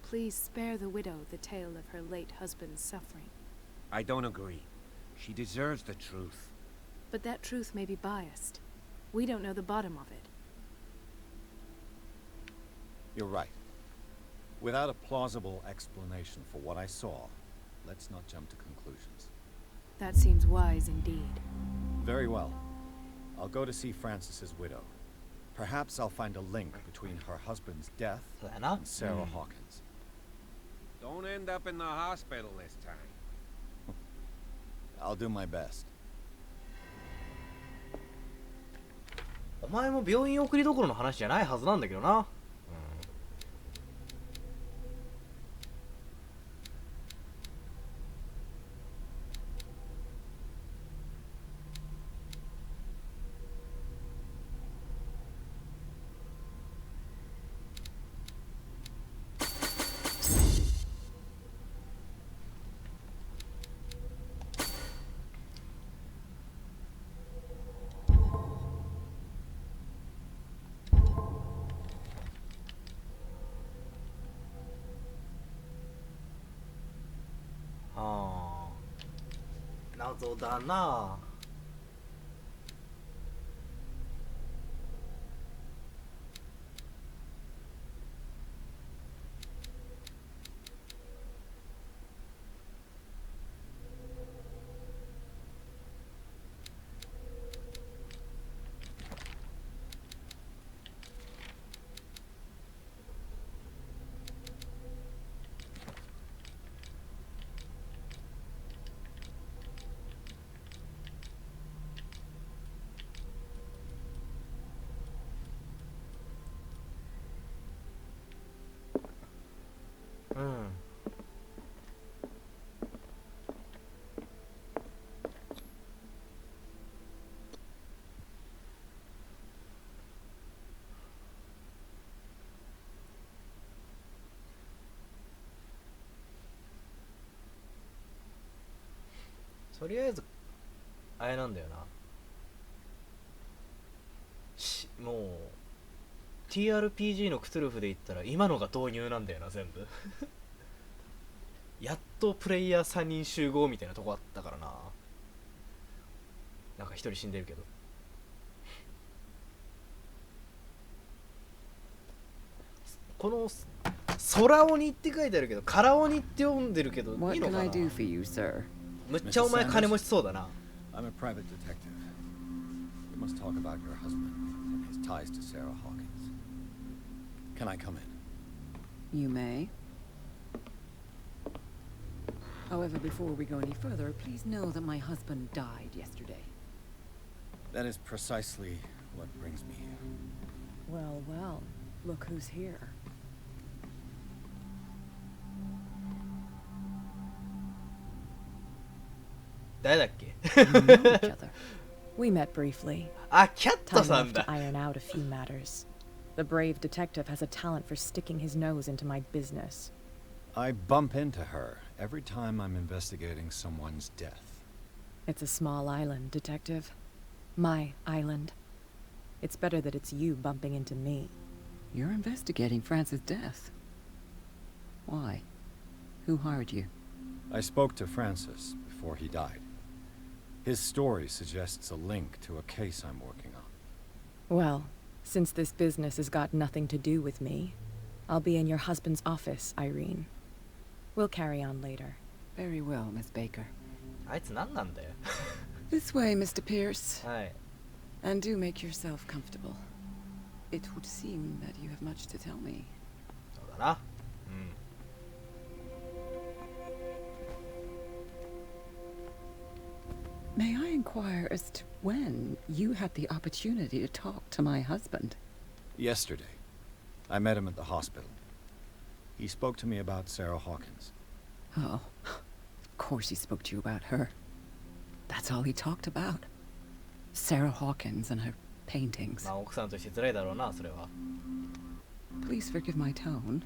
please spare the widow the tale of her late husband's suffering. I don't agree. She deserves the truth. But that truth may be biased. We don't know the bottom of it. You're right. Without a plausible explanation for what I saw, let's not jump to conclusions. That seems wise indeed. Very well. I'll go to see Francis's widow. Perhaps I'll find a link between her husband's death and Sarah Hawkins. Don't end up in the hospital this time. I'll do my best. お前も病院送りどころの話じゃないはずなんだけどな。謎だな。うん。とりあえずあれなんだよな。もう TRPG のクトゥルフで言ったら今のが導入なんだよな、全部やっとプレイヤー3人集合みたいなとこあったからな。なんか1人死んでるけど。この空鬼って書いてあるけど空鬼って読んでるけどいいのかな。 What can I do for you, sir? むっちゃお前金持ちそうだな。 I'm a private detective. We must talk about your husband and his ties to Sarah Hawkins. Can I come in? You may. However, before we go any further, please know that my husband died yesterday. That is precisely what brings me here. Well, well, look who's here. We know each other. We met briefly. Time enough to iron out a few matters. The brave detective has a talent for sticking his nose into my business. I bump into her every time I'm investigating someone's death. It's a small island, detective. My island. It's better that it's you bumping into me. You're investigating Francis' death. Why? Who hired you? I spoke to Francis before he died. His story suggests a link to a case I'm working on. Well, since this business has got nothing to do with me, I'll be in your husband's office, Irene. We'll carry on later. Very well, Miss Baker. This way, Mr. Pierce. Hi. And do make yourself comfortable. It would seem that you have much to tell me. May I inquire as to when you had the opportunity to talk to my husband? Yesterday. I met him at the hospital. He spoke to me about Sarah Hawkins. Oh, of course he spoke to you about her. That's all he talked about. Sarah Hawkins and her paintings. Please forgive my tone.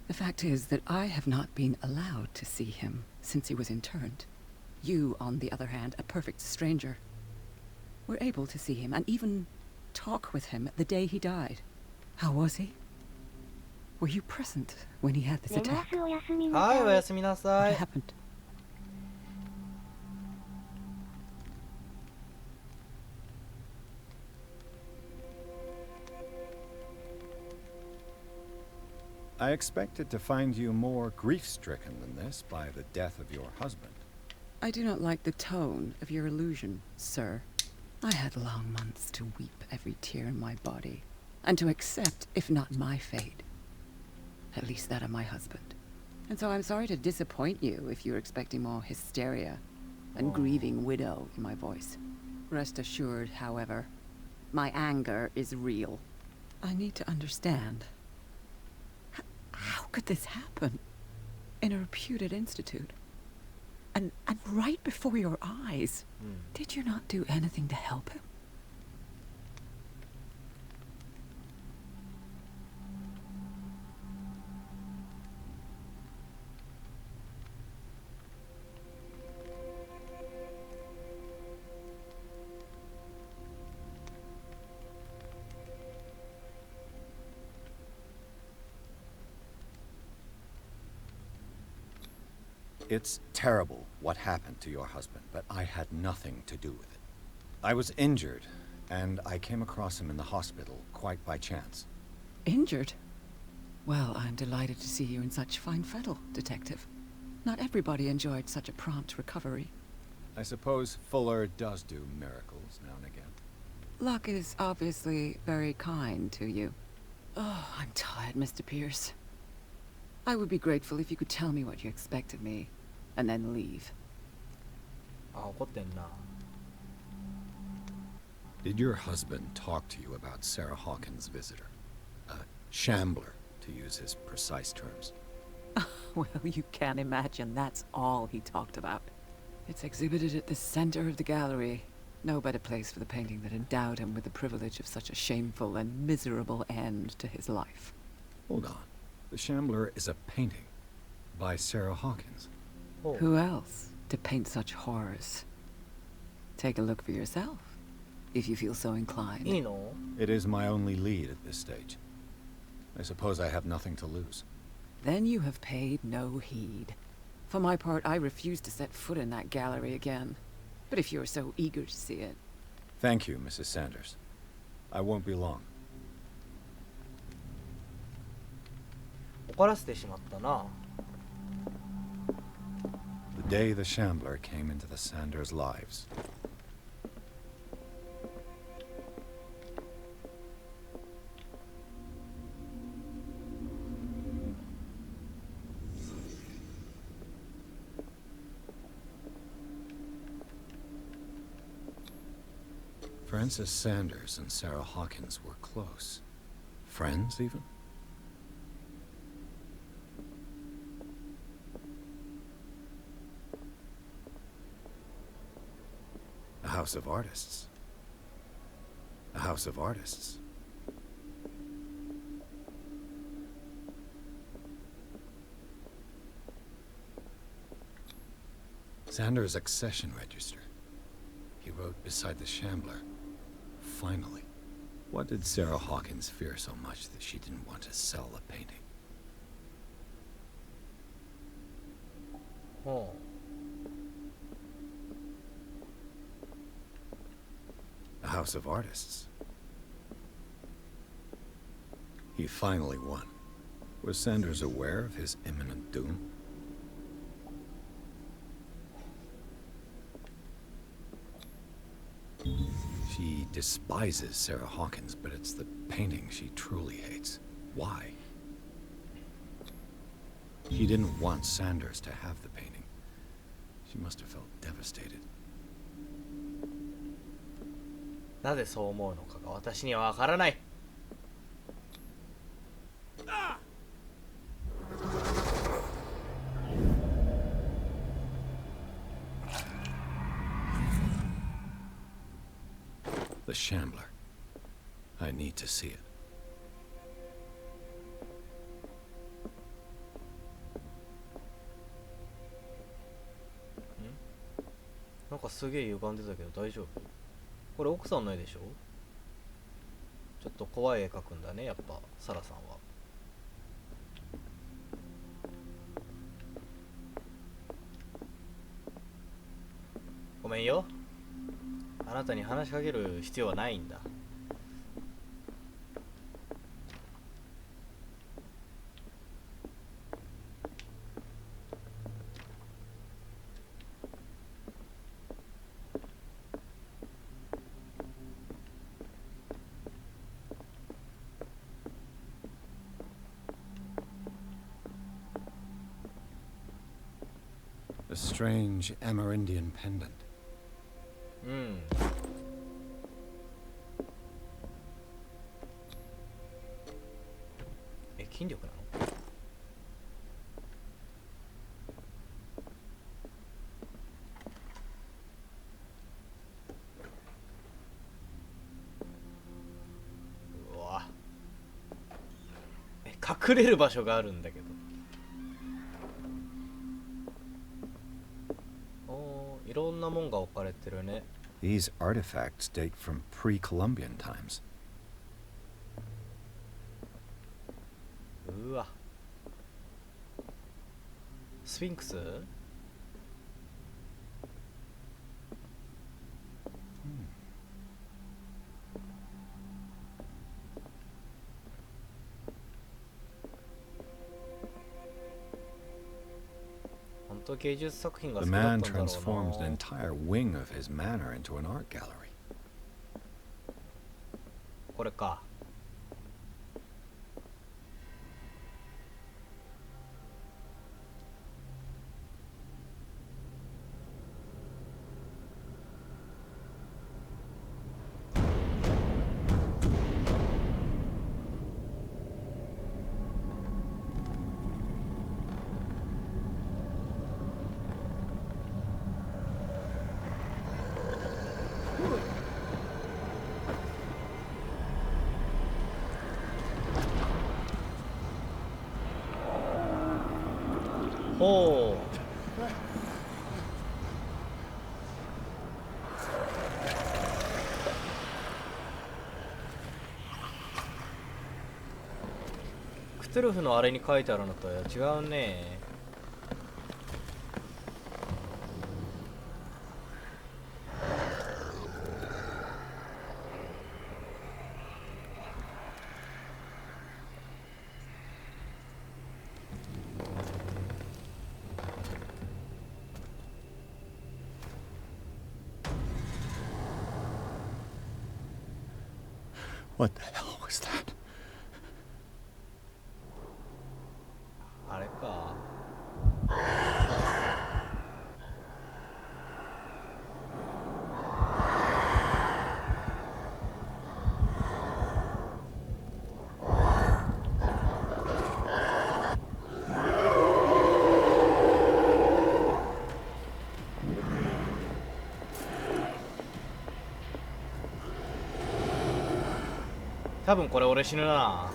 The fact is that I have not been allowed to see him since he was interned. You, on the other hand, a perfect stranger, were able to see him and even talk with him the day he died. How was he? Were you present when he had this attack? What happened? I expected to find you more grief-stricken than this by the death of your husband. I do not like the tone of your allusion, sir. I had long months to weep every tear in my body, and to accept, if not my fate, at least that of my husband. And so I'm sorry to disappoint you if you're expecting more hysteria and grieving widow in my voice. Rest assured, however, My anger is real. I need to understand. How could this happen? In a reputed institute? And right before your eyes? Did you not do anything to help him? It's terrible what happened to your husband, but I had nothing to do with it. I was injured, and I came across him in the hospital quite by chance. Injured? Well, I'm delighted to see you in such fine fettle, Detective. Not everybody enjoyed such a prompt recovery. I suppose Fuller does do miracles now and again. Luck is obviously very kind to you. Oh, I'm tired, Mr. Pierce. I would be grateful if you could tell me what you expect of me, and then leave. あ、怒ってんな。Did your husband talk to you about Sarah Hawkins' visitor? A shambler, to use his precise terms. Well, you can't imagine that's all he talked about. It's exhibited at the center of the gallery. No better place for the painting that endowed him with the privilege of such a shameful and miserable end to his life. Hold on. The Shambler is a painting by Sarah Hawkins. Oh. Who else to paint such horrors? Take a look for yourself, if you feel so inclined. It is my only lead at this stage. I suppose I have nothing to lose. Then you have paid no heed. For my part, I refuse to set foot in that gallery again. But if you're so eager to see it... Thank you, Mrs. Sanders. I won't be long. 怒らせてしまったな。 The day the Shambler came into the Sanders' lives. Frances Sanders and Sarah Hawkins were close. Friends, even? A house of artists. A house of artists. Sanders' accession register. He wrote beside the Shambler. Finally. What did Sarah Hawkins fear so much that she didn't want to sell the painting? Oh. A house of artists. He finally won. Was Sanders aware of his imminent doom? She despises Sarah Hawkins, but it's the painting she truly hates. Why? She didn't want Sanders to have the painting. She must have felt devastated. なぜそう思うのかが私にはわからない。The Shambler. I need to see it. なんかすげえ歪んでたけど大丈夫？これ奥さんの絵でしょ？ちょっと怖い絵描くんだね、やっぱサラさんは。ごめんよ。あなたに話しかける必要はないんだ。A strange Amerindian pendant. 筋力なの？うわ、隠れる場所があるんだけど。おー、いろんなもんが置かれてるね。These artifacts date from pre-Columbian times. うわ、スフィンクス？本当芸術作品が好 The きだった man んだろう transformed an な。 entire wing of his manor into an art gallery. これか。ほう。クトゥルフのあれに書いてあるのと違うね。What the hell was that? あれか。多分これ俺死ぬな。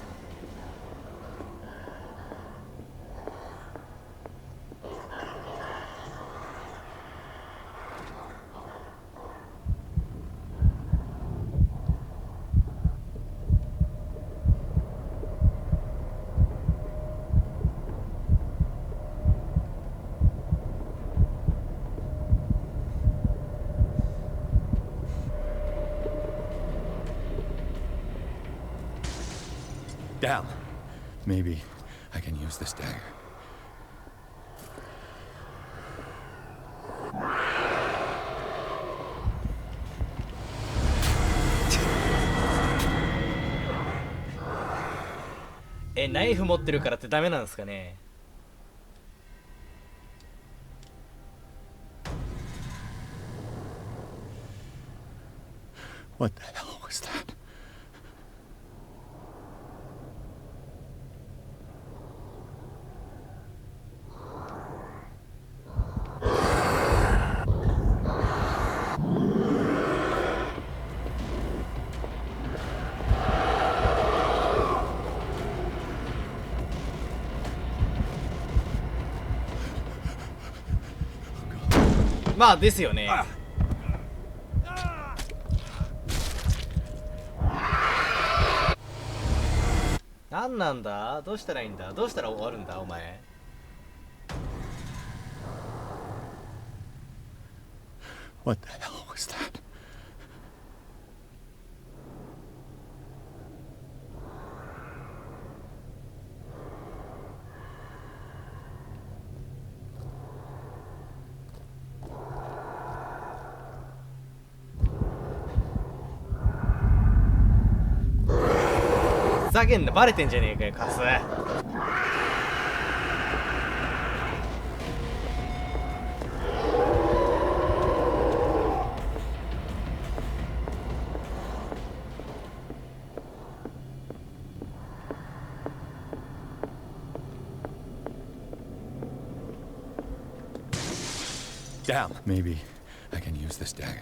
Down. Maybe I can use this dagger. Eh, ナイフ持ってるからってダメなんですかね。What the hell was that? Oh, まあですよね。何なんだ？どうしたらいいんだ？どうしたら終わるんだお前。What the hell was that?ふざけんな、バレてんじゃねえかよカス。Damn. Maybe I can use this dagger.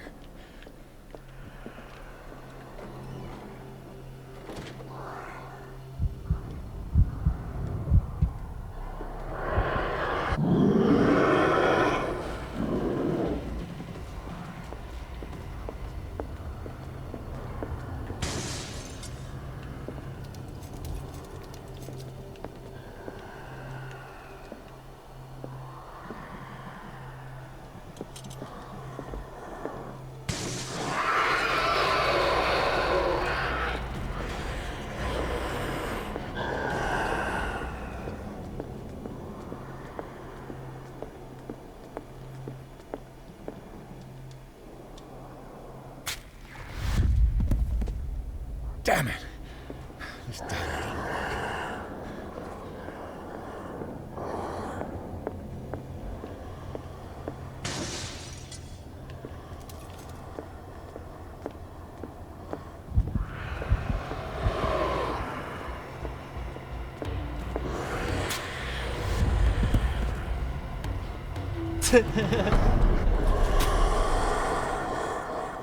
Damn it. This dagger didn't work.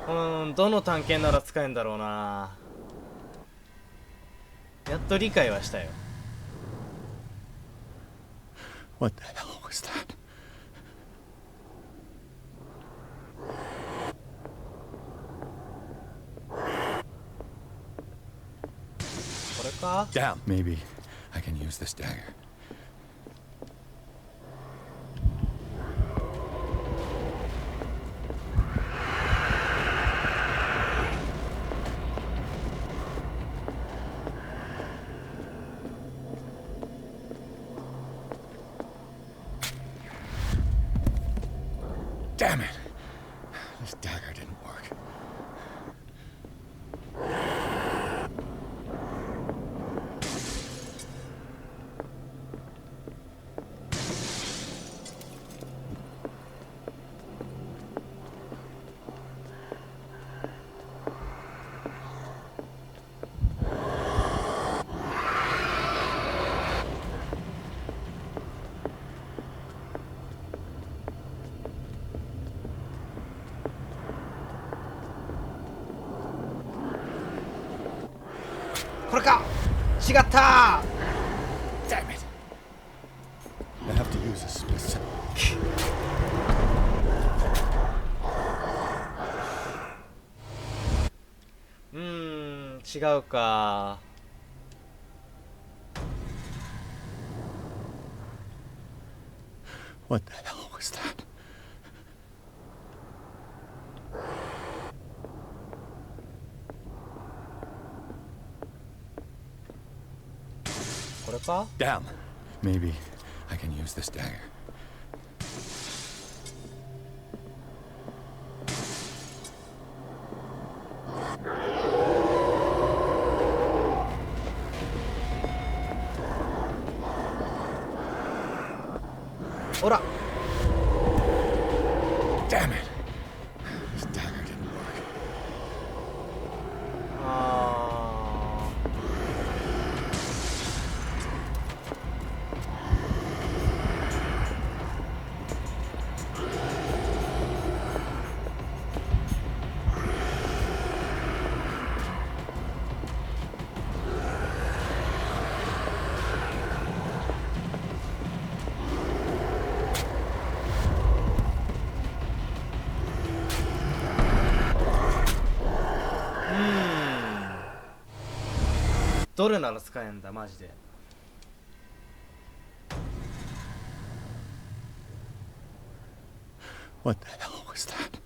Mm, どの探検なら使えんだろうな。やっと理解はしたよ。What the hell was that? これか？ Damn. Maybe I can use this dagger. Damn it! This dagger didn't work. Damn it! I have to use a specific. 違うか。What the hell was that? Damn. Maybe I can use this dagger. Ora. Damn it. This dagger didn't work. Hmm. どれなら使えんだマジで。What the hell was that?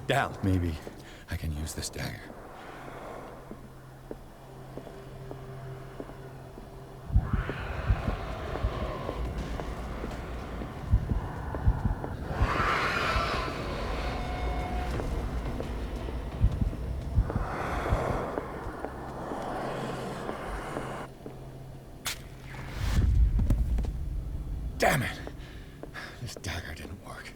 Damn. Maybe I can use this dagger. Damn it! This dagger didn't work.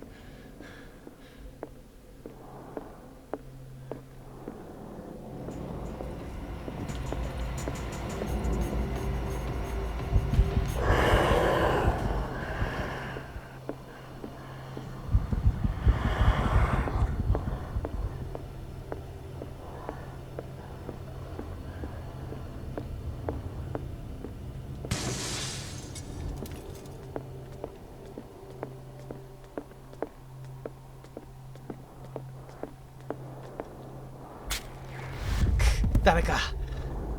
ダメか。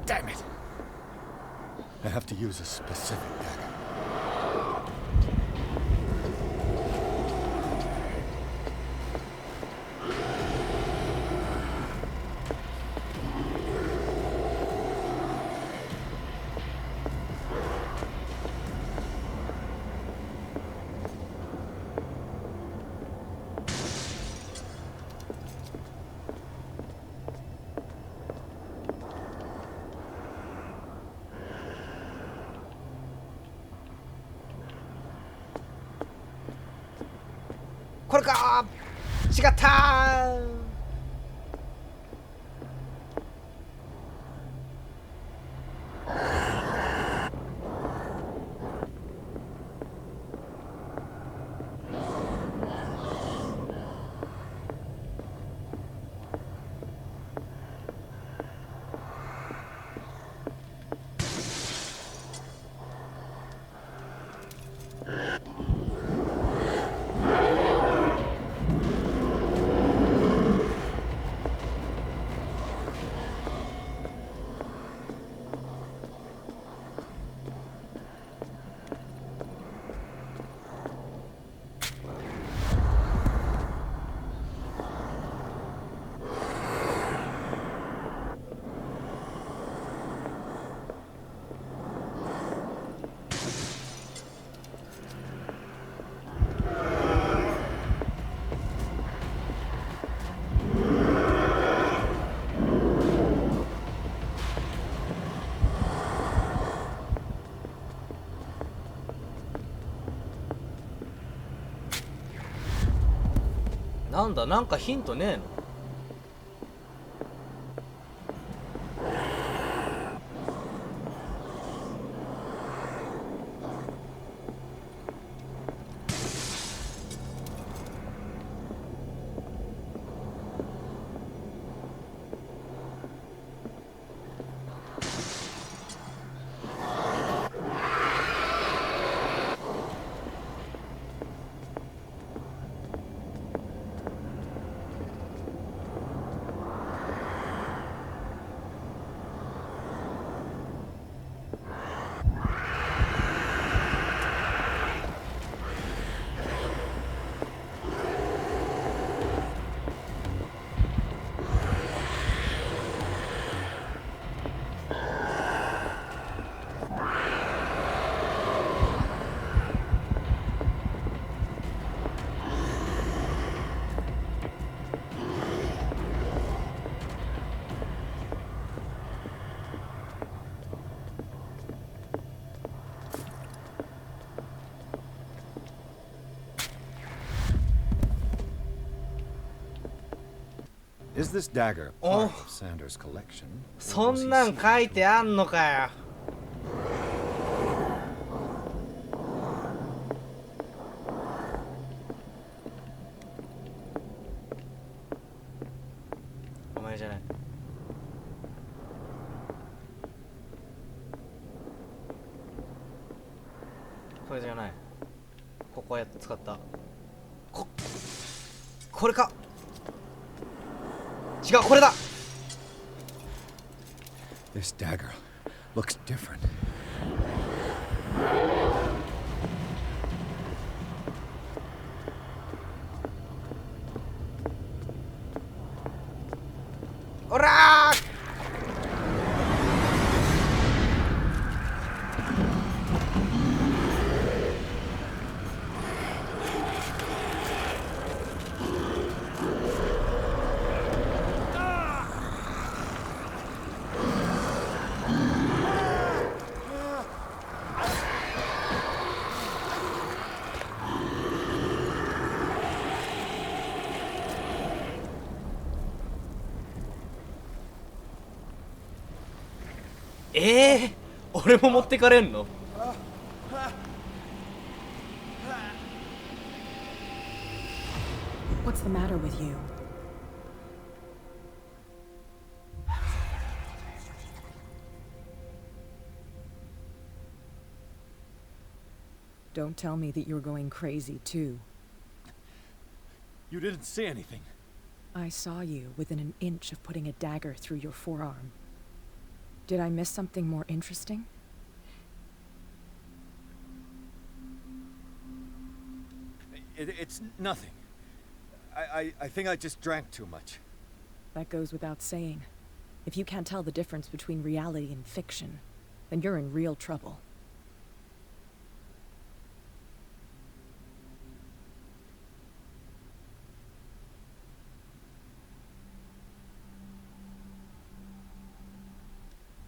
Damn it! I have to use a specific dagger.これか。違ったー。なんだ、なんかヒントねえの？Is this dagger part of Sanders' collection? そんなん書いてあんのかよ。お前じゃない。これじゃない。ここやって使った。これか。違う、これだ。 This dagger looks different. Ora! Eh? 俺も持ってかれんの? What's the matter with you? Don't tell me that you're going crazy too. You didn't see anything. I saw you within an inch of putting a dagger through your forearm. Did I miss something more interesting? It's nothing. I think I just drank too much. That goes without saying. If you can't tell the difference between reality and fiction, then you're in real trouble.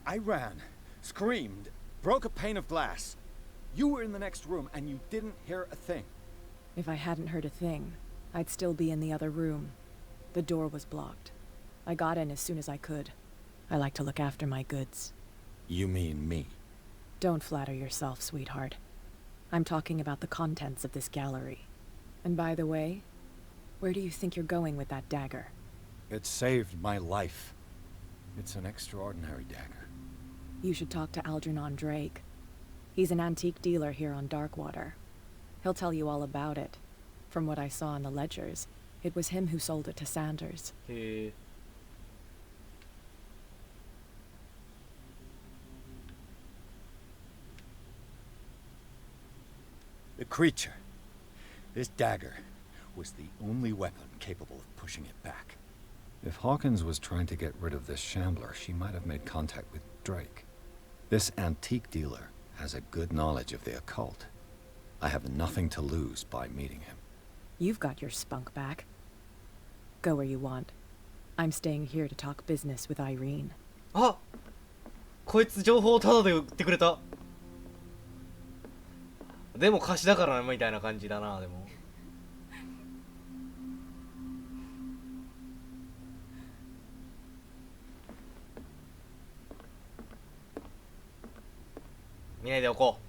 I ran, screamed, broke a pane of glass. You were in the next room and you didn't hear a thing. If I hadn't heard a thing, I'd still be in the other room. The door was blocked. I got in as soon as I could. I like to look after my goods. You mean me? Don't flatter yourself, sweetheart. I'm talking about the contents of this gallery. And by the way, where do you think you're going with that dagger? It saved my life. It's an extraordinary dagger. You should talk to Algernon Drake. He's an antique dealer here on Darkwater. He'll tell you all about it. From what I saw in the ledgers, it was him who sold it to Sanders. The creature. This dagger was the only weapon capable of pushing it back. If Hawkins was trying to get rid of this shambler, she might have made contact with Drake. This antique dealer has a good knowledge of the occult. I have nothing to lose by meeting him. You've got your spunk back. Go where you want. I'm staying here to talk business with Irene. あ、こいつ情報をタダで売ってくれた。でも貸しだからみたいな感じだな。でも見ないでおこう。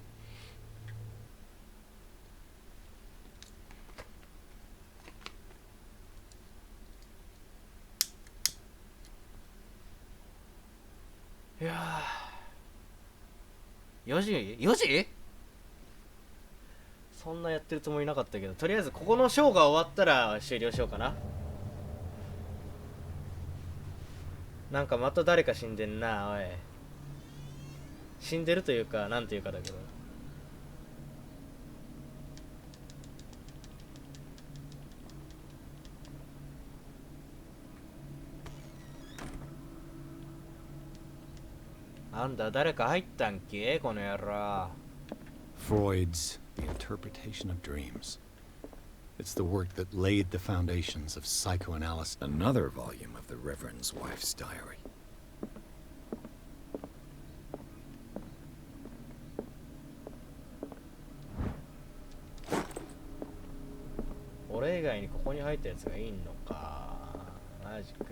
いやー、4時そんなやってるつもりなかったけど、とりあえずここのショーが終わったら終了しようかな。なんかまた誰か死んでんな、おい。死んでるというか、なんていうかだけど。なんだ、誰か入ったんけこの野郎。Freud's The Interpretation of Dreams. It's the work that laid the foundations of psychoanalysis. Another volume of the Reverend's wife's diary. 俺以外にここに入ったやつがいんのか。マジか。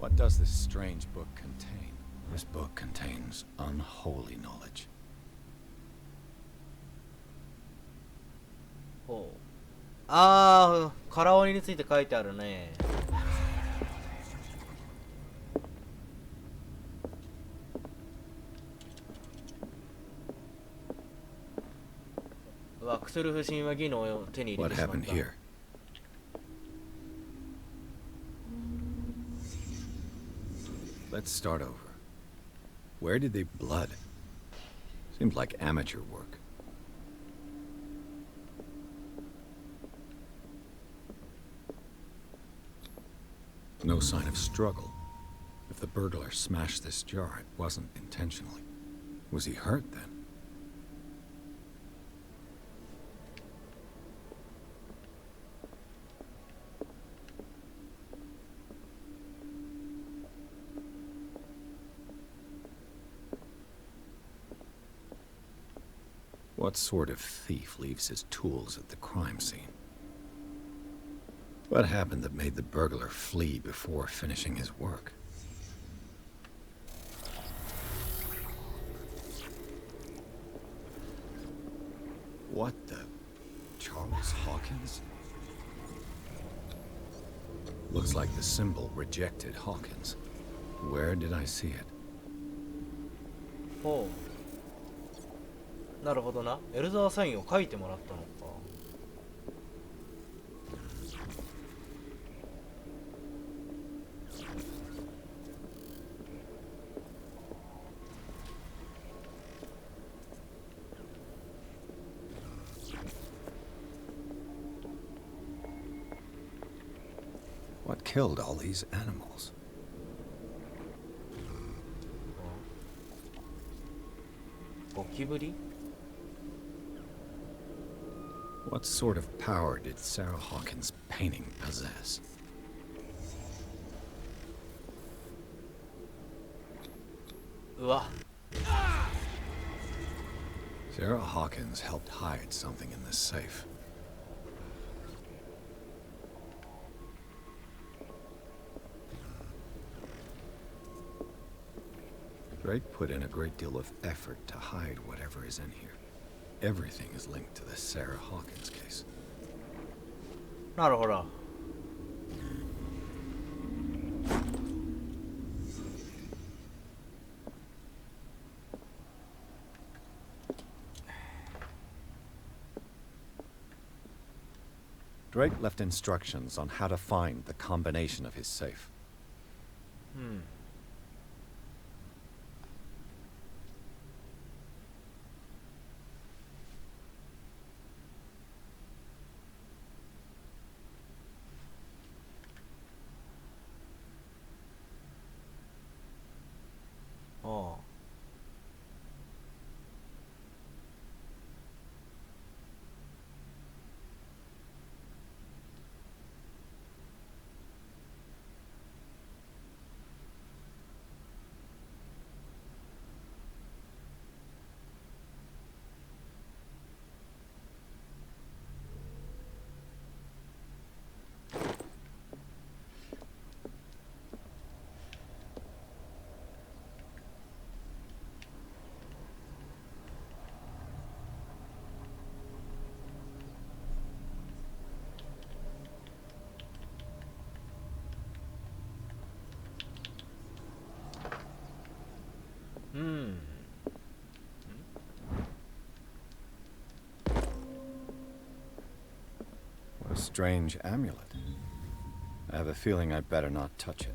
What does this strange book contain? This book contains unholy knowledge. ほう。ああ、カラオニについて書いてあるね。うわ、クトゥルフ神話技能を手に入れてしまった。What happened here? Let's start over. Where did they blood? Seems like amateur work. No sign of struggle. If if the burglar smashed this jar, it wasn't intentionally. Was he hurt then? What sort of thief leaves his tools at the crime scene? What happened that made the burglar flee before finishing his work? What the? Charles Hawkins? Looks like the symbol rejected Hawkins. Where did I see it? ほう。なるほどな。エルザーサインを書いてもらったのか。What killed all these animals? What sort of power did Sarah Hawkins' painting possess? Sarah Hawkins helped hide something in this safe. Drake put in a great deal of effort to hide whatever is in here. Everything is linked to the Sarah Hawkins case. なるほど。Drake left instructions on how to find the combination of his safe. Oh. What a strange amulet. I have a feeling I'd better not touch it.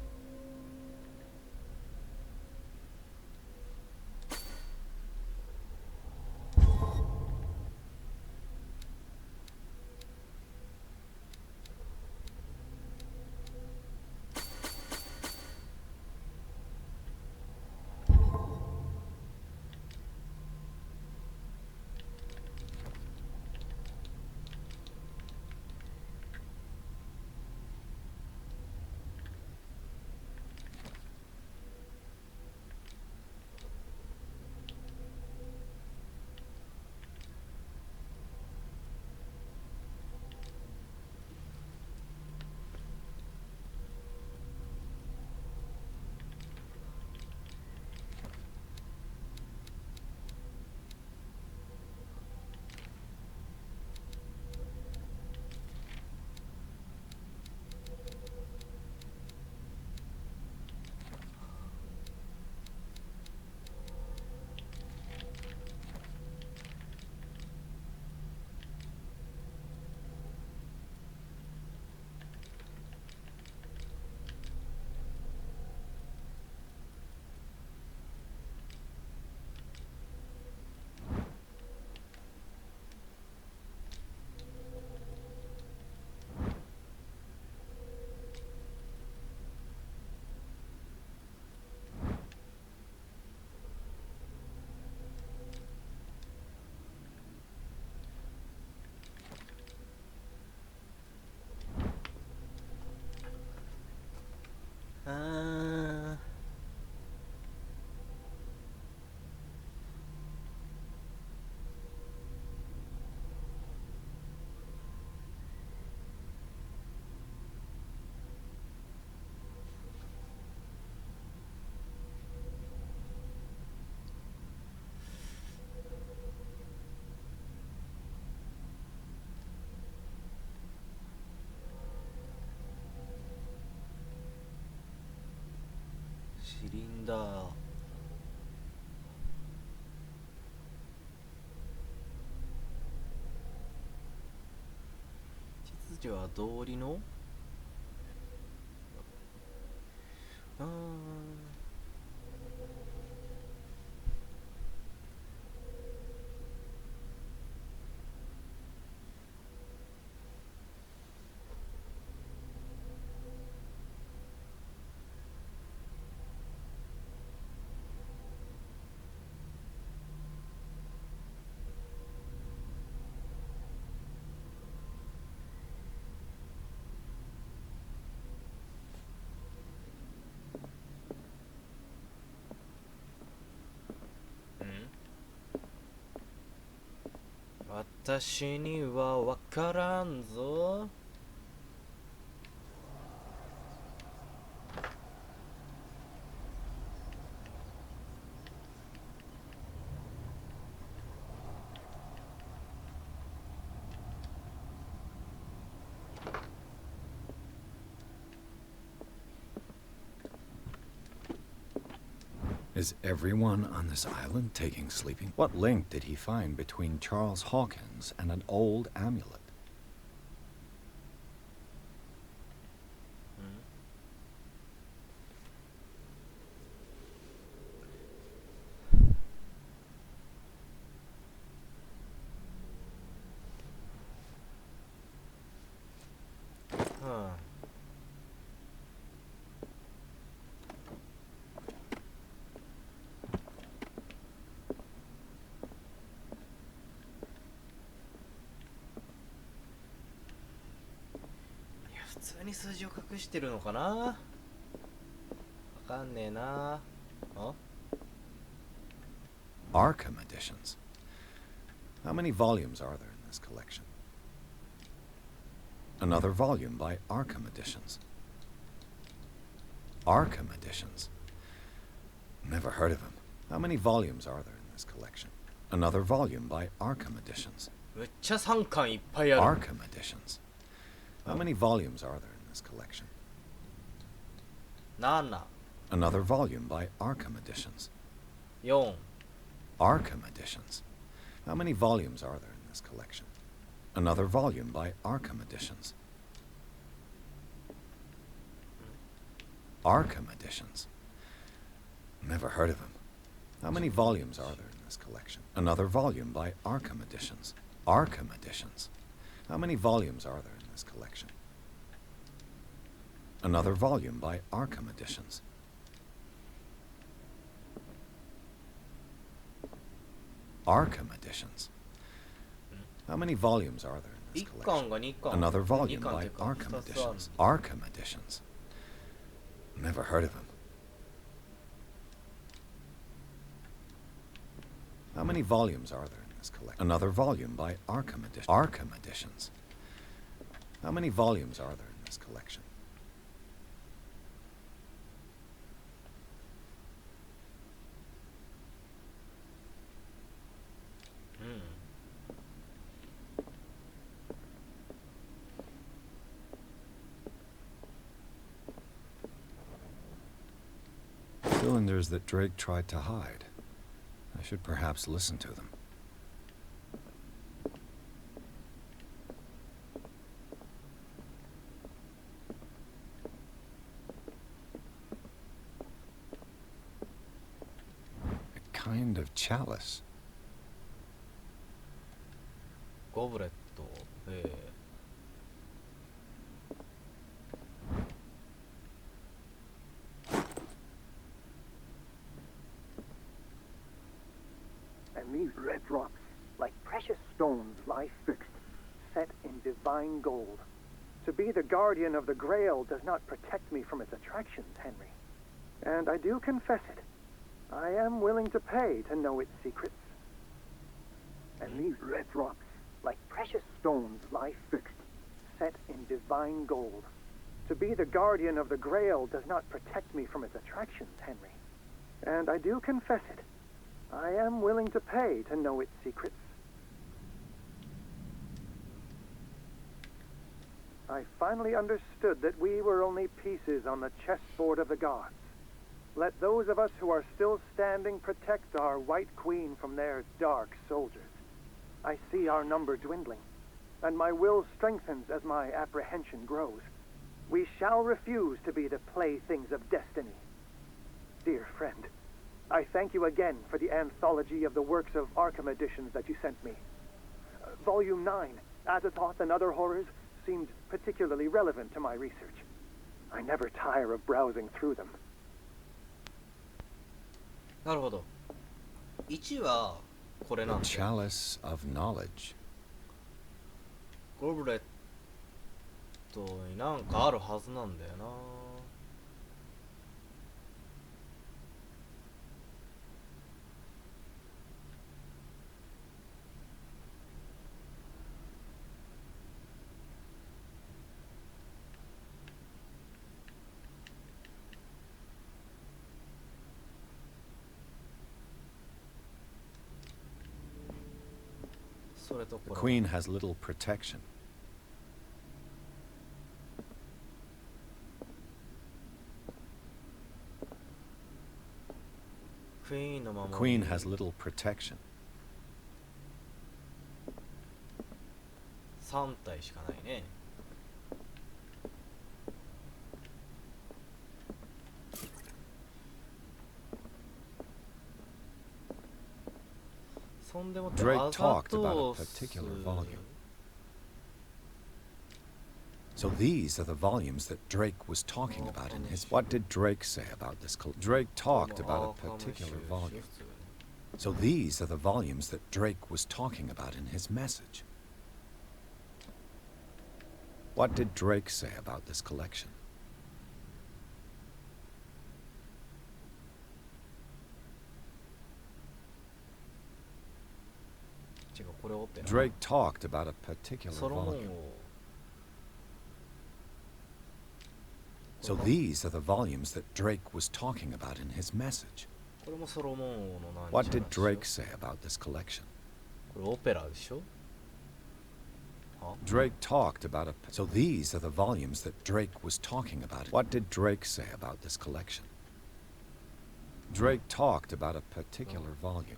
リンダー。秩序は道理の私にはわからんぞ。Is everyone on this island taking sleeping? What link did he find between Charles Hawkins and an old amulet?普通に数字を隠してるのかな。わかんねえな。あ？ Arkham editions. How many volumes are there in this collection? Another volume by Arkham editions. Arkham editions. Never heard of him. How many volumes are there in this collection? Another volume by Arkham editions. めっちゃ3巻いっぱいある。 Arkham editions. How many volumes are there in this collection? 7。 Another volume by Arkham editions. 4。 Arkham editions. How many volumes are there in this collection? Another volume by Arkham editions. Arkham editions. Never heard of him. How many volumes are there in this collection? Another volume by Arkham editions. Arkham editions. How many volumes are there in this collection? Another volume by Arkham editions. Arkham editions. How many volumes are there in this collection? Another volume by Arkham editions. Arkham editions. Never heard of him. How many volumes are there in this collection? Another volume by Arkham editions. Arkham editions. How many volumes are there in this collection? Cylinders that Drake tried to hide. I should perhaps listen to them. A kind of chalice. ゴブレット。And these red rocks, like precious stones, lie fixed, set in divine gold. To be the guardian of the Grail does not protect me from its attractions, Henry. And I do confess it. I am willing to pay to know its secrets. And these red rocks, like precious stones, lie fixed, set in divine gold. To be the guardian of the Grail does not protect me from its attractions, Henry. And I do confess it. I am willing to pay to know its secrets. I finally understood that we were only pieces on the chessboard of the gods. Let those of us who are still standing protect our White Queen from their dark soldiers. I see our number dwindling, and my will strengthens as my apprehension grows. We shall refuse to be the playthings of destiny. Dear friend, I thank you again for the anthology of the works of Arkham editions that you sent me. Volume 9, Azathoth and Other Horrors, seemed particularly relevant to my research. I never tire of browsing through them. なるほど。1はこれなんだ。 The Chalice of Knowledge. ゴブレットになんかあるはずなんだよな。The Queen has little protection. Queen has little protection. 3体しかないね。Drake talked about a particular volume. So these are the volumes that Drake was talking about in his... What did Drake say about this? Drake talked about a particular volume. So these are the volumes that Drake was talking about in his message. What did Drake say about this collection? Drake talked about a particular volume. So these are the volumes that Drake was talking about in his message. What did Drake say about this collection? Drake talked about a... So these are the volumes that Drake was talking about. What did Drake say about this collection? Drake talked about a particular volume.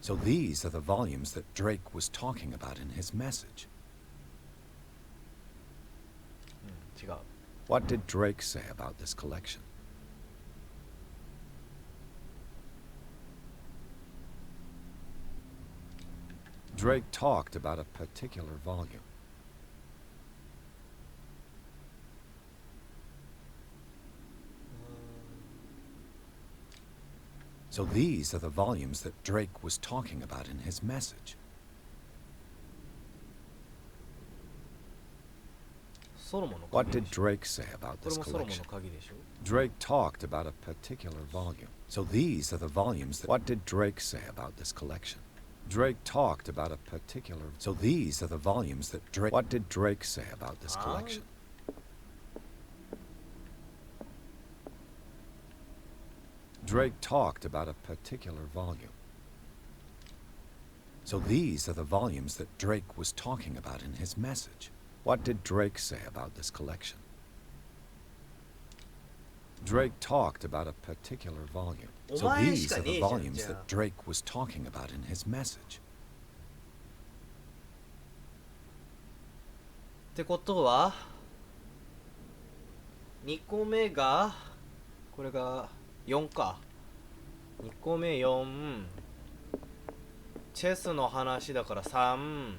So these are the volumes that Drake was talking about in his message. What did Drake say about this collection? Drake talked about a particular volume. So these are the volumes that Drake was talking about in his message. What did Drake say about this collection? Drake talked about a particular volume. So these are the volumes that... What did Drake say about this collection? Drake talked about a particular... So these are the volumes that Drake... What did Drake say about this collection? Drake talked about a particular volume. So these are the volumes that Drake was talking about in his message. What did Drake say about this collection? Drake talked about a particular volume. So these are the volumes that Drake was talking about in his message. ってことは2個目がこれが4か。2個目4。チェスの話だから3。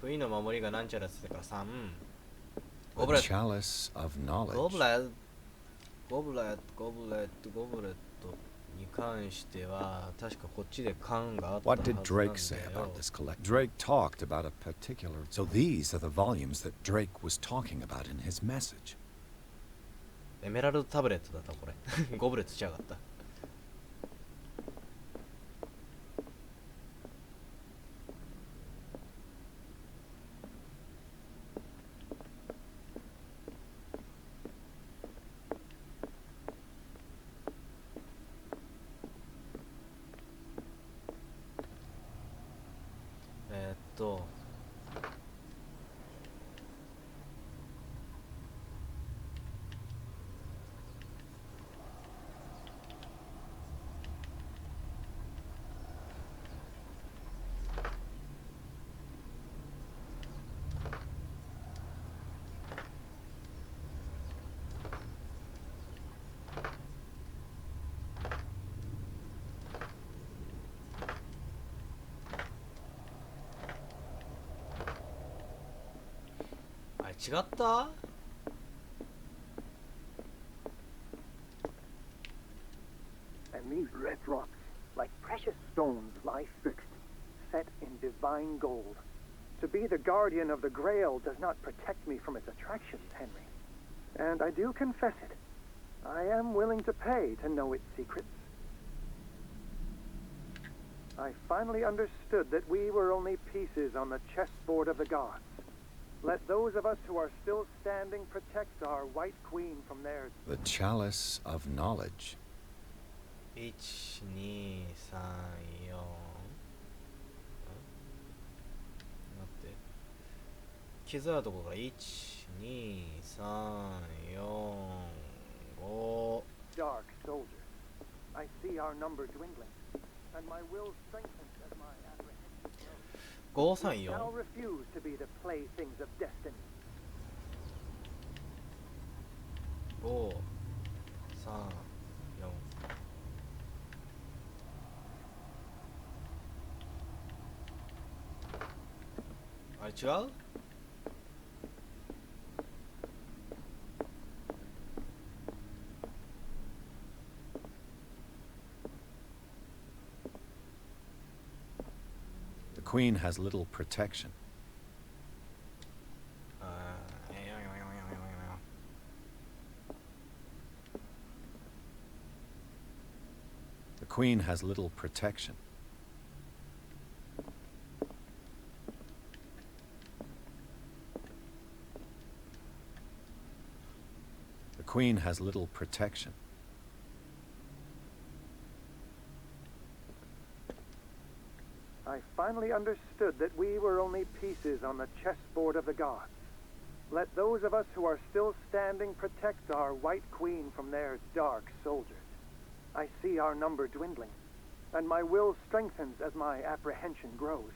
クイーンの守りがなんちゃらって言ってから3。ゴブレット。ゴブレット。ゴブレット。ゴブレット。ゴブレットに関しては確かこっちで缶があったはずなんだよ。 What did Drake say about this collection? Drake talked about a particular... So these are the volumes that Drake was talking about in his message. エメラルドタブレットだったこれ。ゴブレットしやがった。違った？ And these red rocks, like precious stones, lie fixed, set in divine gold. To be the guardian of the Grail does not protect me from its attractions, Henry. And I do confess it. I am willing to pay to know its secrets. I finally understood that we were only pieces on the chessboard of the gods. Let those of us who are still standing protect our White Queen from theirs. The chalice of knowledge. 1、2、3、4。待って。傷あるところが1、2、3、4、5。Dark soldiers. I see our number dwindling, and my will strengthens as my apprehension grows. 5、3、4。I'll refuse to be the playthings of destiny. 5、3、4。あれ違う？ The Queen has little protection. The Queen has little protection. The Queen has little protection. I finally understood that we were only pieces on the chessboard of the gods. Let those of us who are still standing protect our White Queen from their dark soldiers. I see our number dwindling, and my will strengthens as my apprehension grows.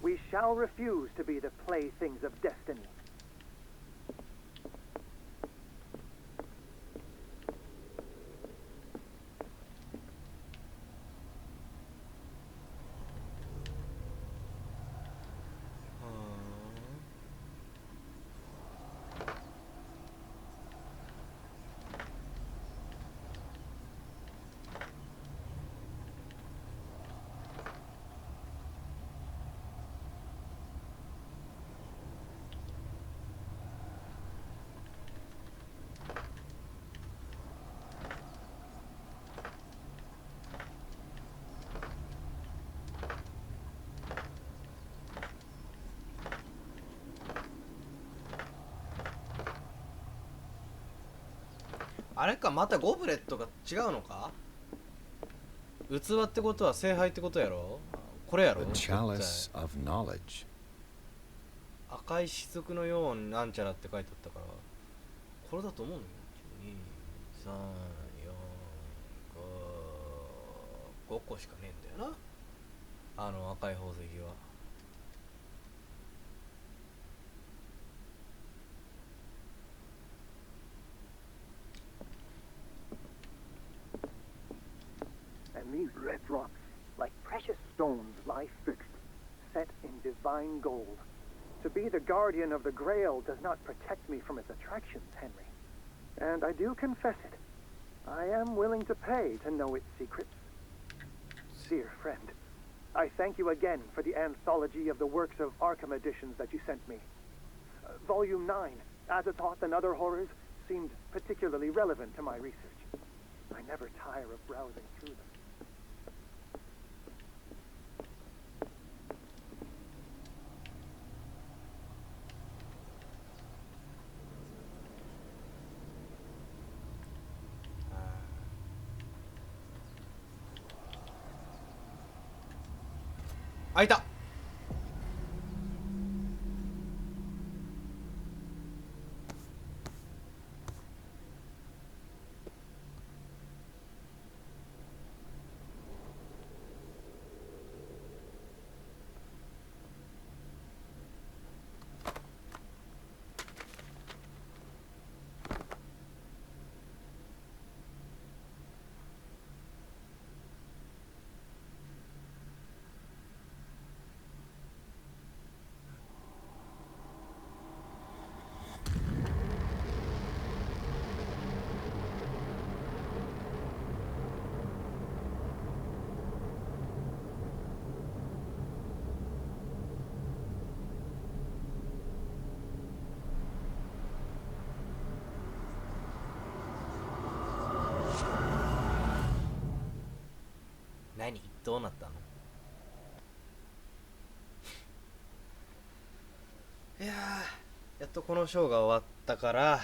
We shall refuse to be the playthings of destiny.あれか、またゴブレットが違うのか？器ってことは聖杯ってことやろ？これやろ？ The chalice of knowledge. 赤い雫のようになんちゃらって書いてあったから、これだと思うのよ。2、3、4、5、5個しかねえんだよな。あの赤い宝石は。And these red rocks, like precious stones, lie fixed, set in divine gold. To be the guardian of the Grail does not protect me from its attractions, Henry. And I do confess it. I am willing to pay to know its secrets. Dear friend, I thank you again for the anthology of the works of Arkham editions that you sent me. Volume 9, Azathoth and Other Horrors, seemed particularly relevant to my research. I never tire of browsing through them.開いた。何どうなったの？いやー、やっとこのショーが終わったから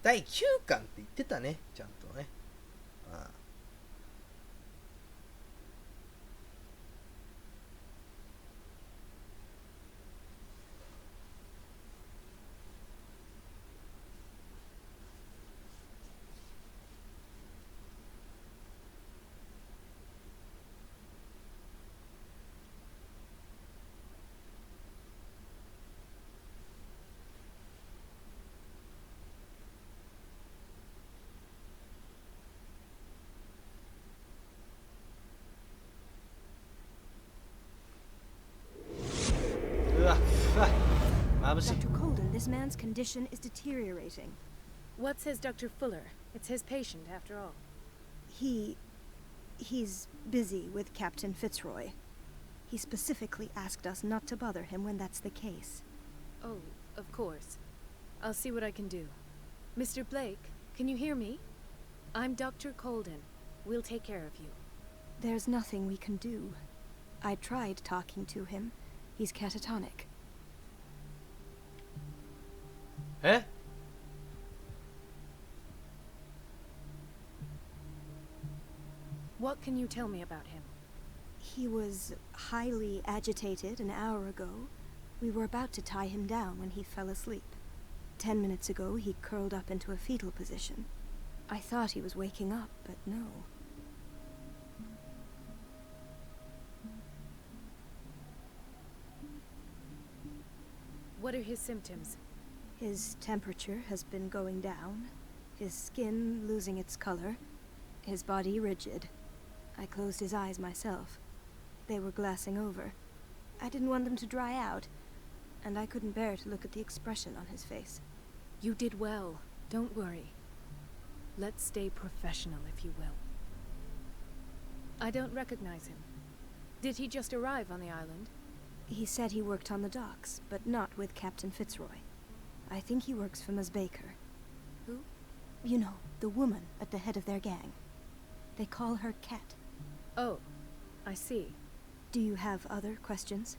第9巻って言ってたね、ちゃんとね。ああ、Dr. Colden, this man's condition is deteriorating. What says Dr. Fuller? It's his patient, after all. He's busy with Captain Fitzroy. He specifically asked us not to bother him when that's the case. Oh, of course. I'll see what I can do. Mr. Blake, can you hear me? I'm Dr. Colden. We'll take care of you. There's nothing we can do. I tried talking to him. He's catatonic. え？ What can you tell me about him? He was highly agitated an hour ago. We were about to tie him down when he fell asleep. 10 minutes ago, he curled up into a fetal position. I thought he was waking up, but no. What are his symptoms? His temperature has been going down, his skin losing its color, his body rigid. I closed his eyes myself. They were glassing over. I didn't want them to dry out, and I couldn't bear to look at the expression on his face. You did well. Don't worry. Let's stay professional, if you will. I don't recognize him. Did he just arrive on the island? He said he worked on the docks, but not with Captain Fitzroy. I think he works for Ms. Baker. Who? You know, the woman at the head of their gang. They call her Cat. Oh, I see. Do you have other questions?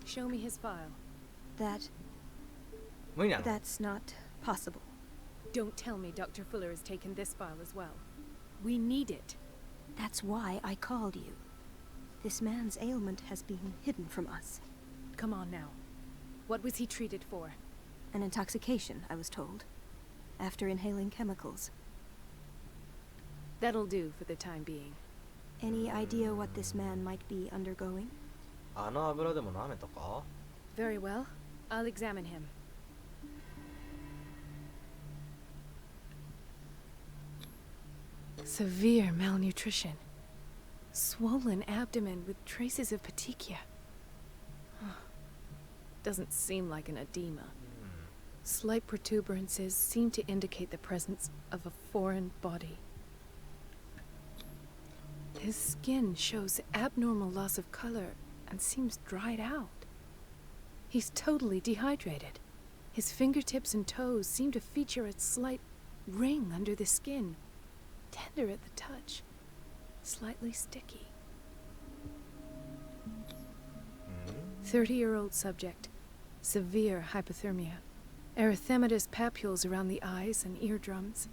Show me his file. That's not possible. Don't tell me Dr. Fuller has taken this file as well. We need it. That's why I called you. This man's ailment has been hidden from us. Come on now. What was he treated for? An intoxication, I was told. After inhaling chemicals. That'll do for the time being. Any idea what this man might be undergoing? あの油でも舐めたか? Very well. I'll examine him. Severe malnutrition. Swollen abdomen with traces of petechia. Doesn't seem like an edema. Slight protuberances seem to indicate the presence of a foreign body. His skin shows abnormal loss of color and seems dried out. He's totally dehydrated. His fingertips and toes seem to feature a slight ring under the skin. Tender at the touch. Slightly sticky. 30-year-old subject. Severe hypothermia. Erythematous papules around the eyes and eardrums.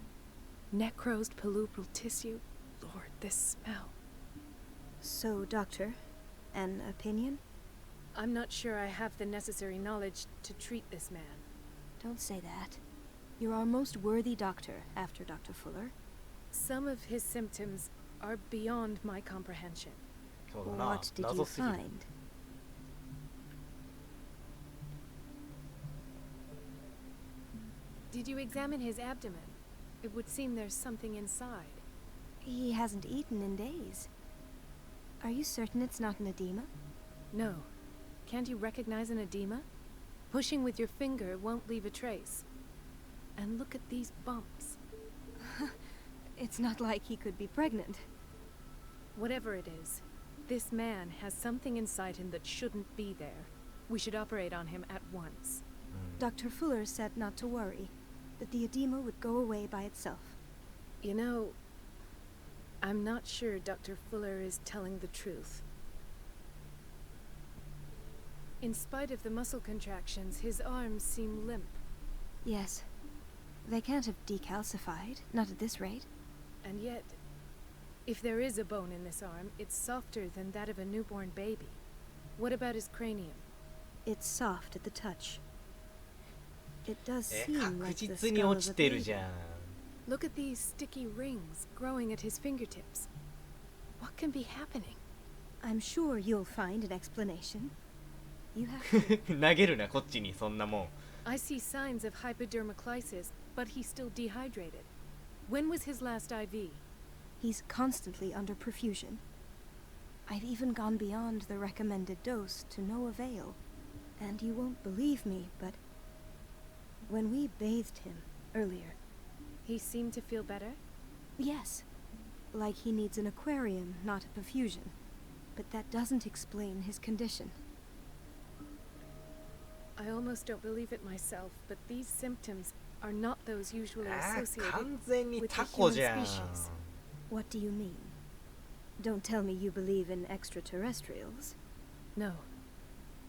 Necrosed palpebral tissue. Lord, this smell. So, Doctor, an opinion? I'm not sure I have the necessary knowledge to treat this man. Don't say that. You're our most worthy doctor after Dr. Fuller. Some of his symptoms are beyond my comprehension. What did you find? Did you examine his abdomen? It would seem there's something inside. He hasn't eaten in days. Are you certain it's not an edema? No. Can't you recognize an edema? Pushing with your finger won't leave a trace. And look at these bumps. It's not like he could be pregnant. Whatever it is, this man has something inside him that shouldn't be there. We should operate on him at once. Dr. Fuller said not to worry, that the edema would go away by itself. You know, I'm not sure Dr. Fuller is telling the truth. In spite of the muscle contractions, his arms seem limp. Yes. They can't have decalcified, not at this rate. And yet, if there is a bone in this arm, it's softer than that of a newborn baby. What about his cranium? It's soft at the touch. It does seem like the 確実 skull に of 落 a ちてる baby. じゃん。 Look at these sticky rings growing at his fingertips. What can be happening? I'm sure you'll find an explanation. You have to. 投げるなこっちにそんなもん。 I see signs of hypodermoclysis, but he's still dehydrated. When was his last IV? He's constantly under perfusion. I've even gone beyond the recommended dose to no avail. And you won't believe me, but when we bathed him earlier... He seemed to feel better? Yes. Like he needs an aquarium, not a perfusion. But that doesn't explain his condition. I almost don't believe it myself, but these symptoms are not those usually associated 完全に with the タコ human じゃん。 species. What do you mean? Don't tell me you believe in extraterrestrials. No.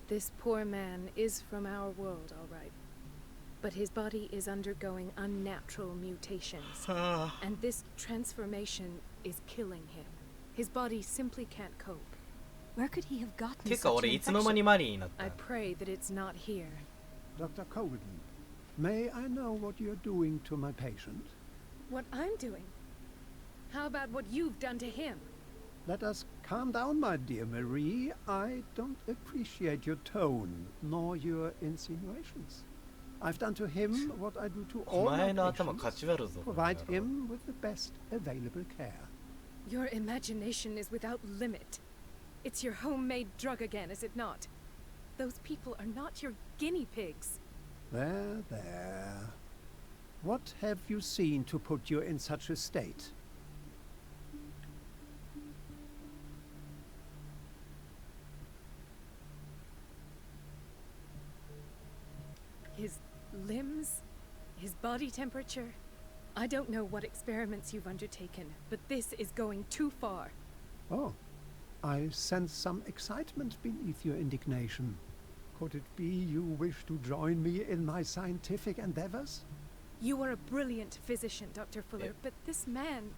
This poor man is from our world, all right. But his body is undergoing unnatural mutations. And this transformation is killing him. His body simply can't cope. Where could he have gotten て such か an 俺いつの間に infection? マリーになった I pray that it's not here. Dr. Colden, may I know what you're doing to my patient? What I'm doing? How about what you've done to him? Let us calm down, my dear Marie. I don't appreciate your tone, nor your insinuations. I've done to him what I do to お all 前 my の頭か patients. ち割るぞ。 Provide him with the best available care. Your imagination is without limit. It's your homemade drug again, is it not? Those people are not your guinea pigs. There, there. What have you seen to put you in such a state? His limbs? His body temperature? I don't know what experiments you've undertaken, but this is going too far. Oh, I sense some excitement beneath your indignation. Could it be you wish to join me in my scientific endeavors? You are a brilliant physician, Dr. Fuller, but this man...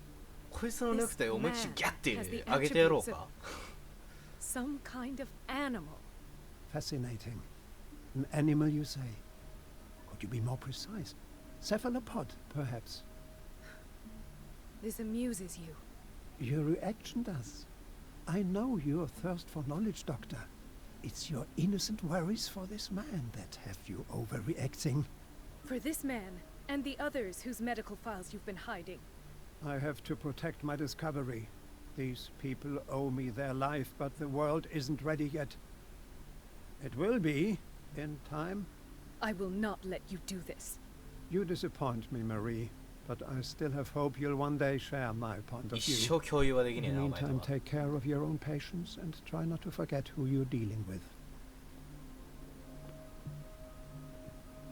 こいつのネクタイお前ち man ギャッて has the 上げてやろう attributes か。 Some kind of animal. Fascinating. An animal, you say? Could you be more precise? Cephalopod, perhaps? This amuses you. Your reaction does. I know your thirst for knowledge, Doctor. It's your innocent worries for this man that have you overreacting. For this man, and the others whose medical files you've been hiding. I have to protect my discovery. These people owe me their life, but the world isn't ready yet. It will be, in time. I will not let you do this. You disappoint me, Marie, but I still have hope you'll one day share my point of 一 view. 生共有はできねえ In な the お前と meantime, は。 take care of your own patients and try not to forget who you're dealing with.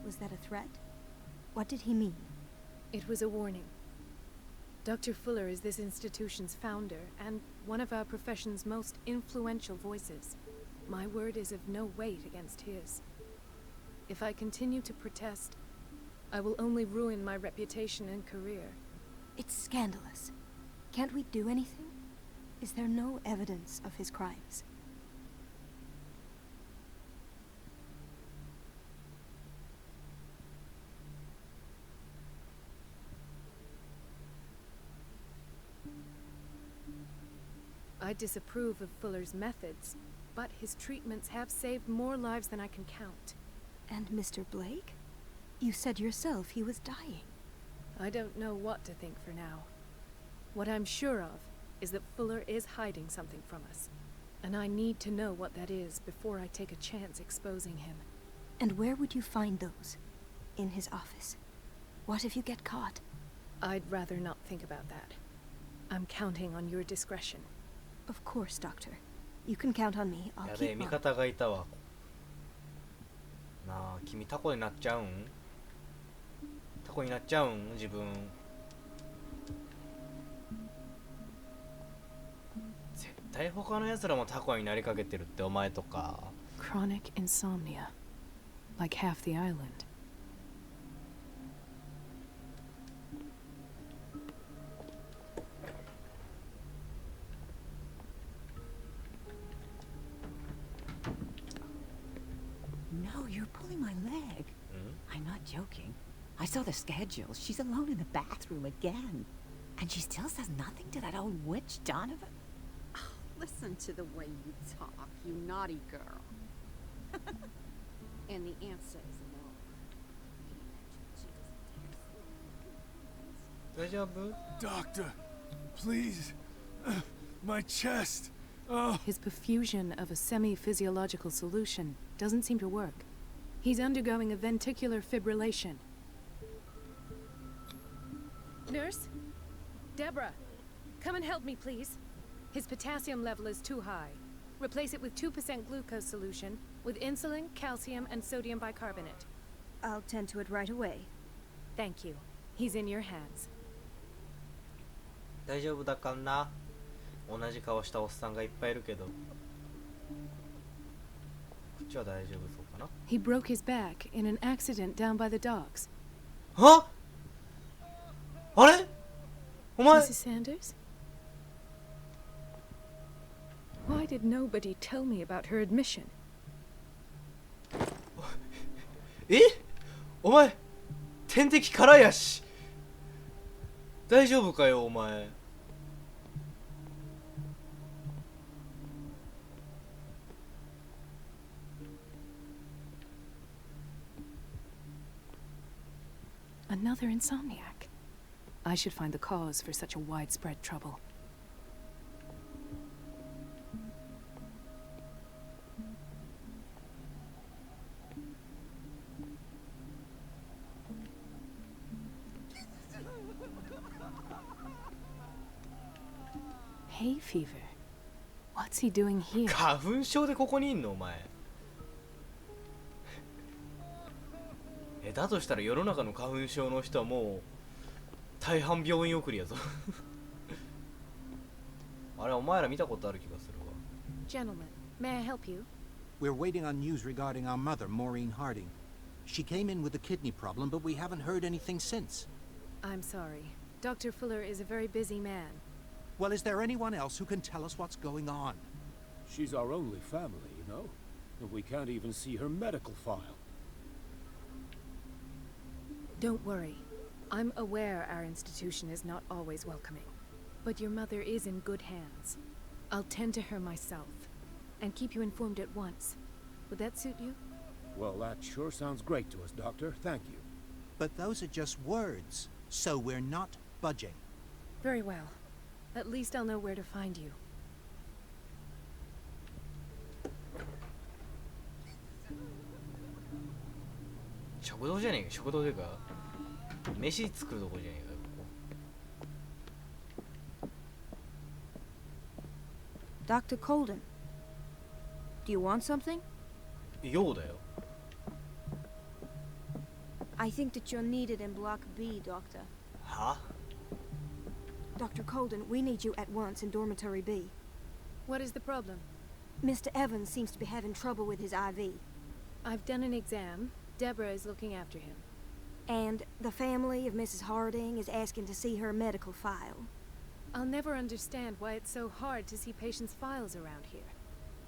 Was that a threat? What did he mean? It was a warning. Dr. Fuller is this institution's founder, and one of our profession's most influential voices. My word is of no weight against his. If I continue to protest, I will only ruin my reputation and career. It's scandalous. Can't we do anything? Is there no evidence of his crimes? I disapprove of Fuller's methods, but his treatments have saved more lives than I can count. And Mr. Blake? You said yourself he was dying. I don't know what to think for now. What I'm sure of is that Fuller is hiding something from us, and I need to know what that is before I take a chance exposing him. And where would you find those? In his office. What if you get caught? I'd rather not think about that. I'm counting on your discretion. Of course, Doctor. You can count on me. I'll やべえ keep 味 on. 方がいたわ。なあ君タコになっちゃうん？タコになっちゃうん自分。対他の奴らもタコになりかけてるってお前とか。 Chronic insomnia. Like half the island. No, you're pulling my leg. I'm not joking. I saw the schedule. She's alone in the bathroom again. And she still says nothing to that old witch, Donovan. Oh, listen to the way you talk, you naughty girl. And the answer is no. Doctor, please. My chest. Oh. His perfusion of a semi-physiological solution doesn't seem to work. He's undergoing a ventricular fibrillation. Nurse? Deborah, come and help me, please. His potassium level is too high. Replace it with 2% glucose solution with insulin, calcium, and sodium bicarbonate. I'll tend to it right away. Thank you. He's in your hands. 大丈夫だかな。同じ顔したおっさんがいっぱいいるけど。こっちは大丈夫そうかな。 He broke his back in an accident down by the docks. は？あれ？お前 Mrs. Sanders? Why did nobody tell me about her admission? え？お前点滴からやし。大丈夫かよお前。Another insomniac. I should find the cause for such a widespread trouble. Hay fever. What's he doing here? 花粉症でここにいんのお前。だとしたら世の中の花粉症の人はもう大半病院送りやぞ。あれお前ら見たことある気がするわ。 Gentlemen, may I help you? We're waiting on news regarding our mother, Maureen Harding. She came in with a kidney problem, but we haven't heard anything since. I'm sorry. Dr. Fuller is a very busy man. Well, is there anyone else who can tell us what's going on? She's our only family, you know? And we can't even see her medical file. Don't worry. I'm aware our institution is not always welcoming. But your mother is in good hands. I'll tend to her myself. And keep you informed at once. Would that suit you? Well, that sure sounds great to us, Doctor. Thank you. But those are just words, so we're not budging. Very well. At least I'll know where to find you. 食堂じゃねえか。食堂というか飯作るとこじゃねえかよここ。 Dr. Colden, do you want something? 用だよ。 I think that you're needed in Block B, Doctor. は？ Dr. Colden, we need you at once in Dormitory B. What is the problem? Mr. Evans seems to be having trouble with his IV. I've done an exam. Deborah is looking after him. And the family of Mrs. Harding is asking to see her medical file. I'll never understand why it's so hard to see patients' files around here.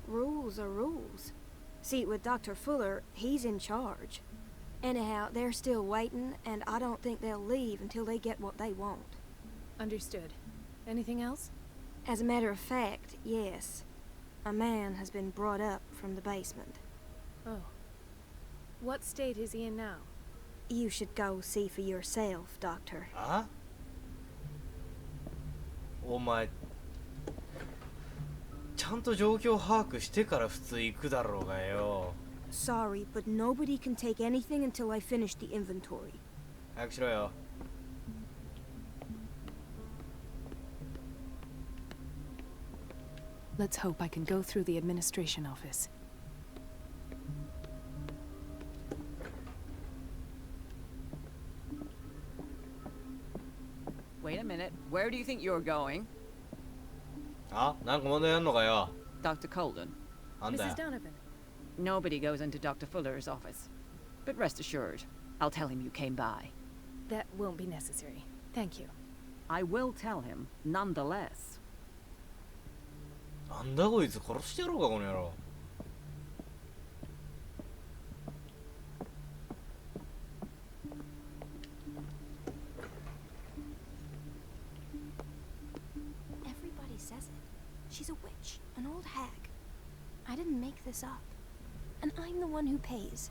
Rules are rules. See, with Dr. Fuller, he's in charge. Anyhow, they're still waiting, and I don't think they'll leave until they get what they want. Understood. Anything else? As a matter of fact, yes. A man has been brought up from the basement. Oh. What state is he in now? You should go see for yourself, Doctor. あ？お前ちゃんと状況把握してから普通行くだろうがよ。 Sorry, but nobody can take anything until I finish the inventory. 早くしろよ。 Let's hope I can go through the administration office. Wait a minute. Where do you think you're going? あ、なんか問題あんのかよ。 Dr. Colden. なんだよ。 Mrs. Donovan. Nobody goes into Dr. Fuller's office. But rest assured, I'll tell him you came by. That won't be necessary. Thank you. I will tell him, nonetheless. なんだこいつ、殺してやろうかこの野郎。Everybody says it. She's a witch, an old hag. I didn't make this up. And I'm the one who pays.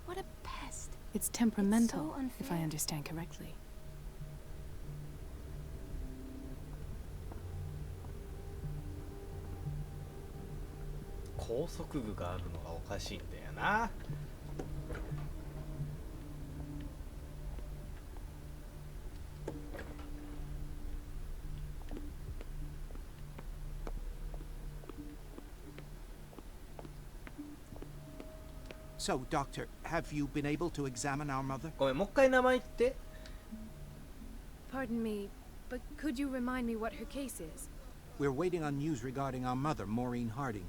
What a pest. It's temperamental, It's so if I unfair. understand correctly. 拘束具があるのがおかしいんだよな。So, Doctor, have you been able to examine our mother? ごめん、もう一回名前言って。 Pardon me, but could you remind me what her case is? We're waiting on news regarding our mother, Maureen Harding.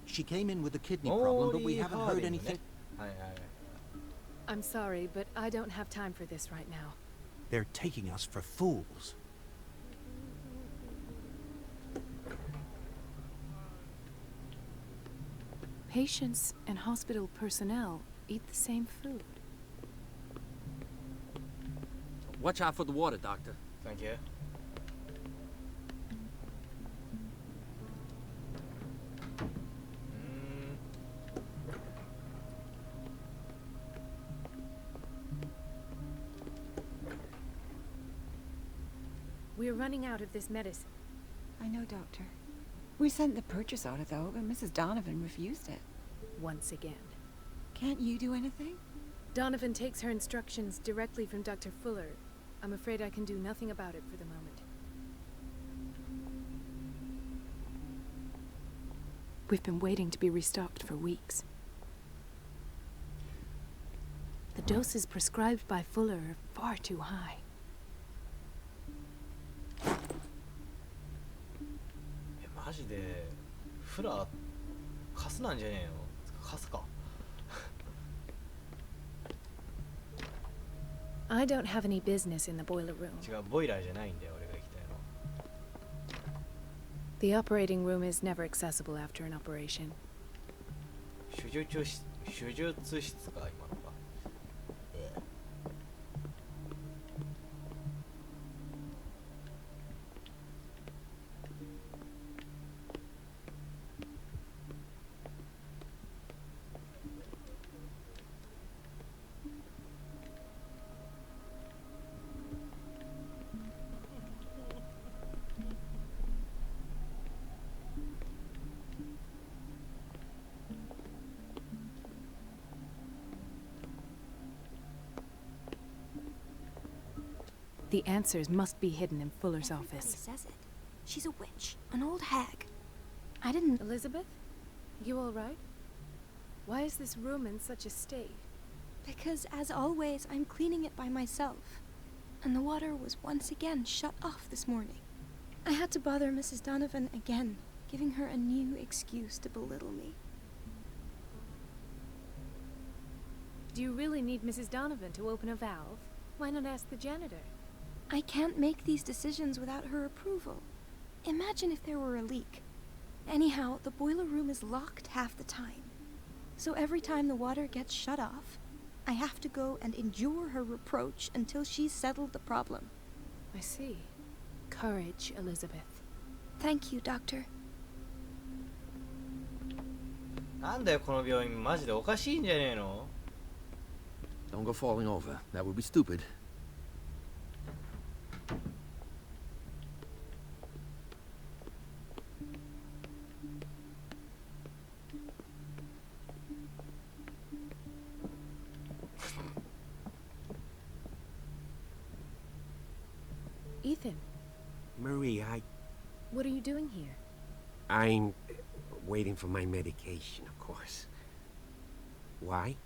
She came in with a kidney problem, but we haven't heard anything. はいはいはい。 I'm sorry, but I don't have time for this right now. They're taking us for fools. Patients and hospital personnel eat the same food. Watch out for the water, Doctor. Thank you. We're running out of this medicine. I know, Doctor. We sent the purchase order, though, but Mrs. Donovan refused it. Once again. Can't you do anything? Donovan takes her instructions directly from Dr. Fuller. I'm afraid I can do nothing about it for the moment. We've been waiting to be restocked for weeks. The doses prescribed by Fuller are far too high. マジでフラカスなんじゃねえの？カスか。I don't have any business in the boiler room. 違う、ボイラーじゃないんだよ、俺が行きたいの。The operating room is never accessible after an operation. 手術室か、今のか。The answers must be hidden in Fuller's Everybody office. says it. She's a witch, an old hag. I didn't... Elizabeth? You all right? Why is this room in such a state? Because, as always, I'm cleaning it by myself. And the water was once again shut off this morning. I had to bother Mrs. Donovan again, giving her a new excuse to belittle me. Do you really need Mrs. Donovan to open a valve? Why not ask the janitor? I can't make these decisions without her approval. Imagine if there were a leak. Anyhow, the boiler room is locked half the time. So every time the water gets shut off, I have to go and endure her reproach until she's settled the problem. I see. Courage, Elizabeth. Thank you, Doctor. なんだよこの病院、マジでおかしいんじゃねえの？ Don't go falling over. That would be stupid. Ethan, Marie, what are you doing here? I'm waiting for my medication, of course. Why?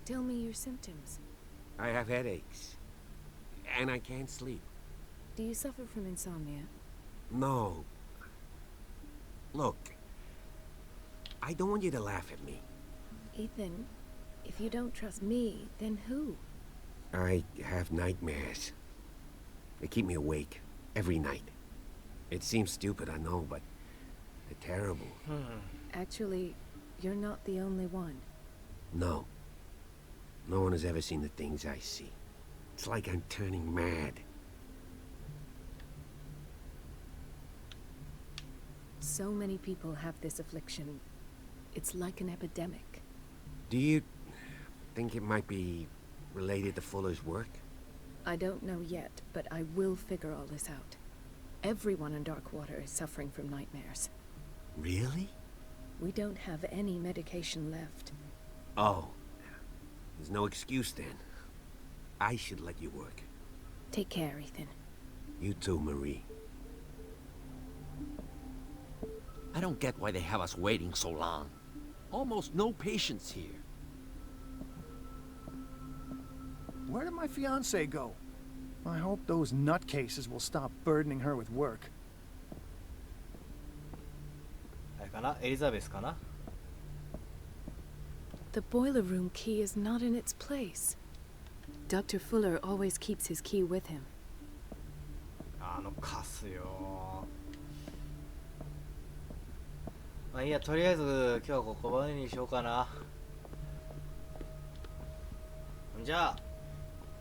Tell me your symptoms. I have headaches. And I can't sleep. Do you suffer from insomnia? No. Look, I don't want you to laugh at me. Ethan, if you don't trust me, then who? I have nightmares. They keep me awake every night. It seems stupid, I know, but they're terrible. Actually, you're not the only one. No. No one has ever seen the things I see. It's like I'm turning mad. So many people have this affliction. It's like an epidemic. Do you think it might be related to Fuller's work? I don't know yet, but I will figure all this out. Everyone in Darkwater is suffering from nightmares. Really? We don't have any medication left. Oh. There's no excuse then. I should let you work. Take care, Ethan. You too, Marie. I don't get why they have us waiting so long. Almost no patients here. Where did my fiancée go? I hope those nutcases will stop burdening her with work. あれかな、エリザベスかな。The boiler room key is not in its place. Dr. Fuller always keeps his key with him. あのカスよ。まあいいや、とりあえず今日はここまでにしようかな。じゃあ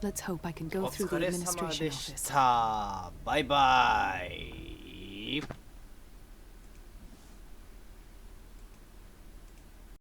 Let's hope I can go お through 疲 the れ様 administration でし office. た。バイバイ。